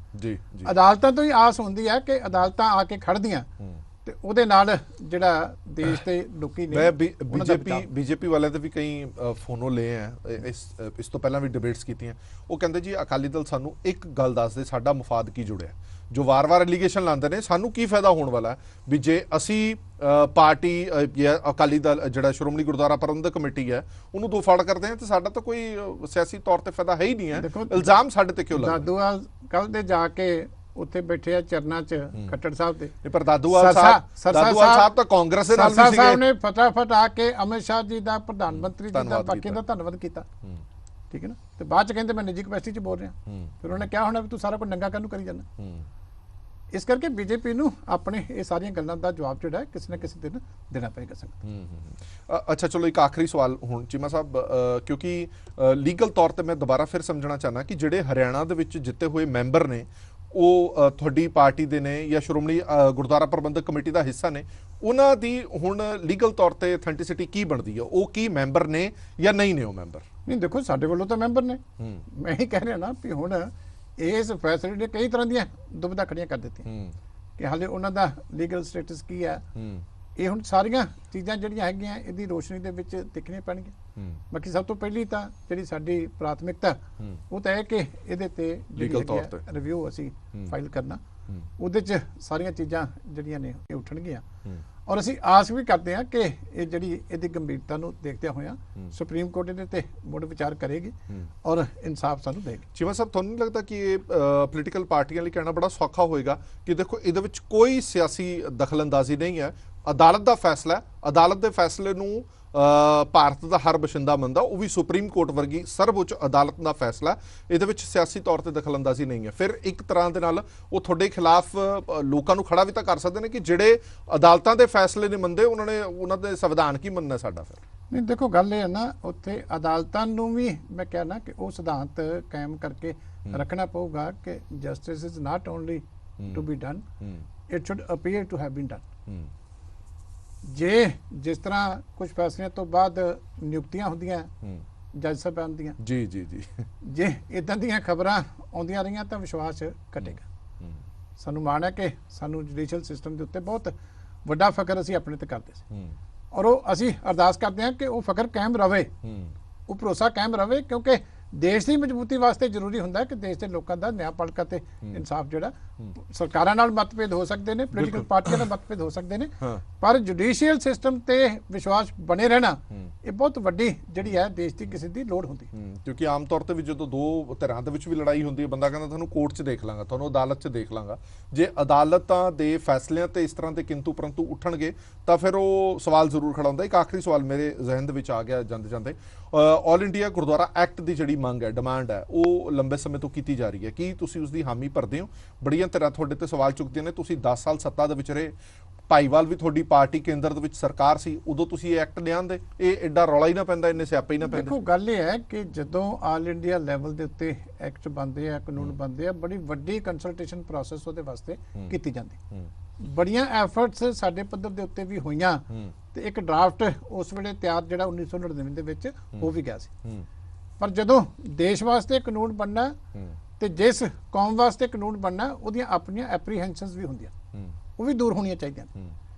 ਅਦਾਲਤਾਂ ਤੋਂ ਹੀ ਆਸ ਹੁੰਦੀ ਹੈ ਕਿ ਅਦਾਲਤਾਂ ਆ ਕੇ ਖੜਦੀਆਂ ਤੇ ਉਹਦੇ ਨਾਲ ਜਿਹੜਾ ਦੇਸ਼ ਦੇ ਲੋਕੀ ਨੇ। ਮੈਂ ਬੀਜੇਪੀ ਵਾਲਿਆਂ ਦੇ ਵੀ ਕਈ ਫੋਨੋਂ ਲਏ ਆ, ਇਸ ਤੋਂ ਪਹਿਲਾਂ ਵੀ ਡਿਬੇਟਸ ਕੀਤੀਆਂ। ਉਹ ਕਹਿੰਦੇ ਜੀ ਅਕਾਲੀ ਦਲ ਸਾਨੂੰ ਇੱਕ ਗੱਲ ਦੱਸਦੇ, ਸਾਡਾ ਮਫਾਦ ਕੀ ਜੁੜਿਆ? ਜੋ ਵਾਰ-ਵਾਰ ਐਲੀਗੇਸ਼ਨ ਲਾਉਂਦੇ ਨੇ, ਸਾਨੂੰ ਕੀ ਫਾਇਦਾ ਹੋਣ ਵਾਲਾ ਵੀ ਜੇ ਅਸੀਂ ਪਾਰਟੀ ਜਾਂ ਅਕਾਲੀ ਦਲ ਜਿਹੜਾ ਸ਼੍ਰੋਮਣੀ ਗੁਰਦੁਆਰਾ ਪ੍ਰਬੰਧਕ ਕਮੇਟੀ ਹੈ ਉਹਨੂੰ ਦੋ ਫੜ ਕਰਦੇ ਹਾਂ ਤੇ ਸਾਡਾ ਤਾਂ ਕੋਈ ਸਿਆਸੀ ਤੌਰ ਤੇ ਫਾਇਦਾ ਹੈ ਹੀ ਨਹੀਂ ਹੈ। ਇਲਜ਼ਾਮ ਸਾਡੇ ਤੇ ਕਿਉਂ ਲੱਗਦਾ? ਦਾਦੂਵਾਲ ਕੱਲ ਦੇ ਜਾ ਕੇ ਉੱਥੇ ਬੈਠੇ ਆ ਚਰਨਾਂ 'ਚ ਖੱਟੜ ਸਾਹਿਬ ਤੇ, ਪਰ ਦਾਦੂਵਾਲ ਸਾਹਿਬ ਤਾਂ ਕਾਂਗਰਸ ਦੇ ਨਾਲ ਵੀ ਸੀਗੇ। ਸਾਹਿਬ ਨੇ ਫਟਾਫਟ ਆ ਕੇ ਅਮਿਤ ਸ਼ਾਹ ਜੀ ਦਾ, ਪ੍ਰਧਾਨ ਮੰਤਰੀ ਜੀ ਦਾ, ਬਾਕੀ ਦਾ ਧੰਨਵਾਦ ਕੀਤਾ, ਠੀਕ ਹੈ ਨਾ, ਤੇ ਬਾਅਦ 'ਚ ਕਹਿੰਦੇ ਮੈਂ ਨਿੱਜੀ ਕਪੈਸਿਟੀ 'ਚ ਬੋਲ ਰਿਹਾ। ਫਿਰ ਉਹਨੇ ਕਿਹਾ ਹੋਣਾ ਵੀ ਤੂੰ ਸਾਰਾ ਕੁਝ ਨੰਗਾ ਕਾਹਨੂੰ ਕਰੀ ਜਾਂਦਾ। ਇਸ ਕਰਕੇ ਬੀਜੇਪੀ ਨੂੰ ਆਪਣੇ ਇਹ ਸਾਰੀਆਂ ਗੱਲਾਂ ਦਾ ਜਵਾਬ ਜਿਹੜਾ ਹੈ ਕਿਸੇ ਨਾ ਕਿਸੇ ਦਿਨ ਦੇਣਾ ਪਏਗਾ ਸੰਗਤ। ਅੱਛਾ ਚਲੋ ਇੱਕ ਆਖਰੀ ਸਵਾਲ ਹੁਣ ਚੀਮਾ ਸਾਹਿਬ, ਕਿਉਂਕਿ ਲੀਗਲ ਤੌਰ ਤੇ ਮੈਂ ਦੁਬਾਰਾ ਫਿਰ ਸਮਝਣਾ ਚਾਹਨਾ ਕਿ ਜਿਹੜੇ ਹਰਿਆਣਾ ਦੇ ਵਿੱਚ ਜਿੱਤੇ ਹੋਏ ਮੈਂਬਰ ਨੇ ਉਹ ਤੁਹਾਡੀ ਪਾਰਟੀ ਦੇ ਨੇ ਜਾਂ ਸ਼੍ਰੋਮਣੀ ਗੁਰਦੁਆਰਾ ਪ੍ਰਬੰਧਕ ਕਮੇਟੀ ਦਾ ਹਿੱਸਾ ਨੇ, ਉਹਨਾਂ ਦੀ ਹੁਣ ਲੀਗਲ ਤੌਰ ਤੇ ਅਥੈਂਟਿਸਿਟੀ ਕੀ ਬਣਦੀ ਹੈ? ਉਹ ਕੀ ਮੈਂਬਰ ਨੇ ਜਾਂ ਨਹੀਂ ਨੇ ਉਹ ਮੈਂਬਰ? ਨਹੀਂ ਦੇਖੋ, ਸਾਡੇ ਵੱਲੋਂ ਤਾਂ ਮੈਂਬਰ ਨੇ। ਮੈਂ ਹੀ ਕਹਿ ਰਿਹਾ ਨਾ ਵੀ ਹੁਣ ਇਸ ਫੈਸਲੇ ਨੇ ਕਈ ਤਰ੍ਹਾਂ ਦੀਆਂ ਦੁਬਿਧਾ ਖੜੀਆਂ ਕਰ ਦਿੱਤੀਆਂ ਕਿ ਹਾਲੇ ਉਹਨਾਂ ਦਾ ਲੀਗਲ ਸਟੇਟਸ ਕੀ ਹੈ। ਇਹ ਹੁਣ ਸਾਰੀਆਂ ਚੀਜ਼ਾਂ ਜਿਹੜੀਆਂ ਹੈਗੀਆਂ ਇਹਦੀ ਰੋਸ਼ਨੀ ਦੇ ਵਿੱਚ ਦੇਖਣੀਆਂ ਪੈਣਗੀਆਂ। ਬਾਕੀ ਸਭ ਤੋਂ ਪਹਿਲੀ ਤਾਂ ਜਿਹੜੀ ਸਾਡੀ ਪ੍ਰਾਥਮਿਕਤਾ ਉਹ ਤਾਂ ਹੈ ਕਿ ਇਹਦੇ ਤੇ ਲੀਗਲ ਤੌਰ ਤੇ ਰਿਵਿਊ ਅਸੀਂ ਫਾਈਲ ਕਰਨਾ, ਉਹਦੇ 'ਚ ਸਾਰੀਆਂ ਚੀਜ਼ਾਂ ਜਿਹੜੀਆਂ ਨੇ ਇਹ ਉੱਠਣਗੀਆਂ। ਔਰ ਅਸੀਂ ਆਸ ਵੀ ਕਰਦੇ ਹਾਂ ਕਿ ਇਹ ਜਿਹੜੀ ਇਹਦੀ ਗੰਭੀਰਤਾ ਨੂੰ ਦੇਖਦਿਆਂ ਹੋਇਆਂ ਸੁਪਰੀਮ ਕੋਰਟ ਇਹਦੇ ਤੇ ਮੁੜ ਵਿਚਾਰ ਕਰੇਗੀ ਔਰ ਇਨਸਾਫ ਸਾਨੂੰ ਦੇਗੀ। ਚੀਮਾ ਸਾਹਿਬ, ਤੁਹਾਨੂੰ ਨਹੀਂ ਲੱਗਦਾ ਕਿ ਇਹ ਪੋਲੀਟੀਕਲ ਪਾਰਟੀਆਂ ਲਈ ਕਹਿਣਾ ਬੜਾ ਸੌਖਾ ਹੋਏਗਾ ਕਿ ਦੇਖੋ ਇਹਦੇ ਵਿੱਚ ਕੋਈ ਸਿਆਸੀ ਦਖਲਅੰਦਾਜ਼ੀ ਨਹੀਂ ਹੈ, ਅਦਾਲਤ ਦਾ ਫੈਸਲਾ ਹੈ, ਅਦਾਲਤ ਦੇ ਫੈਸਲੇ ਨੂੰ ਭਾਰਤ ਦਾ ਹਰ ਬਸ਼ਿੰਦਾ ਮੰਨਦਾ, ਉਹ ਵੀ ਸੁਪਰੀਮ ਕੋਰਟ ਵਰਗੀ ਸਰਵਉੱਚ ਅਦਾਲਤ ਦਾ ਫੈਸਲਾ, ਇਹਦੇ ਵਿੱਚ ਸਿਆਸੀ ਤੌਰ ਤੇ ਦਖਲਅੰਦਾਜ਼ੀ ਨਹੀਂ ਹੈ। ਫਿਰ ਇੱਕ ਤਰ੍ਹਾਂ ਦੇ ਨਾਲ ਉਹ ਤੁਹਾਡੇ ਖਿਲਾਫ ਲੋਕਾਂ ਨੂੰ ਖੜਾ ਵੀ ਤਾਂ ਕਰ ਸਕਦੇ ਨੇ ਕਿ ਜਿਹੜੇ ਅਦਾਲਤਾਂ ਦੇ ਫੈਸਲੇ ਨਹੀਂ ਮੰਨਦੇ ਉਹਨਾਂ ਦੇ ਸੰਵਿਧਾਨ ਕੀ ਮੰਨਣਾ ਸਾਡਾ? ਫਿਰ ਨਹੀਂ ਦੇਖੋ, ਗੱਲ ਇਹ ਹੈ ਨਾ, ਉੱਥੇ ਅਦਾਲਤਾਂ ਨੂੰ ਵੀ ਮੈਂ ਕਹਿਣਾ ਕਿ ਉਹ ਸਿਧਾਂਤ ਕਾਇਮ ਕਰਕੇ ਰੱਖਣਾ ਪਊਗਾ ਕਿ justice is not only to be done, it should appear to have been done. ਜੇ ਜਿਸ ਤਰ੍ਹਾਂ ਕੁਝ ਫੈਸਲਿਆਂ ਤੋਂ ਬਾਅਦ ਨਿਯੁਕਤੀਆਂ ਹੁੰਦੀਆਂ ਜੱਜ ਸਾਹਿਬਾਨ ਦੀਆਂ, ਜੀ ਜੀ ਜੀ, ਜੇ ਇਦਾਂ ਦੀਆਂ ਖਬਰਾਂ ਆਉਂਦੀਆਂ ਰਹੀਆਂ ਤਾਂ ਵਿਸ਼ਵਾਸ ਘਟੇਗਾ। ਸਾਨੂੰ ਮਾਣ ਹੈ ਕਿ ਸਾਨੂੰ ਜੁਡੀਸ਼ੀਅਲ ਸਿਸਟਮ ਦੇ ਉੱਤੇ ਬਹੁਤ ਵੱਡਾ ਫਖਰ ਅਸੀਂ ਆਪਣੇ ਤੇ ਕਰਦੇ ਸੀ ਔਰ ਉਹ ਅਸੀਂ ਅਰਦਾਸ ਕਰਦੇ ਹਾਂ ਕਿ ਉਹ ਫਖਰ ਕਾਇਮ ਰਵੇ, ਉਹ ਭਰੋਸਾ ਕਾਇਮ ਰਵੇ, ਕਿਉਂਕਿ ਦੇਸ਼ ਦੀ ਮਜ਼ਬੂਤੀ ਵਾਸਤੇ ਜ਼ਰੂਰੀ ਹੁੰਦਾ ਕਿ ਦੇਸ਼ ਦੇ ਲੋਕਾਂ ਦਾ ਨਿਆਂਪਾਲਿਕਾ ਤੇ ਇਨਸਾਫ ਜਿਹੜਾ, ਸਰਕਾਰਾਂ ਨਾਲ ਮਤਭੇਦ ਹੋ ਸਕਦੇ ਨੇ, ਪੋਲੀਟੀਕਲ ਪਾਰਟੀਆਂ ਨਾਲ ਮਤਭੇਦ ਹੋ ਸਕਦੇ ਨੇ, ਪਰ ਜੁਡੀਸ਼ੀਅਲ ਸਿਸਟਮ ਤੇ ਵਿਸ਼ਵਾਸ ਬਣੇ ਰਹਿਣਾ ਇਹ ਬਹੁਤ ਵੱਡੀ ਜਿਹੜੀ ਹੈ ਦੇਸ਼ ਦੀ ਕਿਸੇ ਦੀ ਲੋੜ ਹੁੰਦੀ। ਕਿਉਂਕਿ ਆਮ ਤੌਰ ਤੇ ਵੀ ਜਦੋਂ ਦੋ ਧਿਰਾਂ ਦੇ ਵਿੱਚ ਵੀ ਲੜਾਈ ਹੁੰਦੀ ਹੈ, ਬੰਦਾ ਕਹਿੰਦਾ ਤੁਹਾਨੂੰ ਕੋਰਟ 'ਚ ਦੇਖ ਲਾਂਗਾ, ਤੁਹਾਨੂੰ ਅਦਾਲਤ 'ਚ ਦੇਖ ਲਾਂਗਾ। ਜੇ ਅਦਾਲਤਾਂ ਦੇ ਫੈਸਲਿਆਂ ਤੇ ਇਸ ਤਰ੍ਹਾਂ ਦੇ ਕਿੰਤੂ ਪਰੰਤੂ ਉੱਠਣਗੇ ਤਾਂ ਫਿਰ ਉਹ ਸਵਾਲ ਜ਼ਰੂਰ ਖੜਾ ਹੁੰਦਾ। ਇੱਕ ਆਖਰੀ ਸਵਾਲ ਮੇਰੇ ਜ਼ਿਹਨ ਦੇ ਵਿੱਚ ਆ ਗਿਆ ਜਾਂਦੇ ਜਾਂਦੇ, ਆਲ ਇੰਡੀਆ ਗੁਰਦੁਆਰਾ ਐਕਟ ਦੀ ਜਿਹੜੀ ਮੰਗ ਹੈ, ਡਿਮਾਂਡ ਹੈ, ਉਹ ਲੰਬੇ ਸਮੇਂ ਤੋਂ ਕੀਤੀ ਜਾ ਰਹੀ ਹੈ, ਕੀ ਤੁਸੀਂ ਉਸ ਦੀ ਹਾਮੀ ਭਰਦੇ ਹੋ? ਬੜੀਆਂ ਤਰ੍ਹਾਂ ਤੁਹਾਡੇ ਤੇ ਸਵਾਲ ਚੁੱਕਦੀਆਂ ਨੇ, ਤੁਸੀਂ 10 ਸਾਲ ਸੱਤਾ ਦੇ ਵਿੱਚ ਰਹੇ, ਭਾਈਵਾਲ ਵੀ ਤੁਹਾਡੀ ਪਾਰਟੀ ਕੇਂਦਰ ਦੇ ਵਿੱਚ ਸਰਕਾਰ ਸੀ, ਉਦੋਂ ਤੁਸੀਂ ਇਹ ਐਕਟ ਲਿਆਂਦੇ, ਇਹ ਐਡਾ ਰੌਲਾ ਹੀ ਨਾ ਪੈਂਦਾ, ਇੰਨੇ ਸਿਆਪੇ ਹੀ ਨਾ ਪੈਂਦੇ। ਦੇਖੋ ਗੱਲ ਇਹ ਹੈ ਕਿ ਜਦੋਂ ਆਲ ਇੰਡੀਆ ਲੈਵਲ ਦੇ ਉੱਤੇ ਐਕਟ ਬਣਦੇ ਆ, ਕਾਨੂੰਨ ਬਣਦੇ ਆ, ਬੜੀ ਵੱਡੀ ਕੰਸਲਟੇਸ਼ਨ ਪ੍ਰੋਸੈਸ ਉਹਦੇ ਵਾਸਤੇ ਕੀਤੀ ਜਾਂਦੀ, ਬੜੀਆਂ ਐਫਰਟਸ ਸਾਡੇ ਪੱਧਰ ਦੇ ਉੱਤੇ ਵੀ ਹੋਈਆਂ ਤੇ ਇੱਕ ਡਰਾਫਟ ਉਸ ਵੇਲੇ ਤਿਆਰ ਜਿਹੜਾ 1999 ਦੇ ਵਿੱਚ ਹੋ ਵੀ ਗਿਆ ਸੀ। ਪਰ ਜਦੋਂ ਦੇਸ਼ ਵਾਸਤੇ ਕਾਨੂੰਨ ਬਣਨਾ ਤੇ ਜਿਸ ਕੌਮ ਵਾਸਤੇ ਕਾਨੂੰਨ ਬਣਨਾ, ਉਹਦੀਆਂ ਆਪਣੀਆਂ ਐਪਰੀਹੈਂਸ਼ਨਸ ਵੀ ਹੁੰਦੀਆਂ, ਉਹ ਵੀ ਦੂਰ ਹੋਣੀਆਂ ਚਾਹੀਦੀਆਂ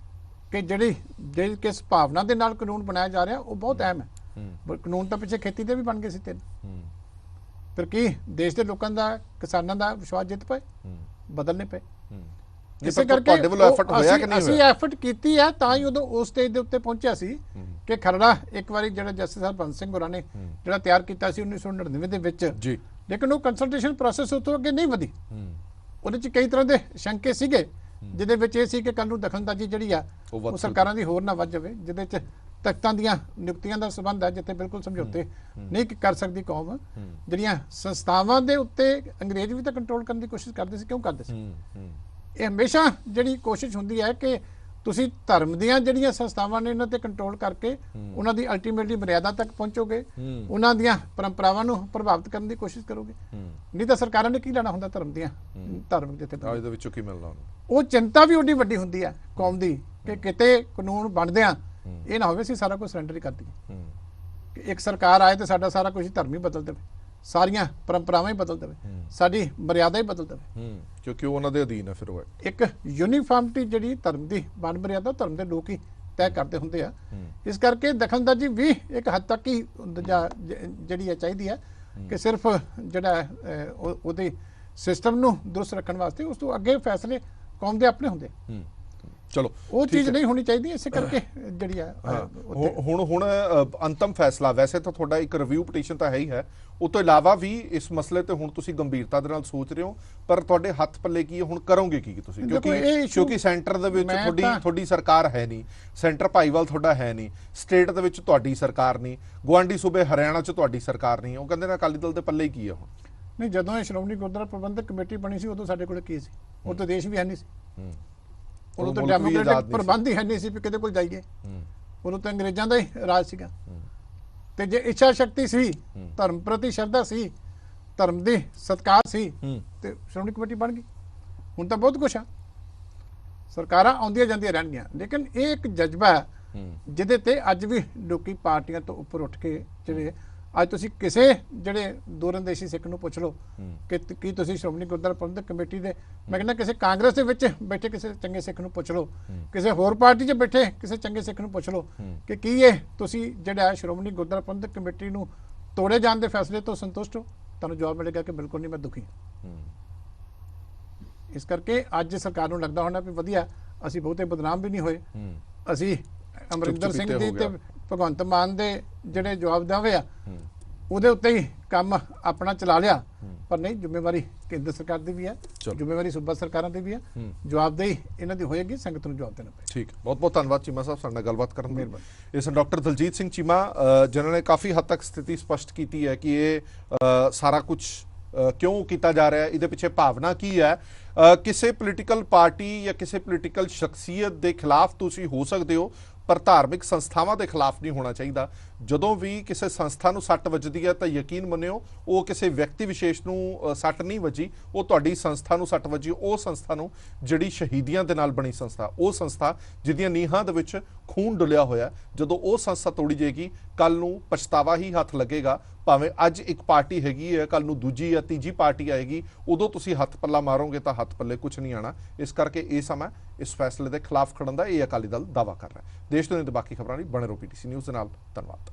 ਕਿ ਜਿਹੜੀ ਕਿਸ ਭਾਵਨਾ ਦੇ ਨਾਲ ਕਾਨੂੰਨ ਬਣਾਇਆ ਜਾ ਰਿਹਾ ਉਹ ਬਹੁਤ ਅਹਿਮ ਹੈ। ਕਾਨੂੰਨ ਤਾਂ ਪਿੱਛੇ ਖੇਤੀ ਦੇ ਵੀ ਬਣ ਗਏ ਸੀ ਤਿੰਨ, ਫਿਰ ਕੀ ਦੇਸ਼ ਦੇ ਲੋਕਾਂ ਦਾ, ਕਿਸਾਨਾਂ ਦਾ ਵਿਸ਼ਵਾਸ ਜਿੱਤ ਪਏ, ਬਦਲਨੇ ਪਏ। ਇਸੇ ਕਰਕੇ ਅਸੀਂ ਐਫਰਟ ਕੀਤੀ ਹੈ ਤਾਂ ਹੀ ਉਦੋਂ ਉਸ ਸਟੇਜ ਦੇ ਉੱਤੇ ਪਹੁੰਚਿਆ ਸੀ ਕਿ ਖਰੜਾ ਇੱਕ ਵਾਰੀ ਜਿਹੜਾ ਜਸਟਿਸ ਹਰਬੰਸ ਸਿੰਘ ਹੋਰਾਂ ਨੇ ਜਿਹੜਾ ਤਿਆਰ ਕੀਤਾ ਸੀ 1999 ਦੇ ਵਿੱਚ, ਲੇਕਿਨ ਉਹ ਕੰਸਲਟੇਸ਼ਨ ਪ੍ਰੋਸੈਸ ਉਤੋਂ ਅੱਗੇ ਨਹੀਂ ਵਧੀ। ਉਹਦੇ 'ਚ ਕਈ ਤਰ੍ਹਾਂ ਦੇ ਸ਼ੰਕੇ ਸੀਗੇ, ਜਿਹਦੇ ਵਿੱਚ ਇਹ ਸੀ ਕਿ ਕੱਲ ਨੂੰ ਦਖਲਅੰਦਾਜ਼ੀ ਜਿਹੜੀ ਆ ਉਹ ਸਰਕਾਰਾਂ ਦੀ ਹੋਰ ਨਾ ਵੱਧ ਜਾਵੇ, ਜਿਹਦੇ 'ਚ ਤਖਤਾਂ ਦੀਆਂ ਨਿਯੁਕਤੀਆਂ ਦਾ ਸੰਬੰਧ ਹੈ, ਜਿੱਥੇ ਬਿਲਕੁਲ ਸਮਝੌਤੇ ਨਹੀਂ ਕਰ ਸਕਦੀ ਕੌਮ। ਜਿਹੜੀਆਂ ਸੰਸਥਾਵਾਂ ਦੇ ਉੱਤੇ ਅੰਗਰੇਜ਼ ਵੀ ਤਾਂ ਕੰਟਰੋਲ ਕਰਨ ਦੀ ਕੋਸ਼ਿਸ਼ ਕਰਦੇ ਸੀ, ਕਿਉਂ ਕਰਦੇ ਸੀ? ਇਹ ਹਮੇਸ਼ਾ ਜਿਹੜੀ ਕੋਸ਼ਿਸ਼ ਹੁੰਦੀ ਹੈ ਕਿ ਤੁਸੀਂ ਧਰਮ ਦੀਆਂ ਜਿਹੜੀਆਂ ਸੰਸਥਾਵਾਂ ਨੇ ਇਹਨਾਂ ਤੇ ਕੰਟਰੋਲ ਕਰਕੇ ਉਹਨਾਂ ਦੀ ਅਲਟੀਮੇਟਲੀ ਮਰਿਆਦਾ ਤੱਕ ਪਹੁੰਚੋਗੇ, ਉਹਨਾਂ ਦੀਆਂ ਪਰੰਪਰਾਵਾਂ ਨੂੰ ਪ੍ਰਭਾਵਿਤ ਕਰਨ ਦੀ ਕੋਸ਼ਿਸ਼ ਕਰੋਗੇ। ਨਹੀਂ ਤਾਂ ਸਰਕਾਰਾਂ ਨੇ ਕੀ ਲੈਣਾ ਹੁੰਦਾ ਧਰਮ ਦੀਆਂ, ਧਾਰਮਿਕ ਜਥੇਬੰਦੀਆਂ ਦੇ ਵਿੱਚੋਂ ਕੀ ਮਿਲਣਾ? ਉਹ ਚਿੰਤਾ ਵੀ ਓਡੀ ਵੱਡੀ ਹੁੰਦੀ ਹੈ ਕੌਮ ਦੀ ਕਿ ਕਿਤੇ ਕਾਨੂੰਨ ਬਣਦਿਆਂ ਇਹ ਨਾ ਹੋਵੇ ਅਸੀਂ ਸਾਰਾ ਕੁਝ ਸਰੈਂਡਰ ਹੀ ਕਰ ਦਈਏ, ਕਿ ਇੱਕ ਸਰਕਾਰ ਆਏ ਤੇ ਸਾਡਾ ਸਾਰਾ ਕੁਝ ਧਰਮ ਹੀ ਬਦਲ ਦੇਵੇ, ਸਾਰੀਆਂ ਪਰੰਪਰਾਵਾਂ ਹੀ ਬਦਲ ਦੇਵੇ, ਸਾਡੀ ਮਰਿਆਦਾ ਹੀ ਬਦਲ ਦੇਵੇ, ਕਿਉਂਕਿ ਉਹਨਾਂ ਦੇ ਅਧੀਨ ਹੈ। ਫਿਰ ਉਹ ਇੱਕ ਯੂਨੀਫਾਰਮਿਟੀ ਜਿਹੜੀ ਧਰਮ ਦੀ ਬਣ ਮਰਿਆਦਾ ਧਰਮ ਦੇ ਲੋਕ ਹੀ ਤੈਅ ਕਰਦੇ ਹੁੰਦੇ ਆ। ਇਸ ਕਰਕੇ ਦਖਲਅੰਦਾਜ਼ੀ ਵੀ ਇੱਕ ਹੱਦ ਤੱਕ ਹੀ ਜਿਹੜੀ ਹੈ ਚਾਹੀਦੀ ਹੈ ਕਿ ਸਿਰਫ ਜਿਹੜਾ ਉਹਦੇ ਸਿਸਟਮ ਨੂੰ ਦਰੁਸਤ ਰੱਖਣ ਵਾਸਤੇ, ਉਸ ਤੋਂ ਅੱਗੇ ਫੈਸਲੇ ਕੌਮ ਦੇ ਆਪਣੇ ਹੁੰਦੇ। ਚਲੋ ਉਹ ਚੀਜ਼ ਨਹੀਂ ਹੋਣੀ ਚਾਹੀਦੀ, ਇਸੇ ਕਰਕੇ ਜਿਹੜੀ ਆ ਹੁਣ ਅੰਤਮ ਫੈਸਲਾ, ਵੈਸੇ ਤਾਂ ਤੁਹਾਡਾ ਇੱਕ ਰਿਵਿਊ ਪਟੀਸ਼ਨ ਤਾਂ ਹੈ ਹੀ ਹੈ, ਉਹ ਤੋਂ ਇਲਾਵਾ ਵੀ ਇਸ ਮਸਲੇ ਤੇ ਹੁਣ ਤੁਸੀਂ ਗੰਭੀਰਤਾ ਦੇ ਨਾਲ ਸੋਚ ਰਹੇ ਹੋ, ਪਰ ਤੁਹਾਡੇ ਹੱਥ ਪੱਲੇ ਕੀ ਹੁਣ ਕਰੋਗੇ ਕੀ ਤੁਸੀਂ? ਕਿਉਂਕਿ ਸੈਂਟਰ ਦੇ ਵਿੱਚ ਤੁਹਾਡੀ ਸਰਕਾਰ ਹੈ ਨਹੀਂ, ਸੈਂਟਰ ਭਾਈਵਾਲ ਤੁਹਾਡਾ ਹੈ ਨਹੀਂ, ਸਟੇਟ ਦੇ ਵਿੱਚ ਤੁਹਾਡੀ ਸਰਕਾਰ ਨਹੀਂ, ਗੁਆਂਢੀ ਸੂਬੇ ਹਰਿਆਣਾ 'ਚ ਤੁਹਾਡੀ ਸਰਕਾਰ ਨਹੀਂ, ਉਹ ਕਹਿੰਦੇ ਨੇ ਅਕਾਲੀ ਦਲ ਦੇ ਪੱਲੇ ਕੀ ਹੈ ਹੁਣ? ਨਹੀਂ, ਜਦੋਂ ਇਹ ਸ਼੍ਰੋਮਣੀ ਗੁਰਦੁਆਰਾ ਪ੍ਰਬੰਧਕ ਕਮੇਟੀ ਬਣੀ ਸੀ ਉਦੋਂ ਸਾਡੇ ਕੋਲ ਕੀ ਸੀ? ਉਦੋਂ ਦੇਸ਼ ਵੀ ਹੈ ਨਹੀਂ ਸੀ, ਉਦੋਂ ਤਾਂ ਡੈਮੋਕ੍ਰੈਟਿਕ ਪ੍ਰਬੰਧ ਹੀ ਹੈ ਨਹੀਂ ਸੀ ਵੀ ਕਿਹਦੇ ਕੋਲ ਜਾਈਏ। ਉਦੋਂ ਤਾਂ ਅੰਗਰੇਜ਼ਾਂ ਦਾ ਹੀ ਰਾਜ ਸੀਗਾ। ਤੇ ਜੇ ਇੱਛਾ ਸ਼ਕਤੀ ਸੀ, ਧਰਮ ਪ੍ਰਤੀ ਸ਼ਰਧਾ ਸੀ, ਧਰਮ ਦੀ ਸਤਿਕਾਰ ਸੀ, ਤੇ ਸ਼੍ਰੋਮਣੀ ਕਮੇਟੀ ਬਣ ਗਈ। ਹੁਣ ਤਾਂ ਬਹੁਤ ਕੁਛ ਆ, ਸਰਕਾਰਾਂ ਆਉਂਦੀਆਂ ਜਾਂਦੀਆਂ ਰਹਿਣਗੀਆਂ, ਲੇਕਿਨ ਇਹ ਇੱਕ ਜਜ਼ਬਾ ਹੈ ਜਿਹਦੇ ਤੇ ਅੱਜ ਵੀ ਲੋਕੀ ਪਾਰਟੀਆਂ ਤੋਂ ਉੱਪਰ ਉੱਠ ਕੇ ਜਿਹੜੇ ਅੱਜ ਤੁਸੀਂ ਕਿਸੇ ਜਿਹੜੇ ਦੂਰਅੰਦੇਸ਼ੀ ਸਿੱਖ ਨੂੰ ਪੁੱਛ ਲਓ ਕਿ ਕੀ ਤੁਸੀਂ ਸ਼੍ਰੋਮਣੀ ਗੁਰਦੁਆਰਾ ਪ੍ਰਬੰਧਕ ਕਮੇਟੀ ਦੇ, ਮੈਂ ਕਹਿੰਦਾ ਕਿਸੇ ਕਾਂਗਰਸ ਦੇ ਵਿੱਚ ਬੈਠੇ ਕਿਸੇ ਚੰਗੇ ਸਿੱਖ ਨੂੰ ਪੁੱਛ ਲਓ, ਕਿਸੇ ਹੋਰ ਪਾਰਟੀ 'ਚ ਬੈਠੇ ਕਿਸੇ ਚੰਗੇ ਸਿੱਖ ਨੂੰ ਪੁੱਛ ਲਓ ਕਿ ਕੀ ਇਹ ਤੁਸੀਂ ਜਿਹੜਾ ਸ਼੍ਰੋਮਣੀ ਗੁਰਦੁਆਰਾ ਪ੍ਰਬੰਧਕ ਕਮੇਟੀ ਨੂੰ ਤੋੜੇ ਜਾਣ ਦੇ ਫੈਸਲੇ ਤੋਂ ਸੰਤੁਸ਼ਟ ਹੋ? ਤੁਹਾਨੂੰ ਜਵਾਬ ਮਿਲੇਗਾ ਕਿ ਬਿਲਕੁਲ ਨਹੀਂ, ਮੈਂ ਦੁਖੀ ਹਾਂ। ਇਸ ਕਰਕੇ ਅੱਜ ਸਰਕਾਰ ਨੂੰ ਲੱਗਦਾ ਹੋਣਾ ਵੀ ਵਧੀਆ ਅਸੀਂ ਬਹੁਤੇ ਬਦਨਾਮ ਵੀ ਨਹੀਂ ਹੋਏ, ਅਸੀਂ ਅਮਰਿੰਦਰ ਸਿੰਘ ਜੀ ਤੇ ਭਗਵੰਤ ਮਾਨ ਦੇ ਜਿਹੜੇ ਜਵਾਬ ਦਾਵੇ ਆ ਉਹਦੇ ਉੱਤੇ ਹੀ ਕੰਮ ਆਪਣਾ ਚਲਾ ਲਿਆ, ਪਰ ਨਹੀਂ, ਜ਼ਿੰਮੇਵਾਰੀ ਕੇਂਦਰ ਸਰਕਾਰ ਦੀ ਵੀ ਹੈ, ਜ਼ਿੰਮੇਵਾਰੀ ਸੂਬਾ ਸਰਕਾਰਾਂ ਦੀ ਵੀ ਹੈ, ਜਵਾਬਦੇਹੀ ਇਹਨਾਂ ਦੀ ਹੋਏਗੀ, ਸੰਗਤ ਨੂੰ ਜਵਾਬ ਦੇਣਾ ਪਏਗਾ। ਠੀਕ, ਬਹੁਤ ਬਹੁਤ ਧੰਨਵਾਦ ਚੀਮਾ ਸਾਹਿਬ ਸਾਡੇ ਨਾਲ ਗੱਲਬਾਤ ਕਰਨ ਲਈ। ਇਸ ਡਾਕਟਰ ਦਲਜੀਤ ਸਿੰਘ ਚੀਮਾ ਜਿਨ੍ਹਾਂ ਨੇ ਕਾਫੀ ਹੱਦ ਤੱਕ ਸਥਿਤੀ ਸਪਸ਼ਟ ਕੀਤੀ ਹੈ ਕਿ ਇਹ ਸਾਰਾ ਕੁਝ ਕਿਉਂ ਕੀਤਾ ਜਾ ਰਿਹਾ ਹੈ, ਇਹਦੇ ਪਿੱਛੇ ਭਾਵਨਾ ਕੀ ਹੈ। ਕਿਸੇ ਪੋਲੀਟੀਕਲ ਪਾਰਟੀ ਜਾਂ ਕਿਸੇ ਪੋਲੀਟੀਕਲ ਸ਼ਖਸੀਅਤ ਦੇ ਖਿਲਾਫ ਤੁਸੀਂ ਹੋ ਸਕਦੇ ਹੋ, ਪਰ ਧਾਰਮਿਕ ਸੰਸਥਾਵਾਂ ਦੇ ਖਿਲਾਫ ਨਹੀਂ ਹੋਣਾ ਚਾਹੀਦਾ। ਜਦੋਂ ਵੀ ਕਿਸੇ ਸੰਸਥਾ ਨੂੰ ਸੱਟ ਵੱਜਦੀ ਹੈ ਤਾਂ ਯਕੀਨ ਮੰਨਿਓ ਉਹ ਕਿਸੇ ਵਿਅਕਤੀ ਵਿਸ਼ੇਸ਼ ਨੂੰ ਸੱਟ ਨਹੀਂ ਵੱਜੀ, ਉਹ ਤੁਹਾਡੀ ਸੰਸਥਾ ਨੂੰ ਸੱਟ ਵੱਜੀ, ਉਹ ਸੰਸਥਾ ਨੂੰ ਜਿਹੜੀ ਸ਼ਹੀਦੀਆਂ ਦੇ ਨਾਲ ਬਣੀ ਸੰਸਥਾ, ਉਹ ਸੰਸਥਾ ਜਿਹਦੀਆਂ ਨੀਹਾਂ ਦੇ ਵਿੱਚ ਖੂਨ ਡੁੱਲਿਆ ਹੋਇਆ, ਜਦੋਂ ਉਹ ਸੰਸਥਾ ਤੋੜੀ ਜਾਏਗੀ ਕੱਲ ਨੂੰ ਪਛਤਾਵਾ ਹੀ ਹੱਥ ਲੱਗੇਗਾ। ਭਾਵੇਂ ਅੱਜ ਇੱਕ ਪਾਰਟੀ ਹੈਗੀ ਹੈ, ਕੱਲ ਨੂੰ ਦੂਜੀ ਜਾਂ ਤੀਜੀ ਪਾਰਟੀ ਆਏਗੀ, ਉਦੋਂ ਤੁਸੀਂ ਹੱਥ ਪੱਲਾ ਮਾਰੋਗੇ ਤਾਂ ਹੱਥ ਪੱਲੇ ਕੁਝ ਨਹੀਂ ਆਣਾ। ਇਸ ਕਰਕੇ ਇਹ ਸਮਾਂ ਇਸ ਫੈਸਲੇ ਦੇ ਖਿਲਾਫ ਖੜਨ ਦਾ ਇਹ ਅਕਾਲੀ ਦਲ ਦਾਅਵਾ ਕਰ ਰਿਹਾ ਹੈ। ਦੇਸ਼ ਦੁਨੀਆ ਦੇ ਬਾਕੀ ਖਬਰਾਂ ਲਈ ਬਣੇ ਰਹੋ PTC ਨਿਊਜ਼ ਦੇ ਨਾਲ। ਧੰਨਵਾਦ।